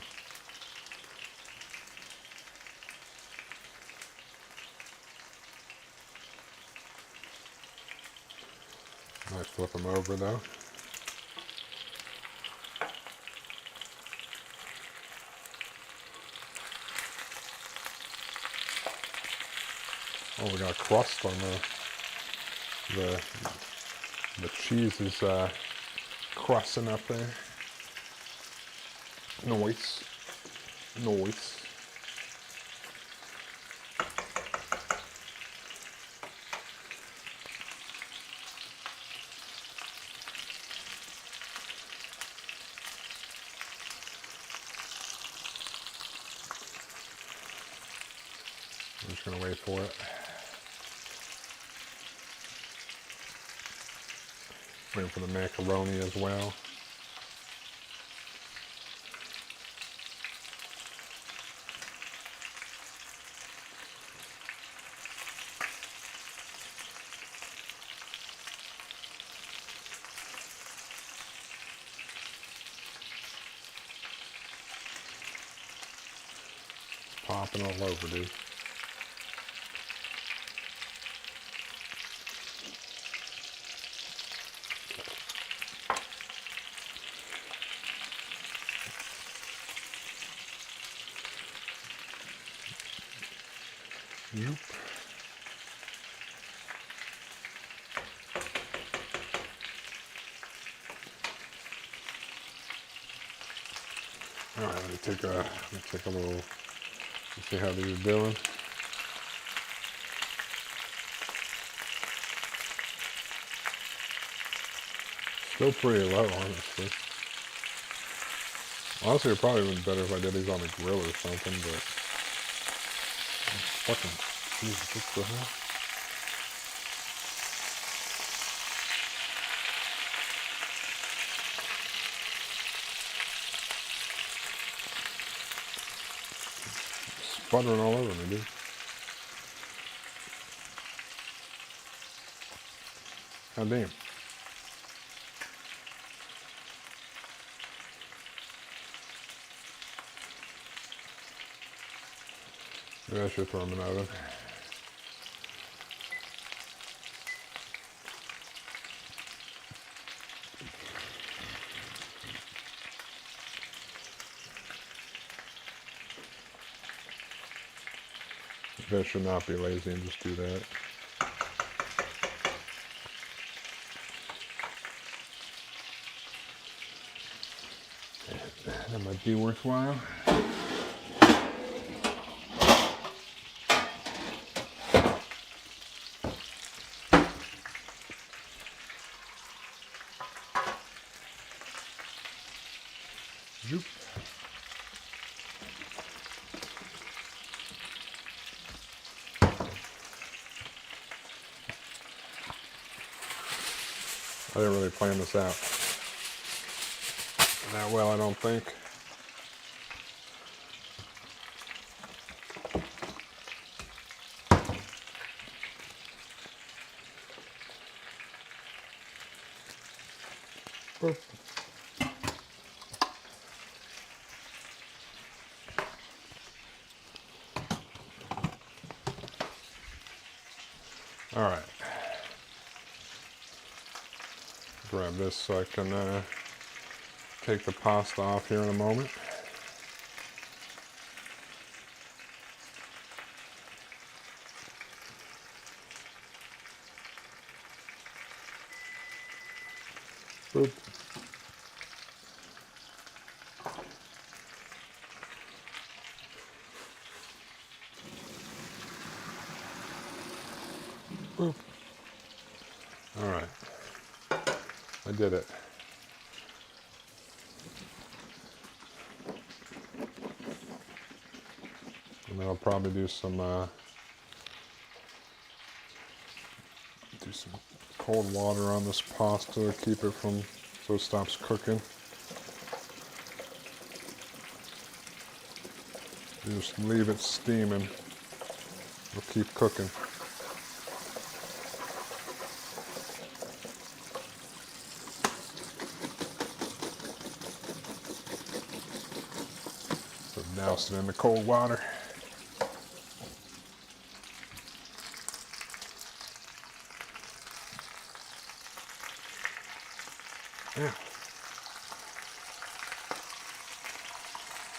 Might flip them over though. Oh, we got a crust on the cheese is crusting up there. Noise. Noise. I'm just going to wait for it. Waiting for the macaroni as well. Popping all over, dude. Yep. All right, let me take a little. Let's see how these are doing. Still pretty low, honestly. Honestly, it probably would have been better if I did these on the grill or something, but fucking Jesus, what the hell? Sputtering all over me, dude. God damn. Maybe I should throw them in the oven. guys should not be lazy and just do that. That might be worthwhile. Zoop. I didn't really plan this out that well, I don't think. Boop. All right. Grab this so I can take the pasta off here in a moment. Boop. Boop. All right. I did it. And then I'll probably do some cold water on this pasta to keep it from, so it stops cooking. You just leave it steaming. It'll keep cooking. So douse it in the cold water. Yeah.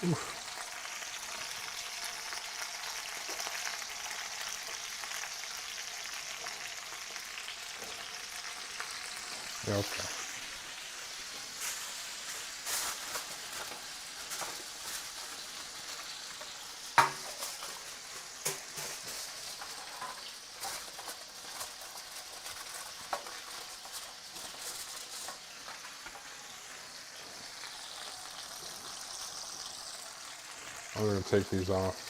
Oof. Yeah, okay. I'm going to take these off.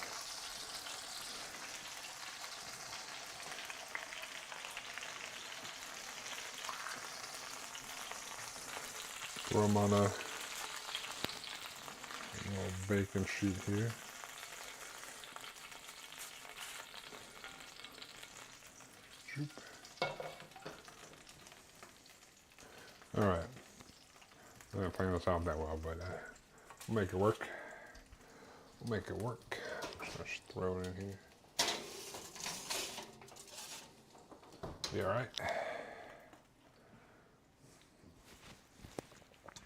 Throw them on a little bacon sheet here. Shoop. All right. I didn't plan this out that well, but we'll make it work. We'll make it work. Just throw it in here. Be all right.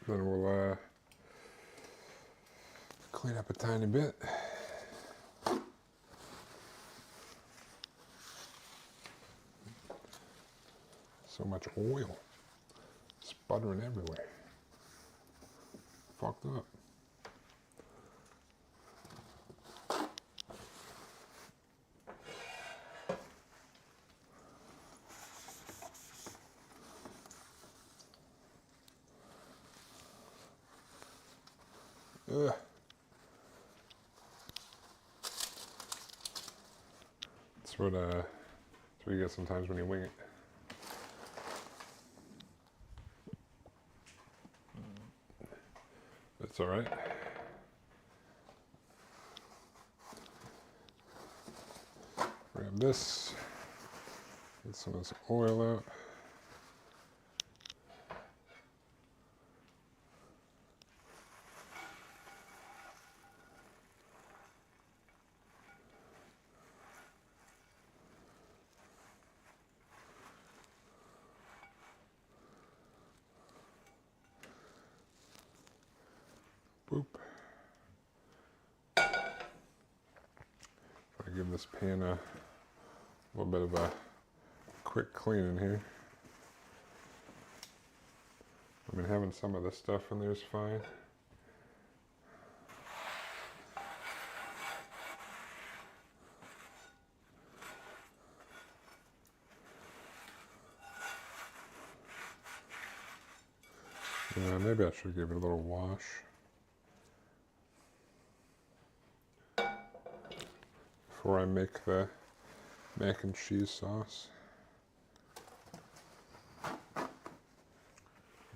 Then we'll clean up a tiny bit. So much oil. Sputtering everywhere. Fucked up. Ugh. That's what you get sometimes when you wing it. That's all right. Grab this. Get some of this oil out. Boop. If I I give this pan a little bit of a quick clean in here. I mean, having some of this stuff in there is fine. Yeah, maybe I should give it a little wash before I make the mac and cheese sauce.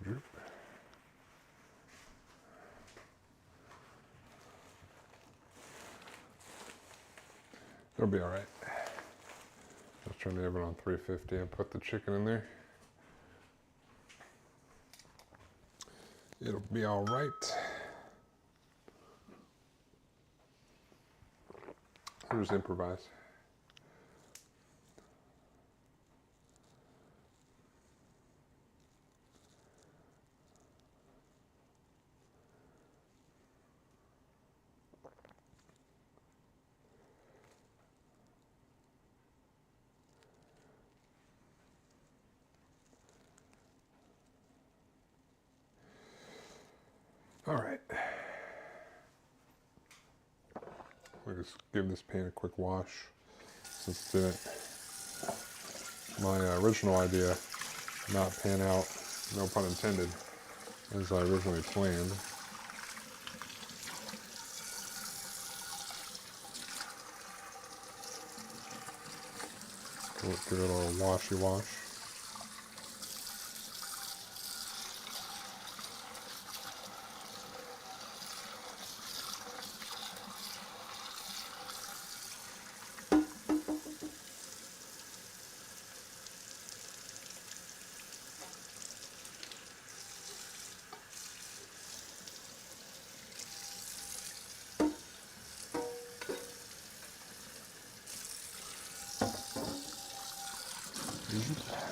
Droop. It'll be all right. Let's turn the oven on 350 and put the chicken in there. It'll be all right. We'll just improvise. All right. We'll just give this pan a quick wash since it didn't. My original idea not pan out, no pun intended, as I originally planned. Give it a little washy wash.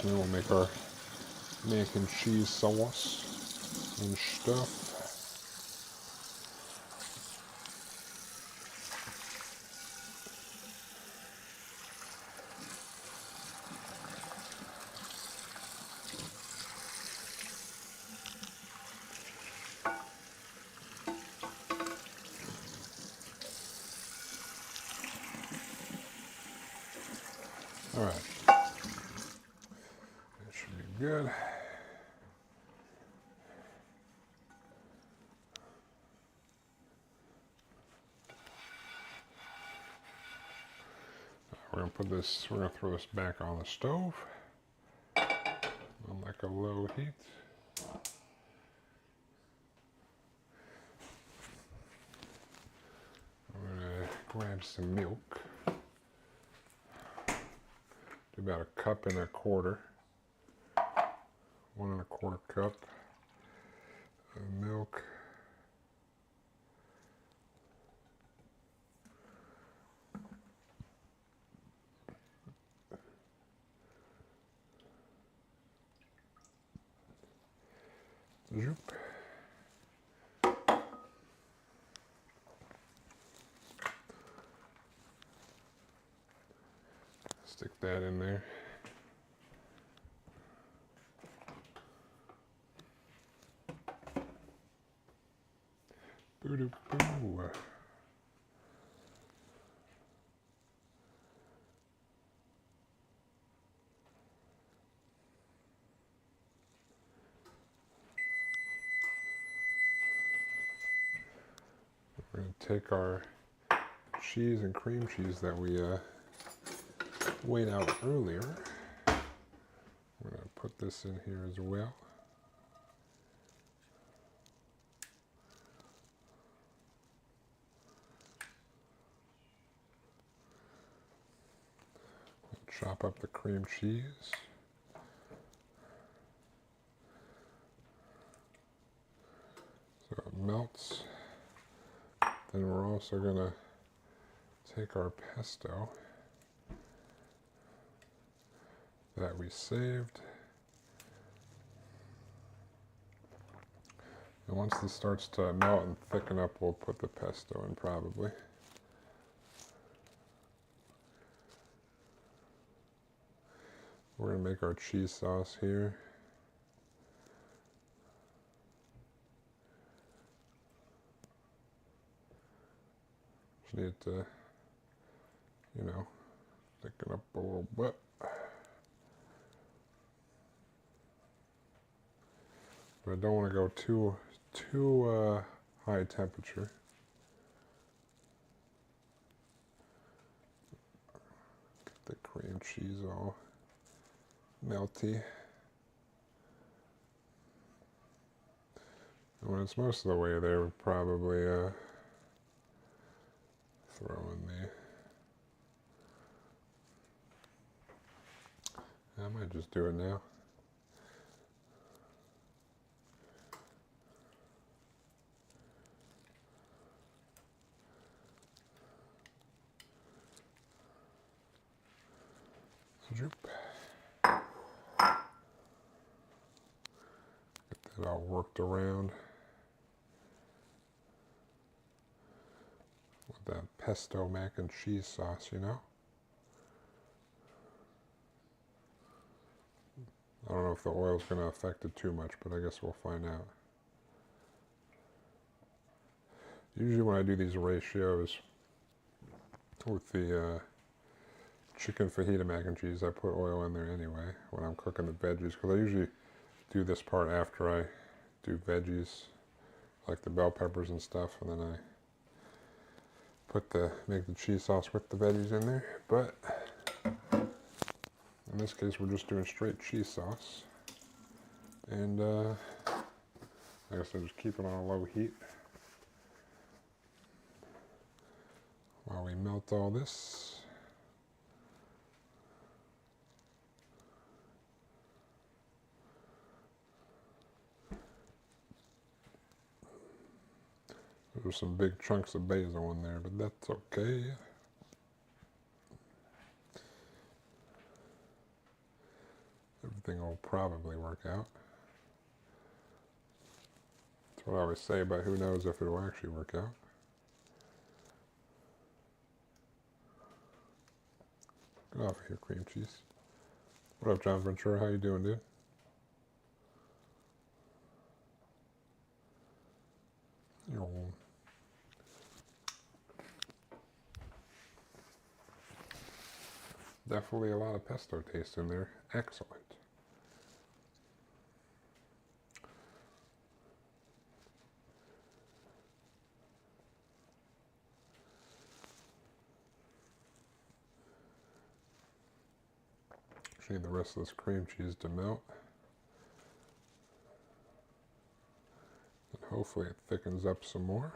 And then we'll make our mac and cheese sauce and stuff. All right. That should be good. We're gonna throw this back on the stove on like a low heat. I'm gonna grab some milk. Do about 1.25 cups. 1.25 cups of milk. Zoop. Stick that in there. Boo-doo-boo. We're going to take our cheese and cream cheese that we weighed out earlier. We're going to put this in here as well. Chop up the cream cheese. So it melts. Then we're also going to take our pesto that we saved. And once this starts to melt and thicken up, we'll put the pesto in probably. We're going to make our cheese sauce here. Just need to, you know, thicken up a little bit. But I don't want to go too high temperature. Get the cream cheese all melty. And when it's most of the way there, we'll probably throw in I might just do it now. Get that all worked around with that pesto mac and cheese sauce, you know? I don't know if the oil's going to affect it too much, but I guess we'll find out. Usually when I do these ratios with the chicken fajita mac and cheese, I put oil in there anyway when I'm cooking the veggies, because I usually do this part after I do veggies, like the bell peppers and stuff, and then I make the cheese sauce with the veggies in there. But in this case, we're just doing straight cheese sauce, and I guess I just keep it on a low heat while we melt all this. There's some big chunks of basil in there, but that's okay. Everything will probably work out. That's what I always say, but who knows if it will actually work out. Get off of here, cream cheese. What up, John Ventura? How you doing, dude? You're definitely a lot of pesto taste in there. Excellent. Just need the rest of this cream cheese to melt. And hopefully it thickens up some more.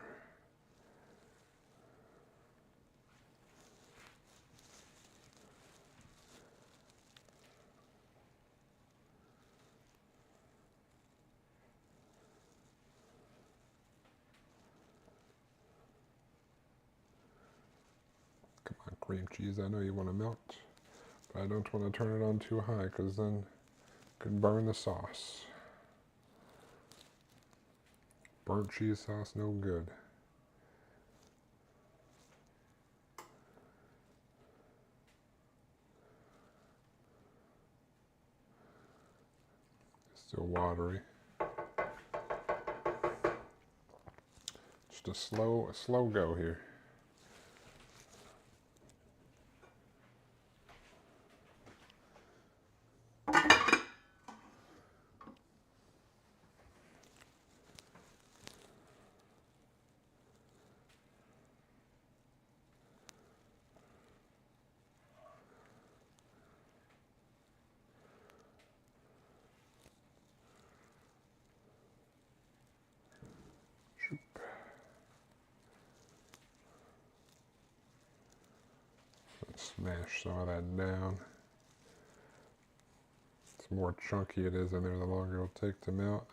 Come on, cream cheese, I know you want to melt, but I don't want to turn it on too high because then it could burn the sauce. Burnt cheese sauce, no good. Still watery. Just a slow go here. Smash some of that down. The more chunky it is in there, the longer it'll take to melt.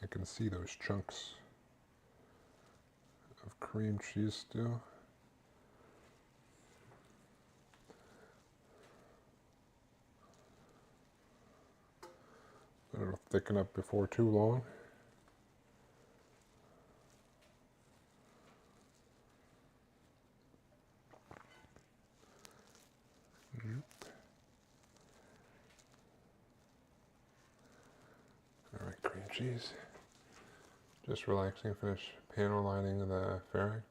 I can see those chunks of cream cheese still. It'll thicken up before too long. cheese. Just relaxing, finish panel lining the ferrite.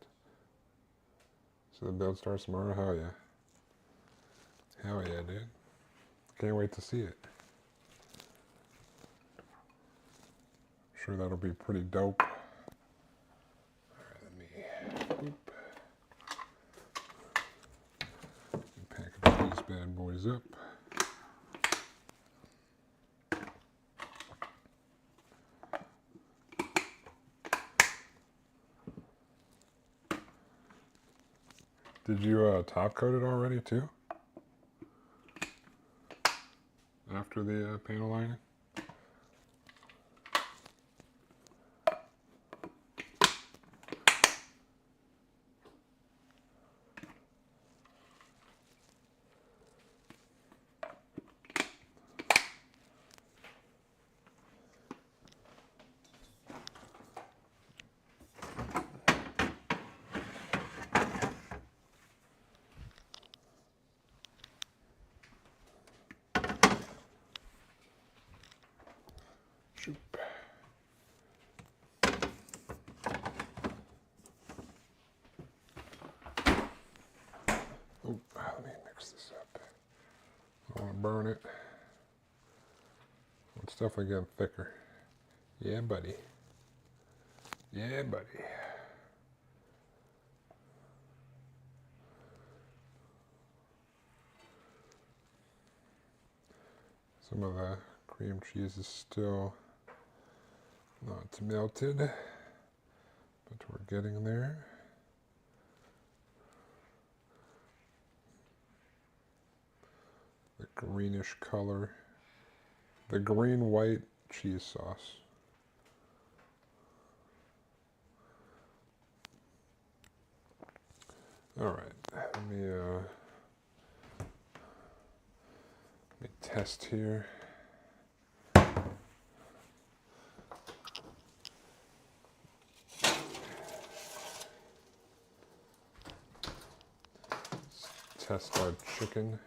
So the build starts tomorrow. Hell yeah. Hell yeah, dude. Can't wait to see it. I'm sure that'll be pretty dope. Alright, let me package these bad boys up. Did you top coat it already too? After the panel lining? Shoop. Oh, let me mix this up. I don't want to burn it. It's definitely getting thicker. Yeah, buddy. Yeah, buddy. Some of the cream cheese is still not melted, but we're getting there. The greenish color. The green-white cheese sauce. All right, let me test here. Let's test our chicken.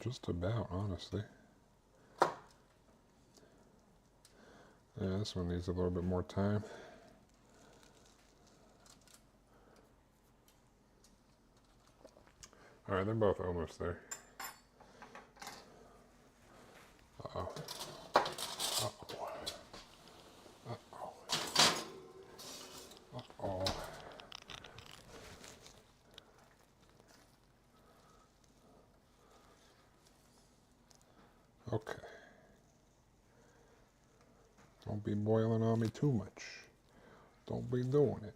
Just about, honestly. Yeah, this one needs a little bit more time. All right, they're both almost there. Uh-oh. Uh-oh. Uh-oh. Uh-oh. Okay. Don't be boiling on me too much. Don't be doing it.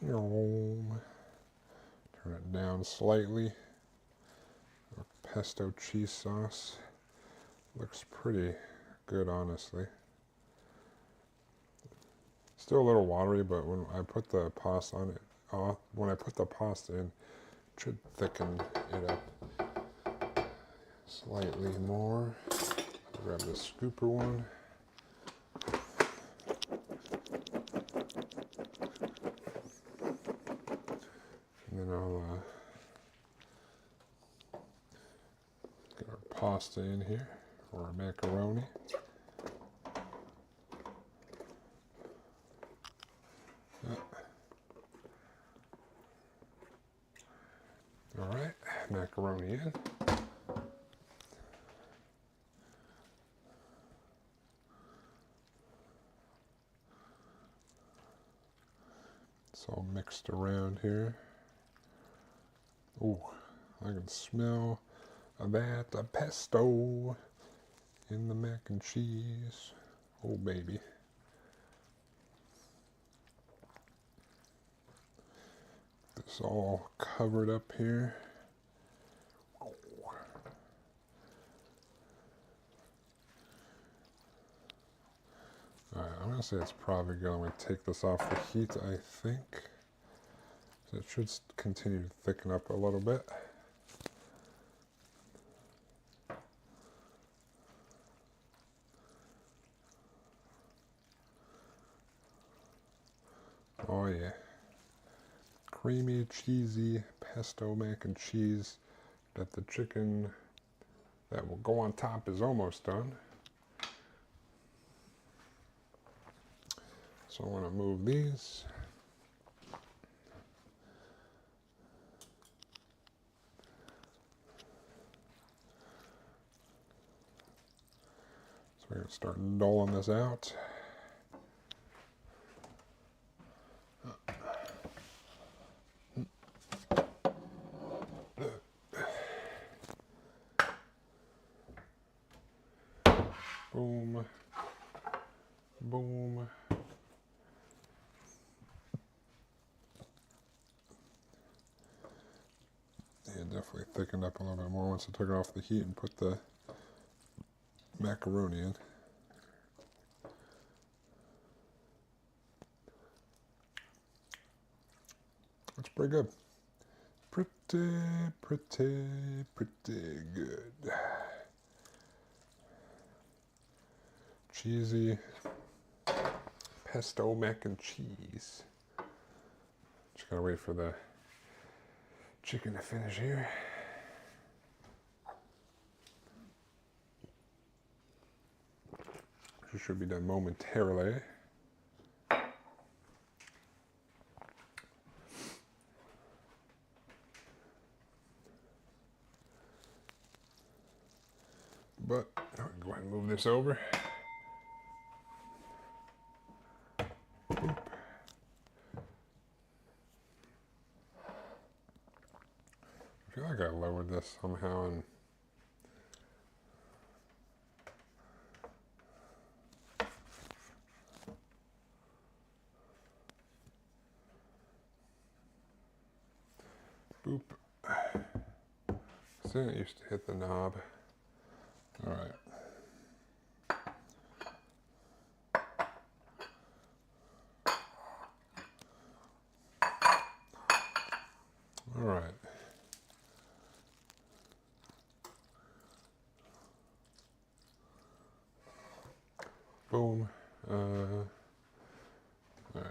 Turn it down slightly. Our pesto cheese sauce looks pretty good, honestly. Still a little watery, but when I put the pasta on it, when I put the pasta in, it should thicken it up slightly more. I'll grab the scooper one. And then I'll get our pasta in here, or our macaroni. All right, macaroni in. It's all mixed around here. Ooh, I can smell that pesto in the mac and cheese. Oh, baby. This all covered up here. Alright, I'm going Honestly, it's probably going to take this off the heat, I think. So it should continue to thicken up a little bit. Oh yeah. Creamy, cheesy pesto mac and cheese that the chicken that will go on top is almost done. So I'm going to move these. So we're going to start doling this out. Boom. Boom. Yeah, definitely thickened up a little bit more once I took it off the heat and put the macaroni in. That's pretty good. Pretty good. Cheesy pesto mac and cheese. Just gotta wait for the chicken to finish here. It should be done momentarily. But I'll go ahead and move this over. Boop. I feel like I lowered this somehow and boop. See, it used to hit the knob. All right. All right. Boom. All right.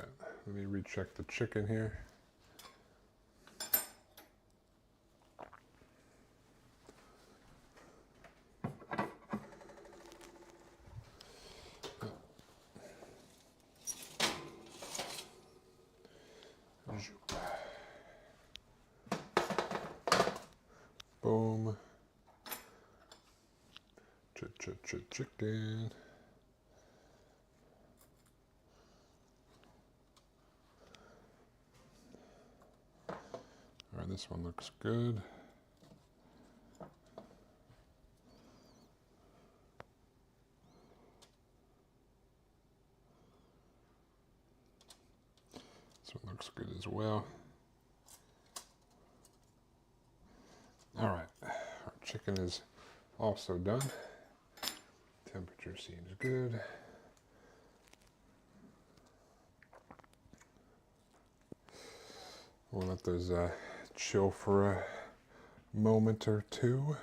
Let me recheck the chicken here. Boom. Chicken. All right, this one looks good. This one looks good as well. All right, our chicken is also done. Temperature seems good. We'll let those chill for a moment or two.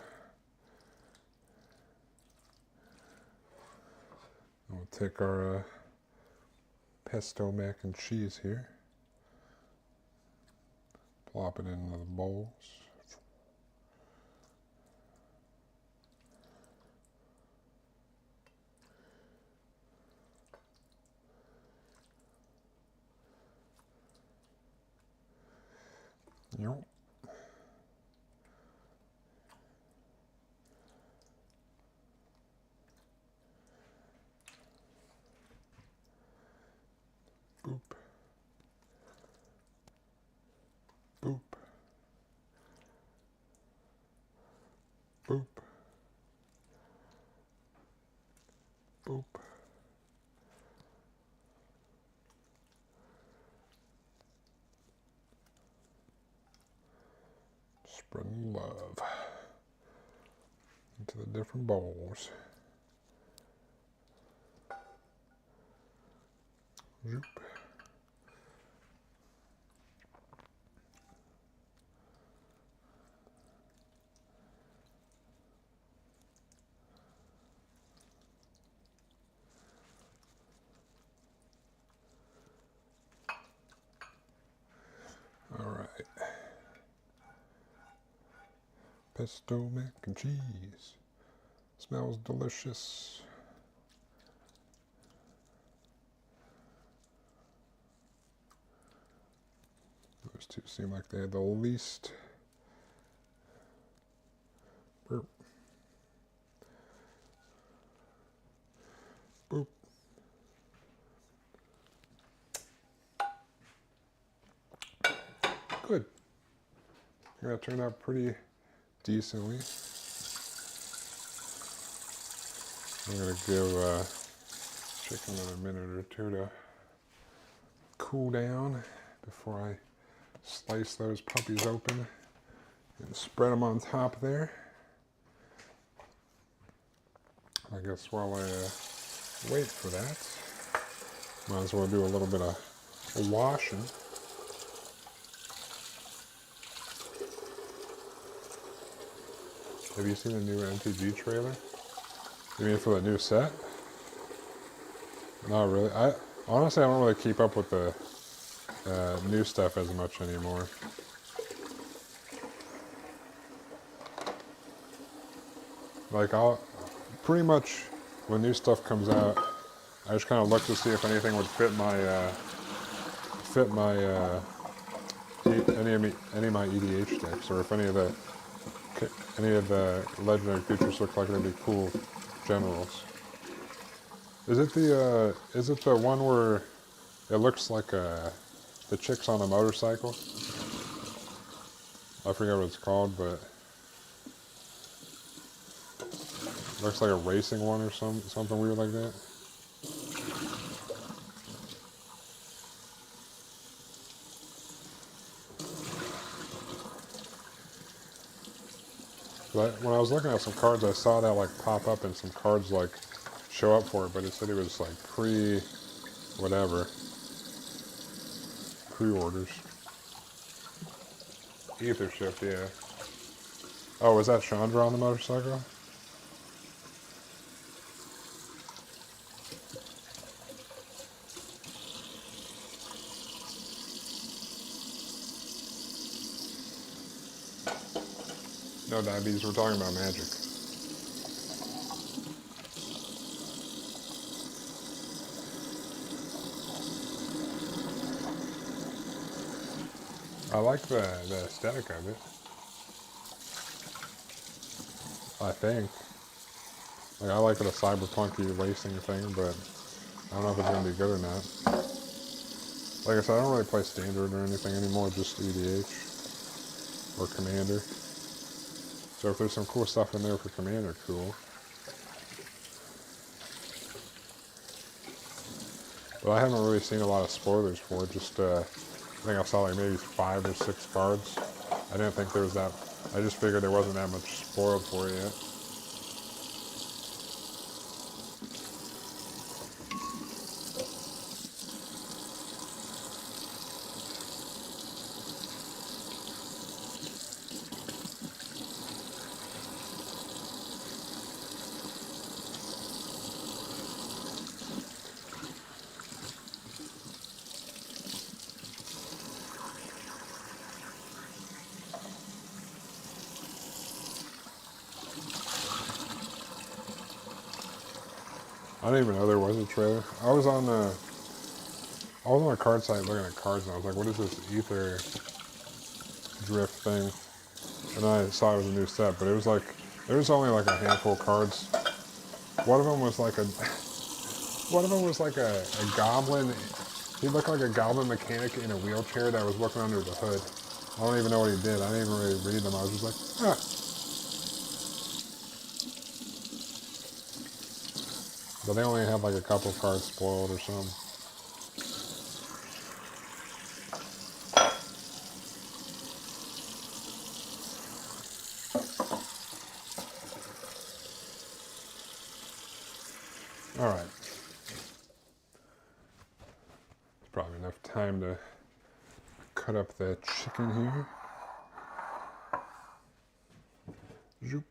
We'll take our pesto mac and cheese here. Plop it into the bowls. Yep. Boop. Boop. Boop. Boop. Spreading love into the different bowls. Zoop. All right. Pesto mac and cheese. Smells delicious. Those two seem like they had the least. Burp. Boop. Good. That turned out pretty decently. I'm gonna give chicken a minute or two to cool down before I slice those puppies open and spread them on top there. I guess while I wait for that, might as well do a little bit of washing. Have you seen the new MTG trailer? You mean for the new set? Not really. Honestly, I don't really keep up with the new stuff as much anymore. Like I'll pretty much when new stuff comes out, I just kind of look to see if anything would fit my any of my EDH decks, or if any of the legendary creatures look like they'd be cool generals. Is it the one where it looks like the chick's on a motorcycle? I forget what it's called, but it looks like a racing one or something weird like that. But when I was looking at some cards, I saw that like pop up and some cards like show up for it, but it said it was like pre-orders. Ether shift, yeah. Oh, was that Chandra on the motorcycle? No diabetes, we're talking about Magic. I like the aesthetic of it. I think. Like, I like it a cyberpunky racing thing, but I don't know if it's going to be good or not. Like I said, I don't really play Standard or anything anymore, just EDH or Commander. So if there's some cool stuff in there for Commander, cool. But I haven't really seen a lot of spoilers for it, just I think I saw like maybe 5 or 6 cards. I didn't think there was that, I just figured there wasn't that much spoiled for it yet. I didn't even know there was a trailer. I was on a card site looking at cards and I was like, what is this ether drift thing? And then I saw it was a new set, but it was like, there was only like a handful of cards. One of them was like a goblin. He looked like a goblin mechanic in a wheelchair that was looking under the hood. I don't even know what he did. I didn't even really read them. I was just like, ah. But they only have like a couple of cards spoiled or something. All right. enough time to cut up the chicken here. Zoop.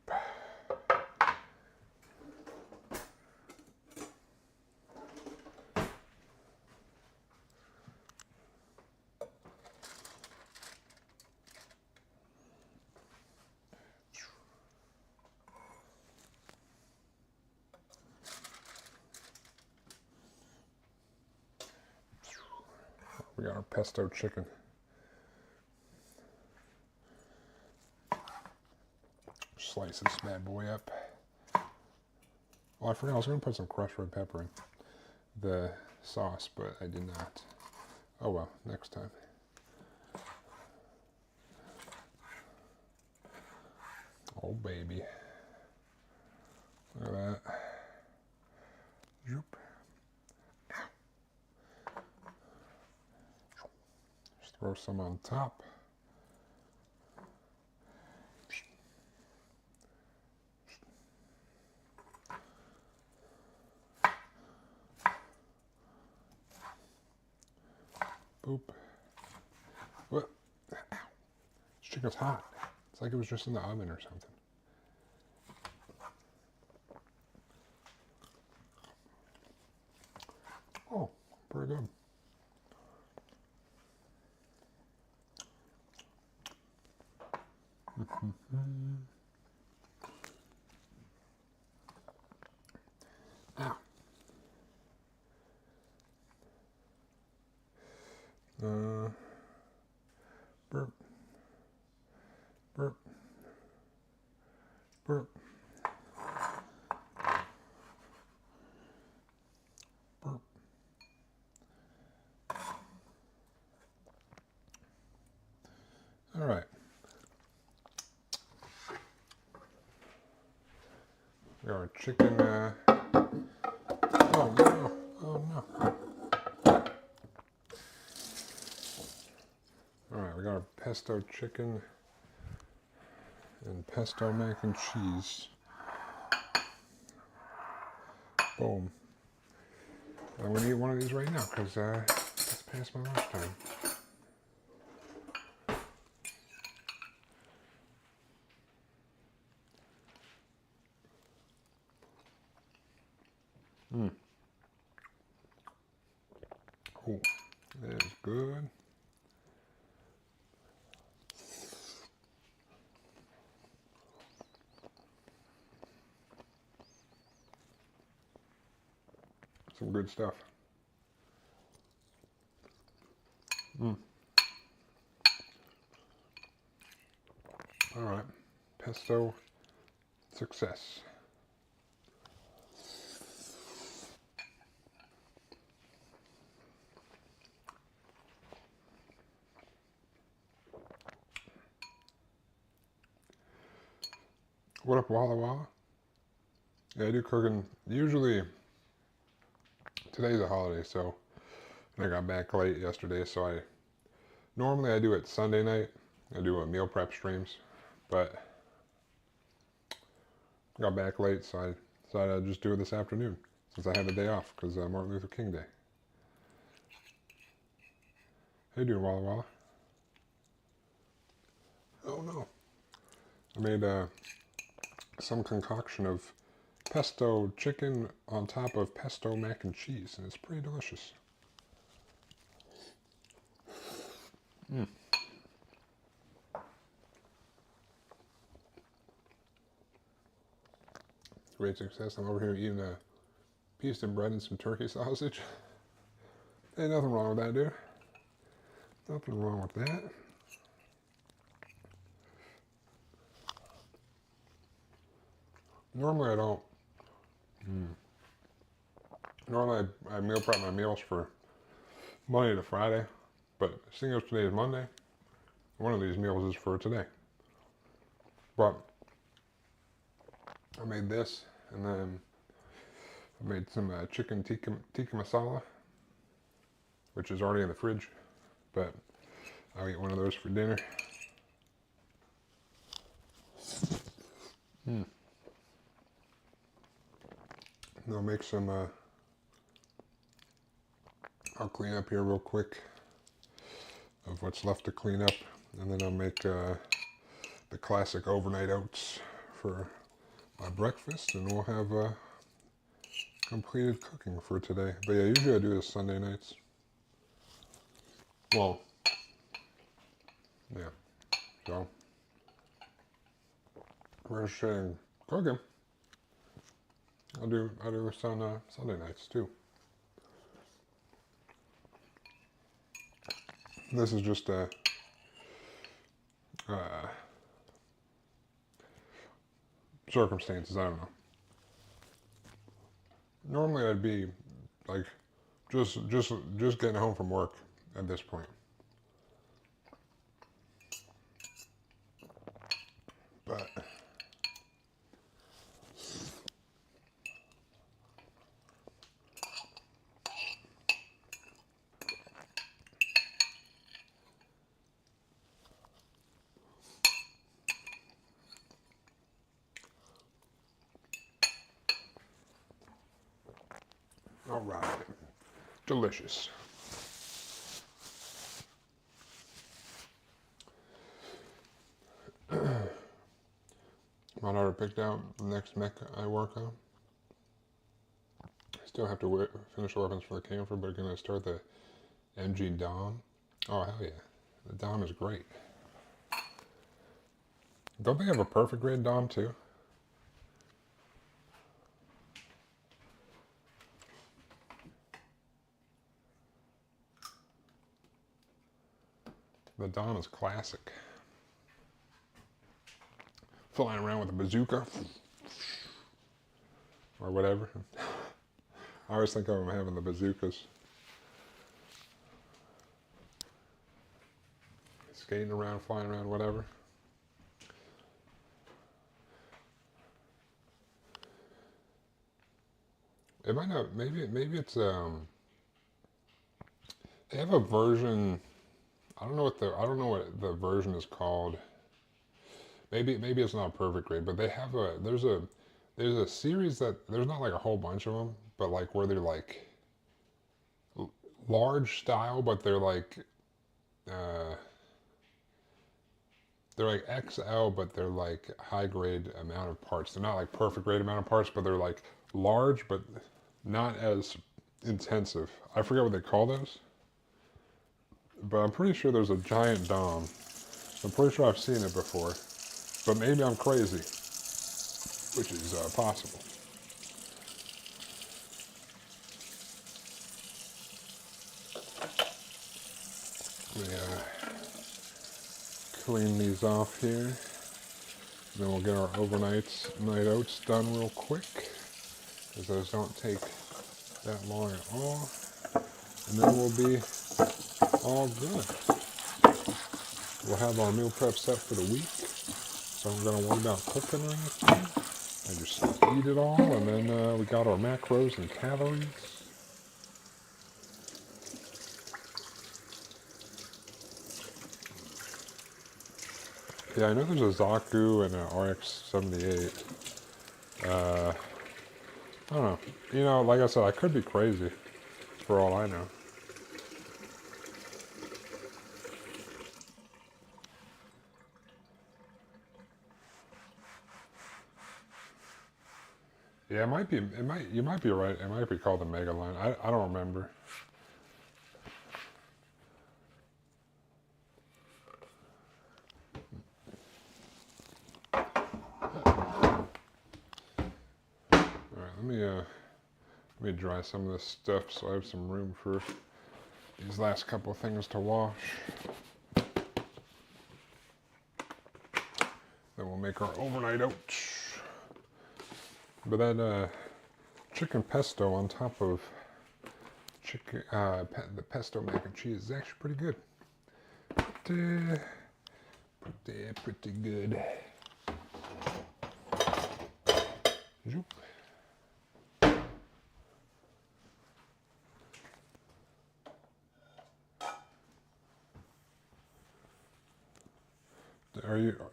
We got our pesto chicken. Slice this bad boy up. Oh, I forgot I was going to put some crushed red pepper in the sauce, but I did not. Oh well, next time. Oh baby. Look at that. Zoop. Just throw some on top. Boop. What? Ow. This chicken's hot. It's like it was just in the oven or something. Oh, pretty good. Ow. Burp. Burp. Burp. Burp. All right. We got our chicken. Oh no! Oh no! All right, we got our pesto chicken and pesto mac and cheese. Boom. I'm gonna eat one of these right now because it's past my lunchtime. Oh, that is good. Some good stuff. All right, pesto success. What up, Walla Walla? Yeah, I do cooking. Usually, today's a holiday, so I got back late yesterday, so normally I do it Sunday night. I do a meal prep streams, but I got back late, so I decided I'd just do it this afternoon since I had the day off because Martin Luther King Day. How you doing, Walla Walla? Oh no. I made some concoction of pesto chicken on top of pesto mac and cheese, and it's pretty delicious. Great success. I'm over here eating a piece of bread and some turkey sausage. Ain't nothing wrong with that, dude. Nothing wrong with that. Normally I don't. Normally I meal prep my meals for Monday to Friday, but seeing as today is Monday, one of these meals is for today. But I made this, and then I made some chicken tikka masala, which is already in the fridge, but I'll eat one of those for dinner. I'll make some I'll clean up here real quick of what's left to clean up, and then I'll make the classic overnight oats for my breakfast, and we'll have completed cooking for today. But yeah, usually I do this Sunday nights. Well, yeah. So we're sharing cooking. I'll do this on Sunday nights too. This is just a circumstances. I don't know. Normally I'd be like just getting home from work at this point. But all right, delicious. My daughter picked out the next mech I work on. I still have to finish the weapons for the camphor, but I'm going to start the MG Dom. Oh, hell yeah. The Dom is great. Don't they have a perfect grade Dom, too? The Dom is classic. Flying around with a bazooka. Or whatever. I always think of them having the bazookas. Skating around, flying around, whatever. It might not, maybe it's, they have a version, I don't know what the version is called. Maybe it's not perfect grade, but they have there's a series that, there's not like a whole bunch of them, but like where they're like large style, but they're like XL, but they're like high grade amount of parts. They're not like perfect grade amount of parts, but they're like large, but not as intensive. I forget what they call those, but I'm pretty sure there's a giant Dom. I'm pretty sure I've seen it before, but maybe I'm crazy, which is possible. Let me clean these off here. Then we'll get our night oats done real quick, because those don't take that long at all. And then we'll be all good. We'll have our meal prep set for the week, so I'm going to worry about cooking or anything. I just eat it all, and then we got our macros and calories. Yeah, I know there's a Zaku and an RX-78. I don't know. You know, like I said, I could be crazy, for all I know. Yeah, you might be right. It might be called the Mega Line. I don't remember. Alright, let me dry some of this stuff so I have some room for these last couple of things to wash. Then we'll make our overnight oats. But that chicken pesto on top of the pesto mac and cheese is actually pretty good. Pretty good.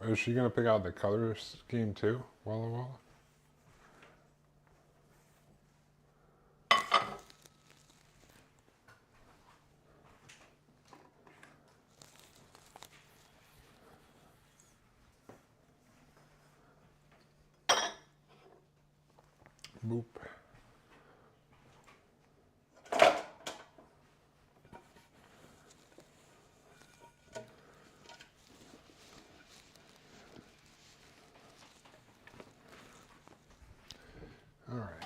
Is she gonna pick out the color scheme too, Walla Walla? Boop. All right.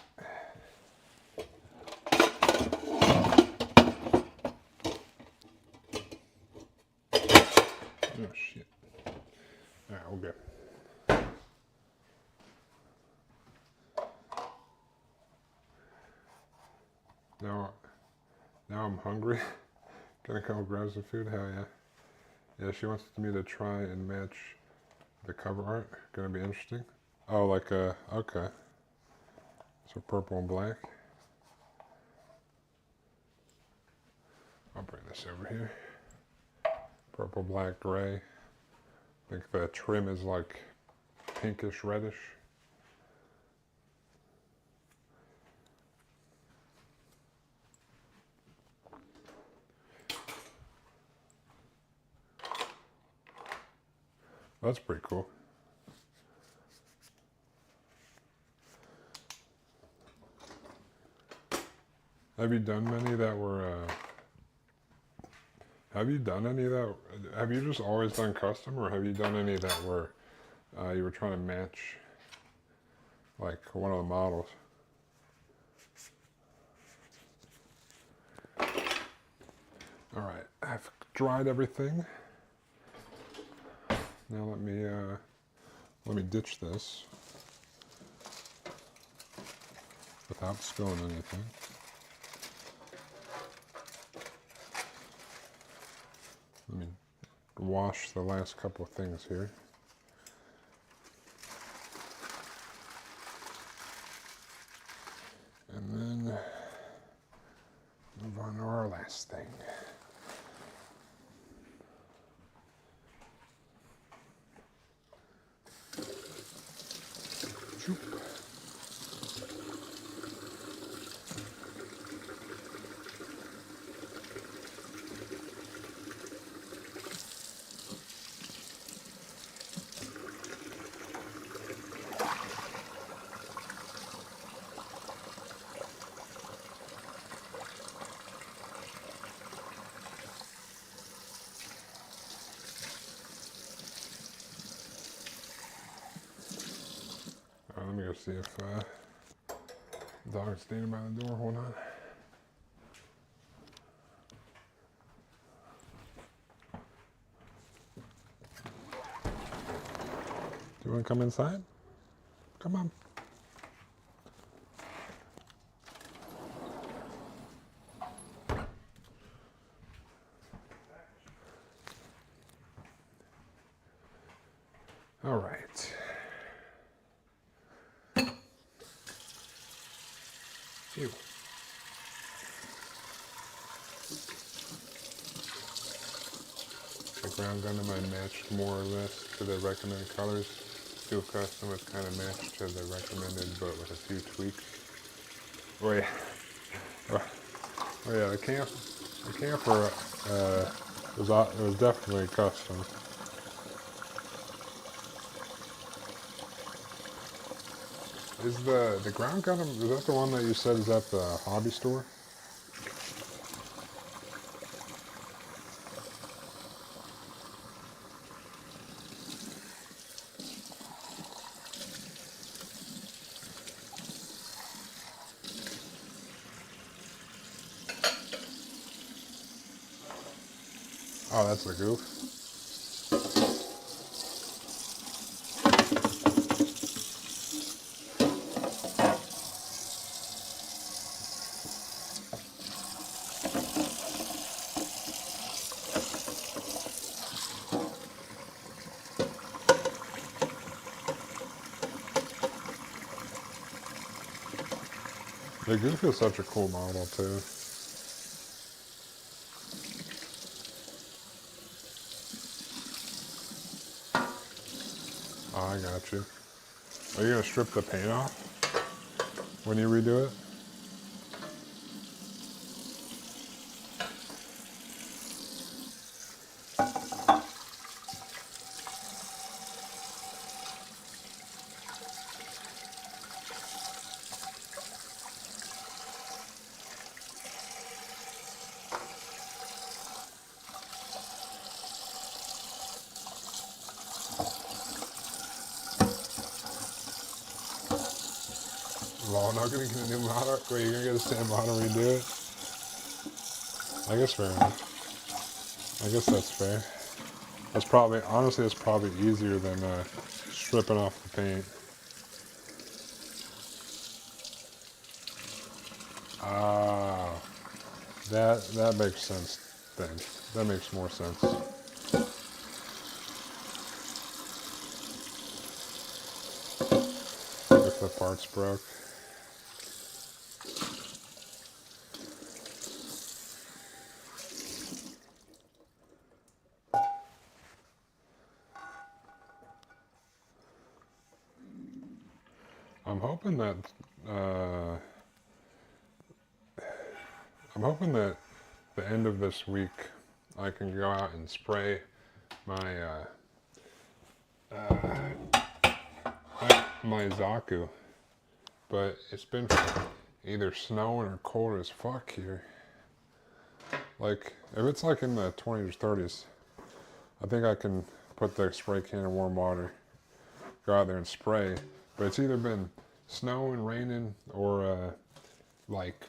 Oh shit. All right, we'll go. Now I'm hungry. Gonna come grab some food? Hell yeah. Yeah, she wants me to try and match the cover art. Gonna be interesting. Oh, like okay. So purple and black. I'll bring this over here. Purple, black, gray. I think the trim is like pinkish reddish. That's pretty cool. Have you done many that were, have you done any that, have you just always done custom, or have you done any that were, you were trying to match, like, one of the models? All right, I've dried everything. Now let me ditch this without spilling anything. Let me wash the last couple of things here. And then move on to our last thing. Choop. Let me go see if the dog's standing by the door. Hold on. Do you want to come inside? Come on. All right. Ew. The ground gunner I matched more or less to the recommended colors. Steel custom was kind of matched to the recommended, but with a few tweaks. Oh yeah. Oh yeah. The camper it was definitely custom. Is the ground gunner, is that the one that you said is at the hobby store? Oh, that's the goof. The goof is such a cool model too. Oh, I got you. Are you gonna strip the paint off when you redo it? Well, I'm not gonna get a new monitor. Wait, you're gonna get the same monitor and redo it? I guess fair enough. I guess that's fair. That's probably, honestly, it's probably easier than stripping off the paint. Ah, that makes sense then. That makes more sense. If the parts broke. I'm hoping that uh, I'm hoping that the end of this week I can go out and spray my my Zaku, but it's been either snowing or cold as fuck here. Like if it's like in the 20s or 30s, I think I can put the spray can in warm water, go out there and spray. But it's either been snowing, raining, or like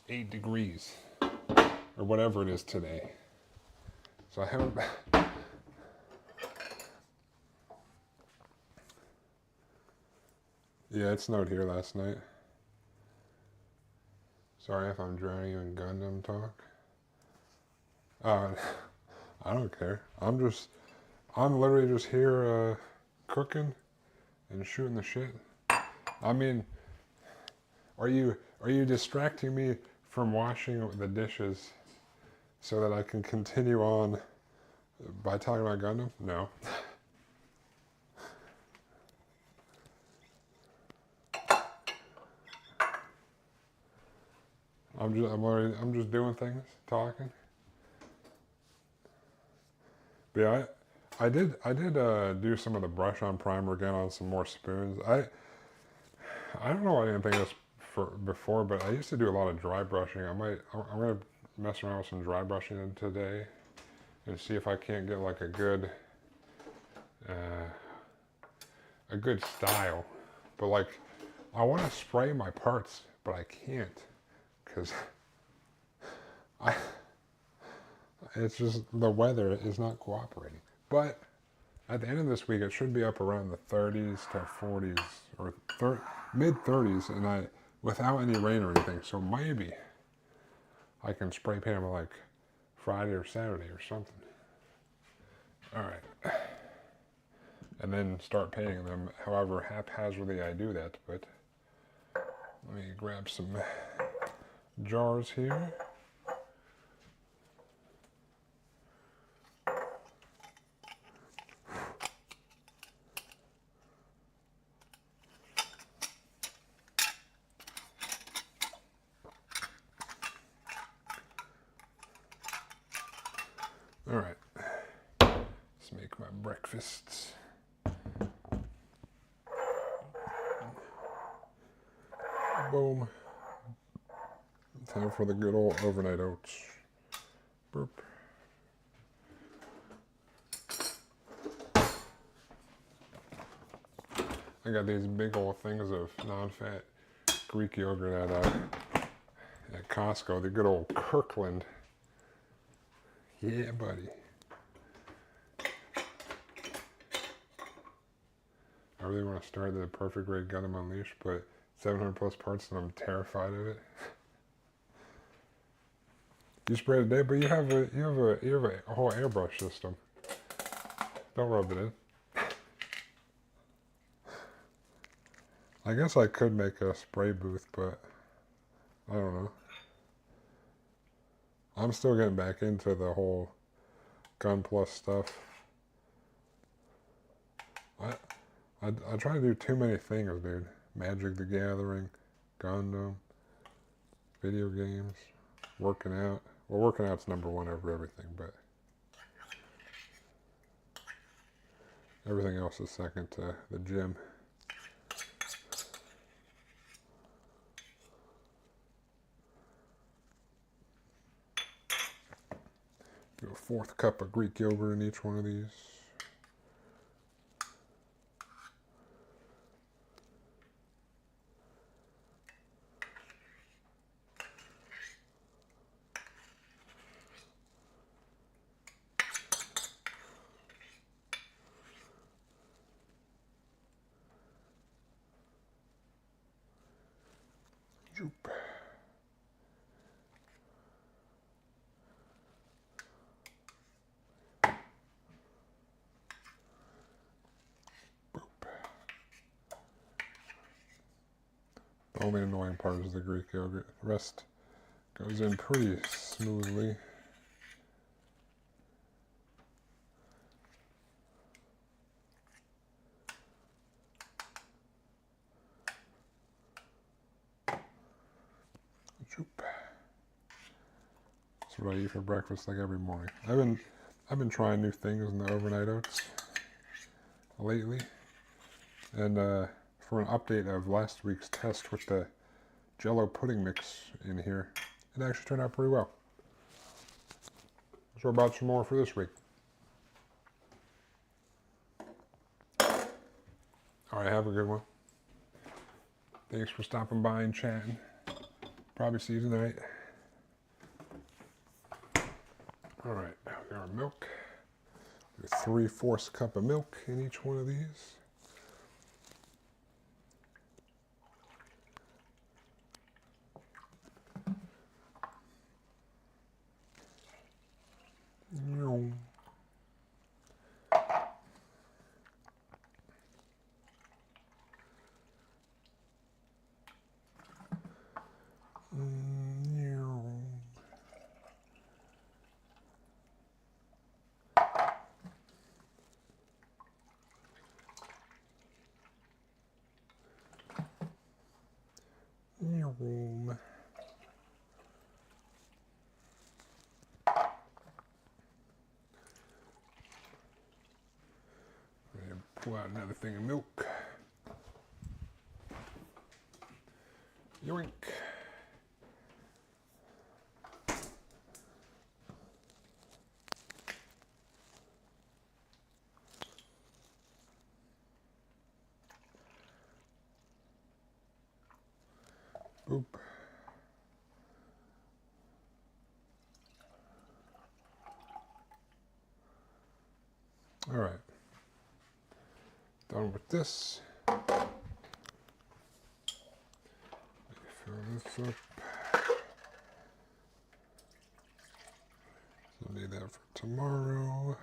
8 degrees or whatever it is today. So I haven't. Yeah, it snowed here last night. Sorry if I'm drowning you in Gundam talk. I don't care. I'm literally just here cooking and shooting the shit. I mean, are you distracting me from washing the dishes so that I can continue on by talking about Gundam? No. I'm just doing things, talking. But yeah, I did do some of the brush on primer again on some more spoons. I don't know why I didn't think of this before, but I used to do a lot of dry brushing. I'm gonna mess around with some dry brushing today and see if I can't get like a good style. But like, I want to spray my parts, but I can't because I it's just the weather is not cooperating. But at the end of this week, it should be up around the 30s to 40s or mid 30s, and without any rain or anything. So maybe I can spray paint them like Friday or Saturday or something. All right, and then start painting them however haphazardly I do that. But let me grab some jars here. All right, let's make my breakfasts. Boom. Time for the good old overnight oats. Burp. I got these big old things of non-fat Greek yogurt at Costco. The good old Kirkland. Yeah, buddy. I really want to start the perfect grade Gundam Unleashed, but 700 plus parts and I'm terrified of it. You spray it today, but you have a whole airbrush system. Don't rub it in. I guess I could make a spray booth, but I don't know. I'm still getting back into the whole Gun Plus stuff. I try to do too many things, dude. Magic the Gathering, Gundam, video games, working out. Well, working out's number one over everything, but everything else is second to the gym. Do a 4th cup of Greek yogurt in each one of these. only annoying part is the Greek yogurt. The rest goes in pretty smoothly. That's what I eat for breakfast like every morning. I've been trying new things in the overnight oats lately, and for an update of last week's test with the Jello pudding mix in here, it actually turned out pretty well. So about some more for this week. All right, have a good one. Thanks for stopping by and chatting. Probably see you tonight. All right, now we got our milk. 3/4 cup of milk in each one of these. Pull out another thing of milk. Yoink. Boop. All right. Done with this. Fill this up. So need that for tomorrow.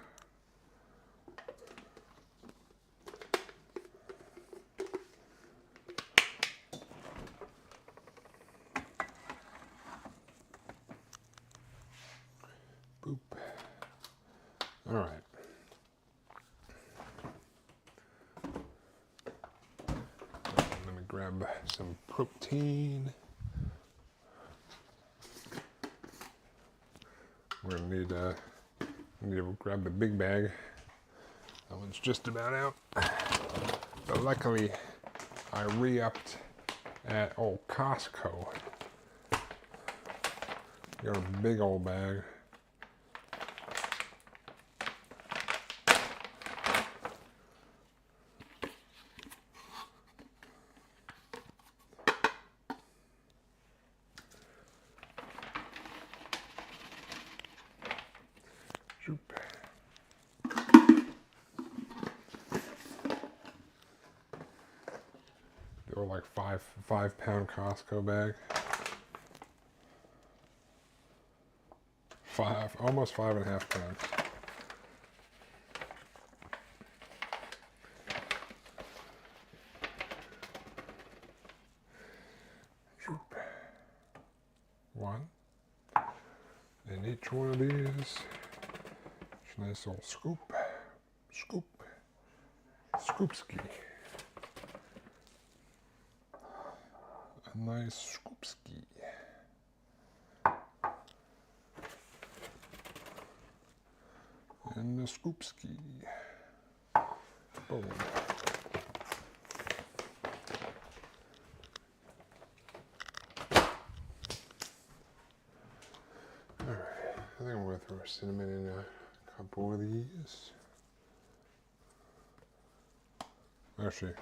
Boop. All right. Let me grab some protein. We're gonna need to grab the big bag. That one's just about out. But luckily, I re-upped at old Costco. Got a big old bag. They were like five-pound Costco bag. Almost 5.5 pounds. One. And each one of these, nice little scoop, scoopski. A nice scoopski. And the scoopski. Boom. Alright, I think I'm going to throw cinnamon in a couple of these. Actually,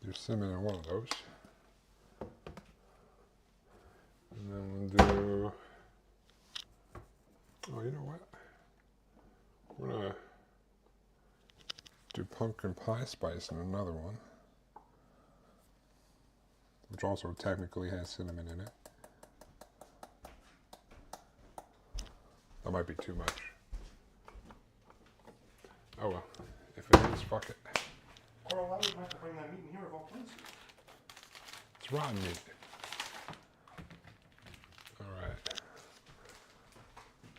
do cinnamon in one of those. And then we'll do, oh, you know what? We're going to do pumpkin pie spice in another one. which also technically has cinnamon in it. That might be too much. Oh well. If it is, fuck it. Carl, I would have to bring that meat in here of all places. It's rotten meat. Alright.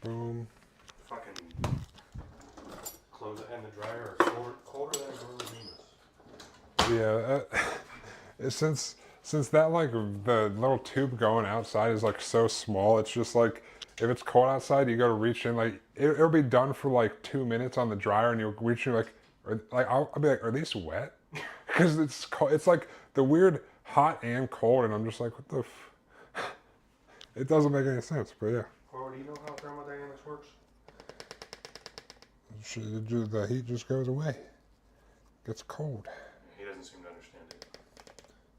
Boom. Fucking close it in the dryer or colder than a gorilla Venus. Yeah, since that like the little tube going outside is like so small, it's just like if it's cold outside, you go to reach in like it'll be done for like 2 minutes on the dryer, and you'll reach in I'll be like, are these wet? Because it's cold. It's like the weird hot and cold, and I'm just like, what the? It doesn't make any sense, but yeah. Carl, do you know how thermodynamics works? The heat just goes away. Gets cold. He doesn't seem to understand it.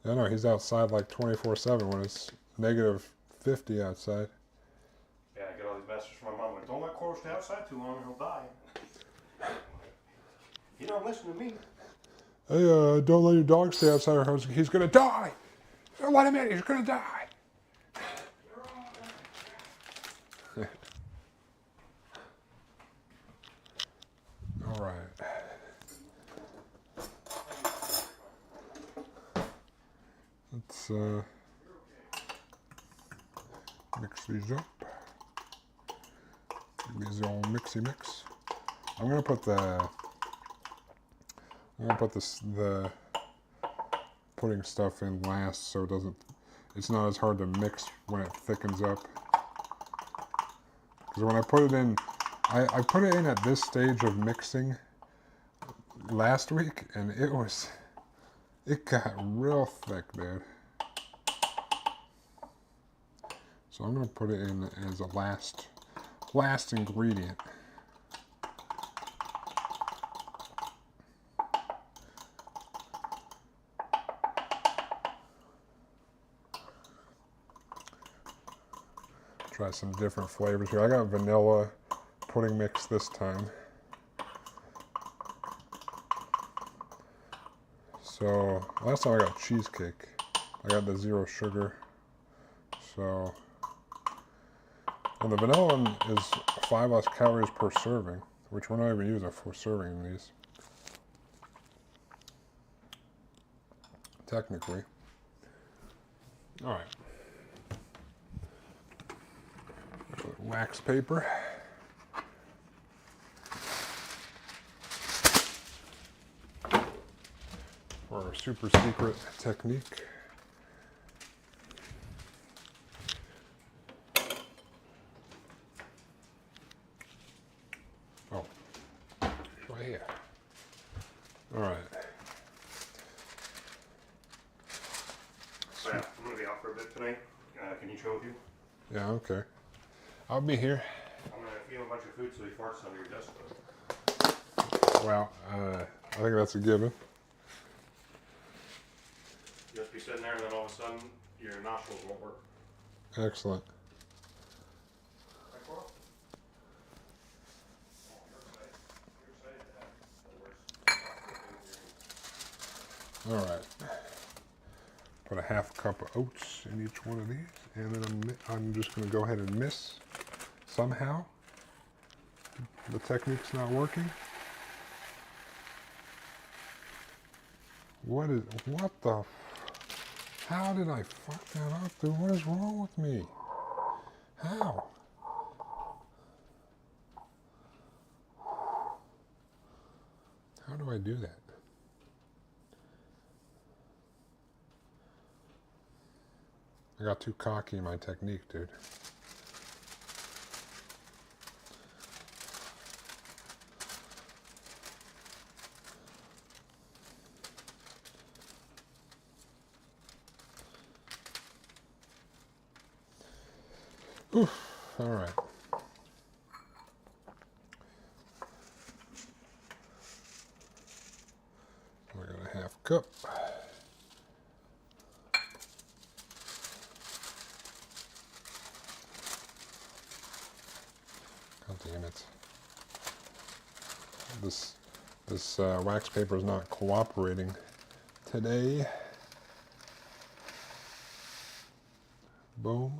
I know, he's outside like 24/7 when it's negative 50 outside. Yeah, I get all these messages from my mom. Like, don't let Coral stay outside too long or he'll die. You don't listen to me. Hey, don't let your dog stay outside our house. He's gonna die. Don't let him in. He's gonna die. All right. Let's mix these up. Give these all mixy mix. I'm gonna put the pudding stuff in last, so it's not as hard to mix when it thickens up. Because when I put it in, I put it in at this stage of mixing last week, and it got real thick, dude. So I'm gonna put it in as a last ingredient. Try some different flavors here. I got vanilla pudding mix this time. So last time I got cheesecake. I got the 0 sugar. So, and the vanilla one is 5 less calories per serving, which we're not even using for serving in these. Technically. All right. Wax paper. For our super secret technique. Oh, it's right here. All right. So yeah, I'm gonna be out for a bit tonight. Can you chill with you? Yeah, okay. I'll be here. I'm gonna feed him a bunch of food so he farts under your desk though. Well, I think that's a given. You'll just be sitting there and then all of a sudden your nostrils won't work. Excellent. Right, Coral? Oh, you're excited to have the worst. All right. Put a half cup of oats in each one of these, and then I'm just going to go ahead and mix somehow. The technique's not working. What the? How did I fuck that up, dude? What is wrong with me? How? How do I do that? I got too cocky in my technique, dude. Oof, all right. I got a half cup. God damn it. This wax paper is not cooperating today. Boom.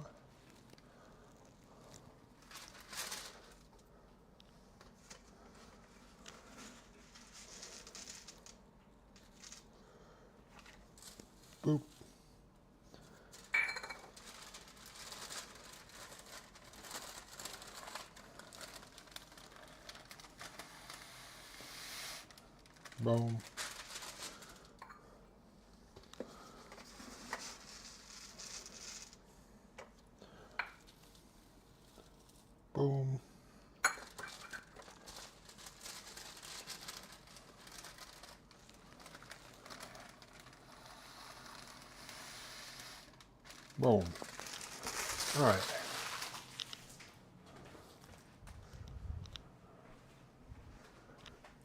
Boop. Boom. Boom. Boom. All right.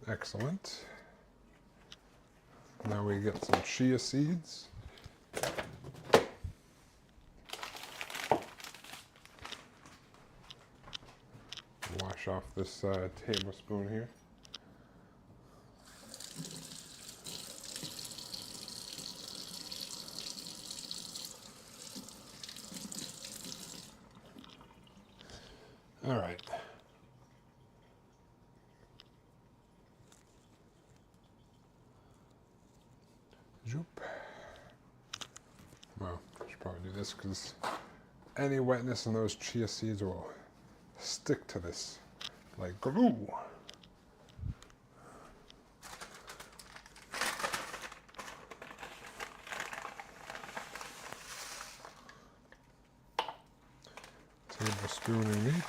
Excellent. Now we get some chia seeds. Wash off this tablespoon here. All right. Zoop. Well, I should probably do this because any wetness in those chia seeds will stick to this like glue. Tablespoon in each.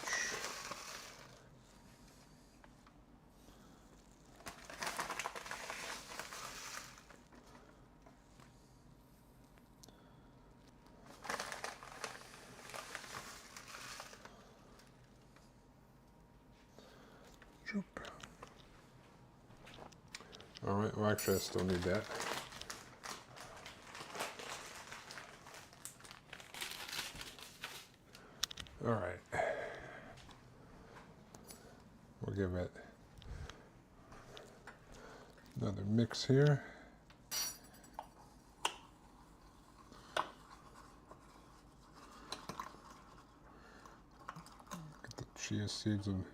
All right, well actually I still need that. All right. We'll give it another mix here. Get the chia seeds and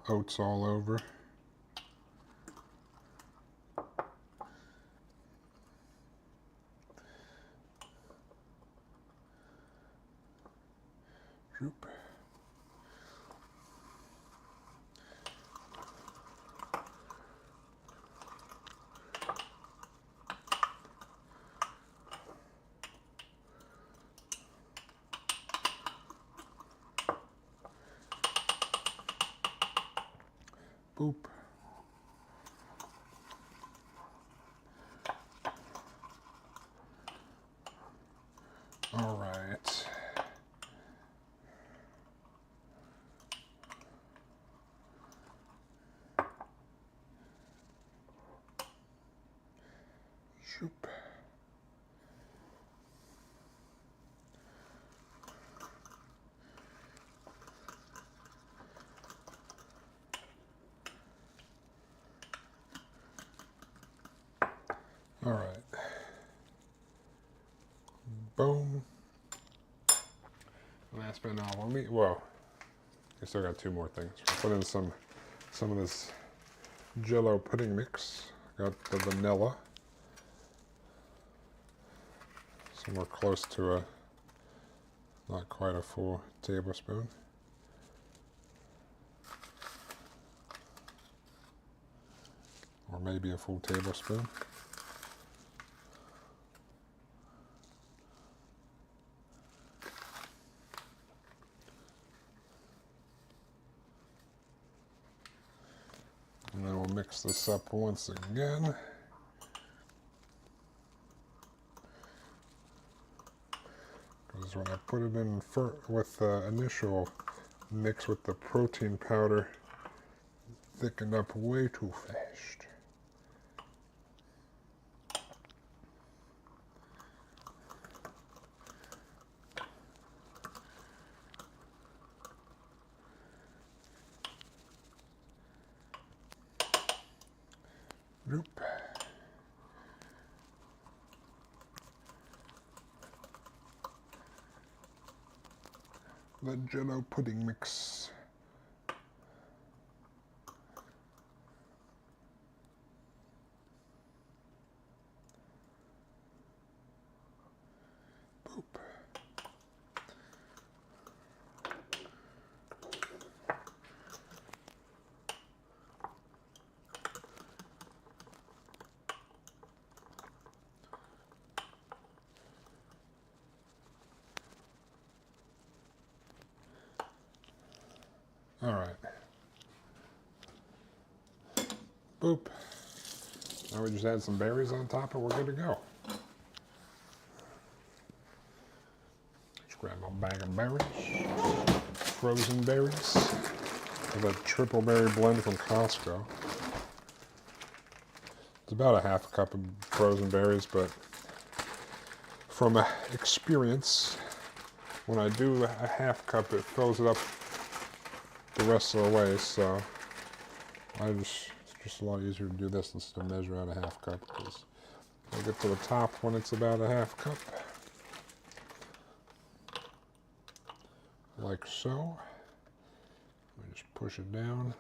oats all over. Droop. Boop. All right. Shoop. All right. Boom. Last but not least, well, I still got two more things. We'll put in some of this Jello pudding mix. Got the vanilla. Somewhere close to not quite a full tablespoon. Or maybe a full tablespoon. And then we'll mix this up once again. Because when I put it in with the initial mix with the protein powder, it thickened up way too fast. Nope. the Jello pudding mix. Boop. All right. Boop. Now we just add some berries on top and we're good to go. Just grab a bag of berries, frozen berries, with a triple berry blend from Costco. It's about a half cup of frozen berries, but from experience, when I do a half cup, it fills it up the rest of the way, so it's just a lot easier to do this instead of measure out a half cup, because I get to the top when it's about a half cup, like so. Let me just push it down.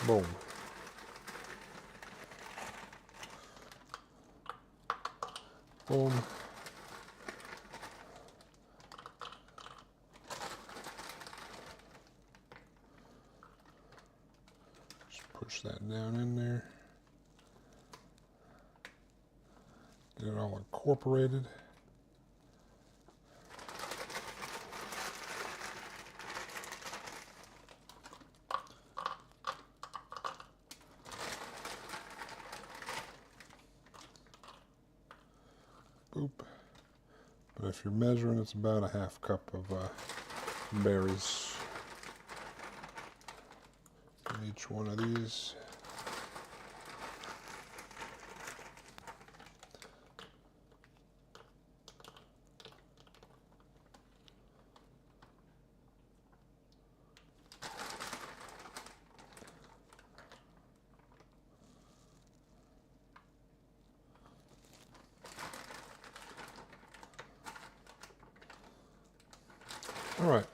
Boom. Boom. Just push that down in there. Get it all incorporated. Boop. But if you're measuring, it's about a half cup of berries in each one of these. All right,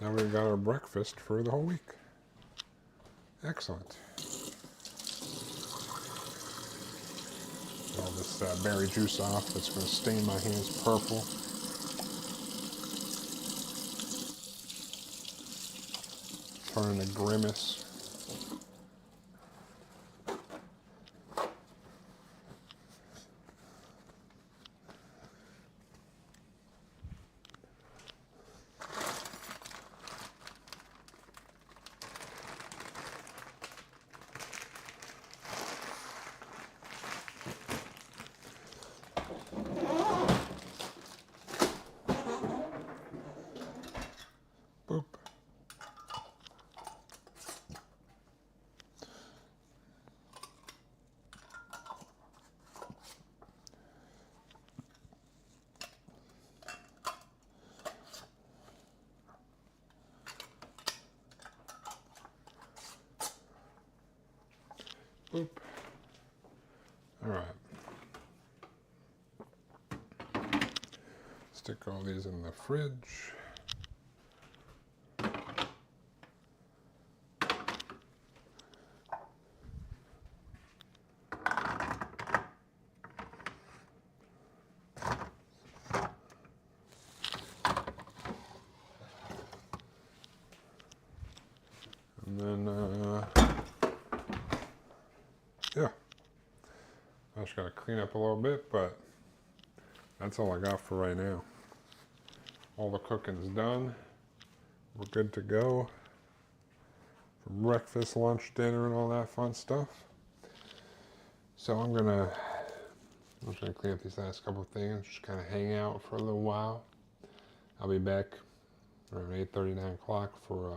now we've got our breakfast for the whole week. Excellent. Get all this berry juice off. That's going to stain my hands purple. Turn into grimace. Boop. Boop. All right. Stick all these in the fridge. And then, yeah, I just gotta clean up a little bit, but that's all I got for right now. All the cooking's done. We're good to go for breakfast, lunch, dinner, and all that fun stuff. So I'm just gonna clean up these last couple of things, just kind of hang out for a little while. I'll be back around 8:30, 9 o'clock for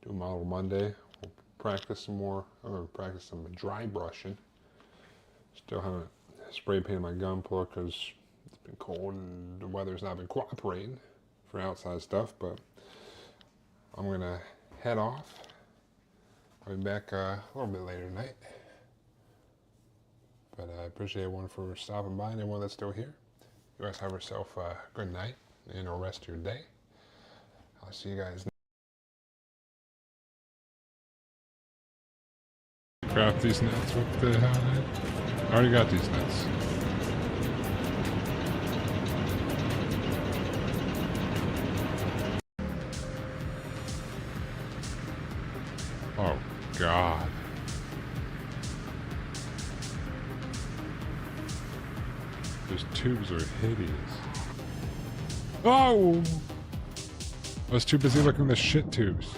do my little Monday. We'll practice some more. I'm gonna practice some dry brushing. Still haven't spray painted my gun floor because it's been cold and the weather's not been cooperating for outside stuff. But I'm gonna head off. I'll be back a little bit later tonight. But I appreciate everyone for stopping by and everyone that's still here. You guys have yourself a good night and a rest of your day. I'll see you guys. Craft these nuts. What the hell? I already got these nuts. Oh, God. Those tubes are hideous. Oh! I was too busy looking at the shit tubes.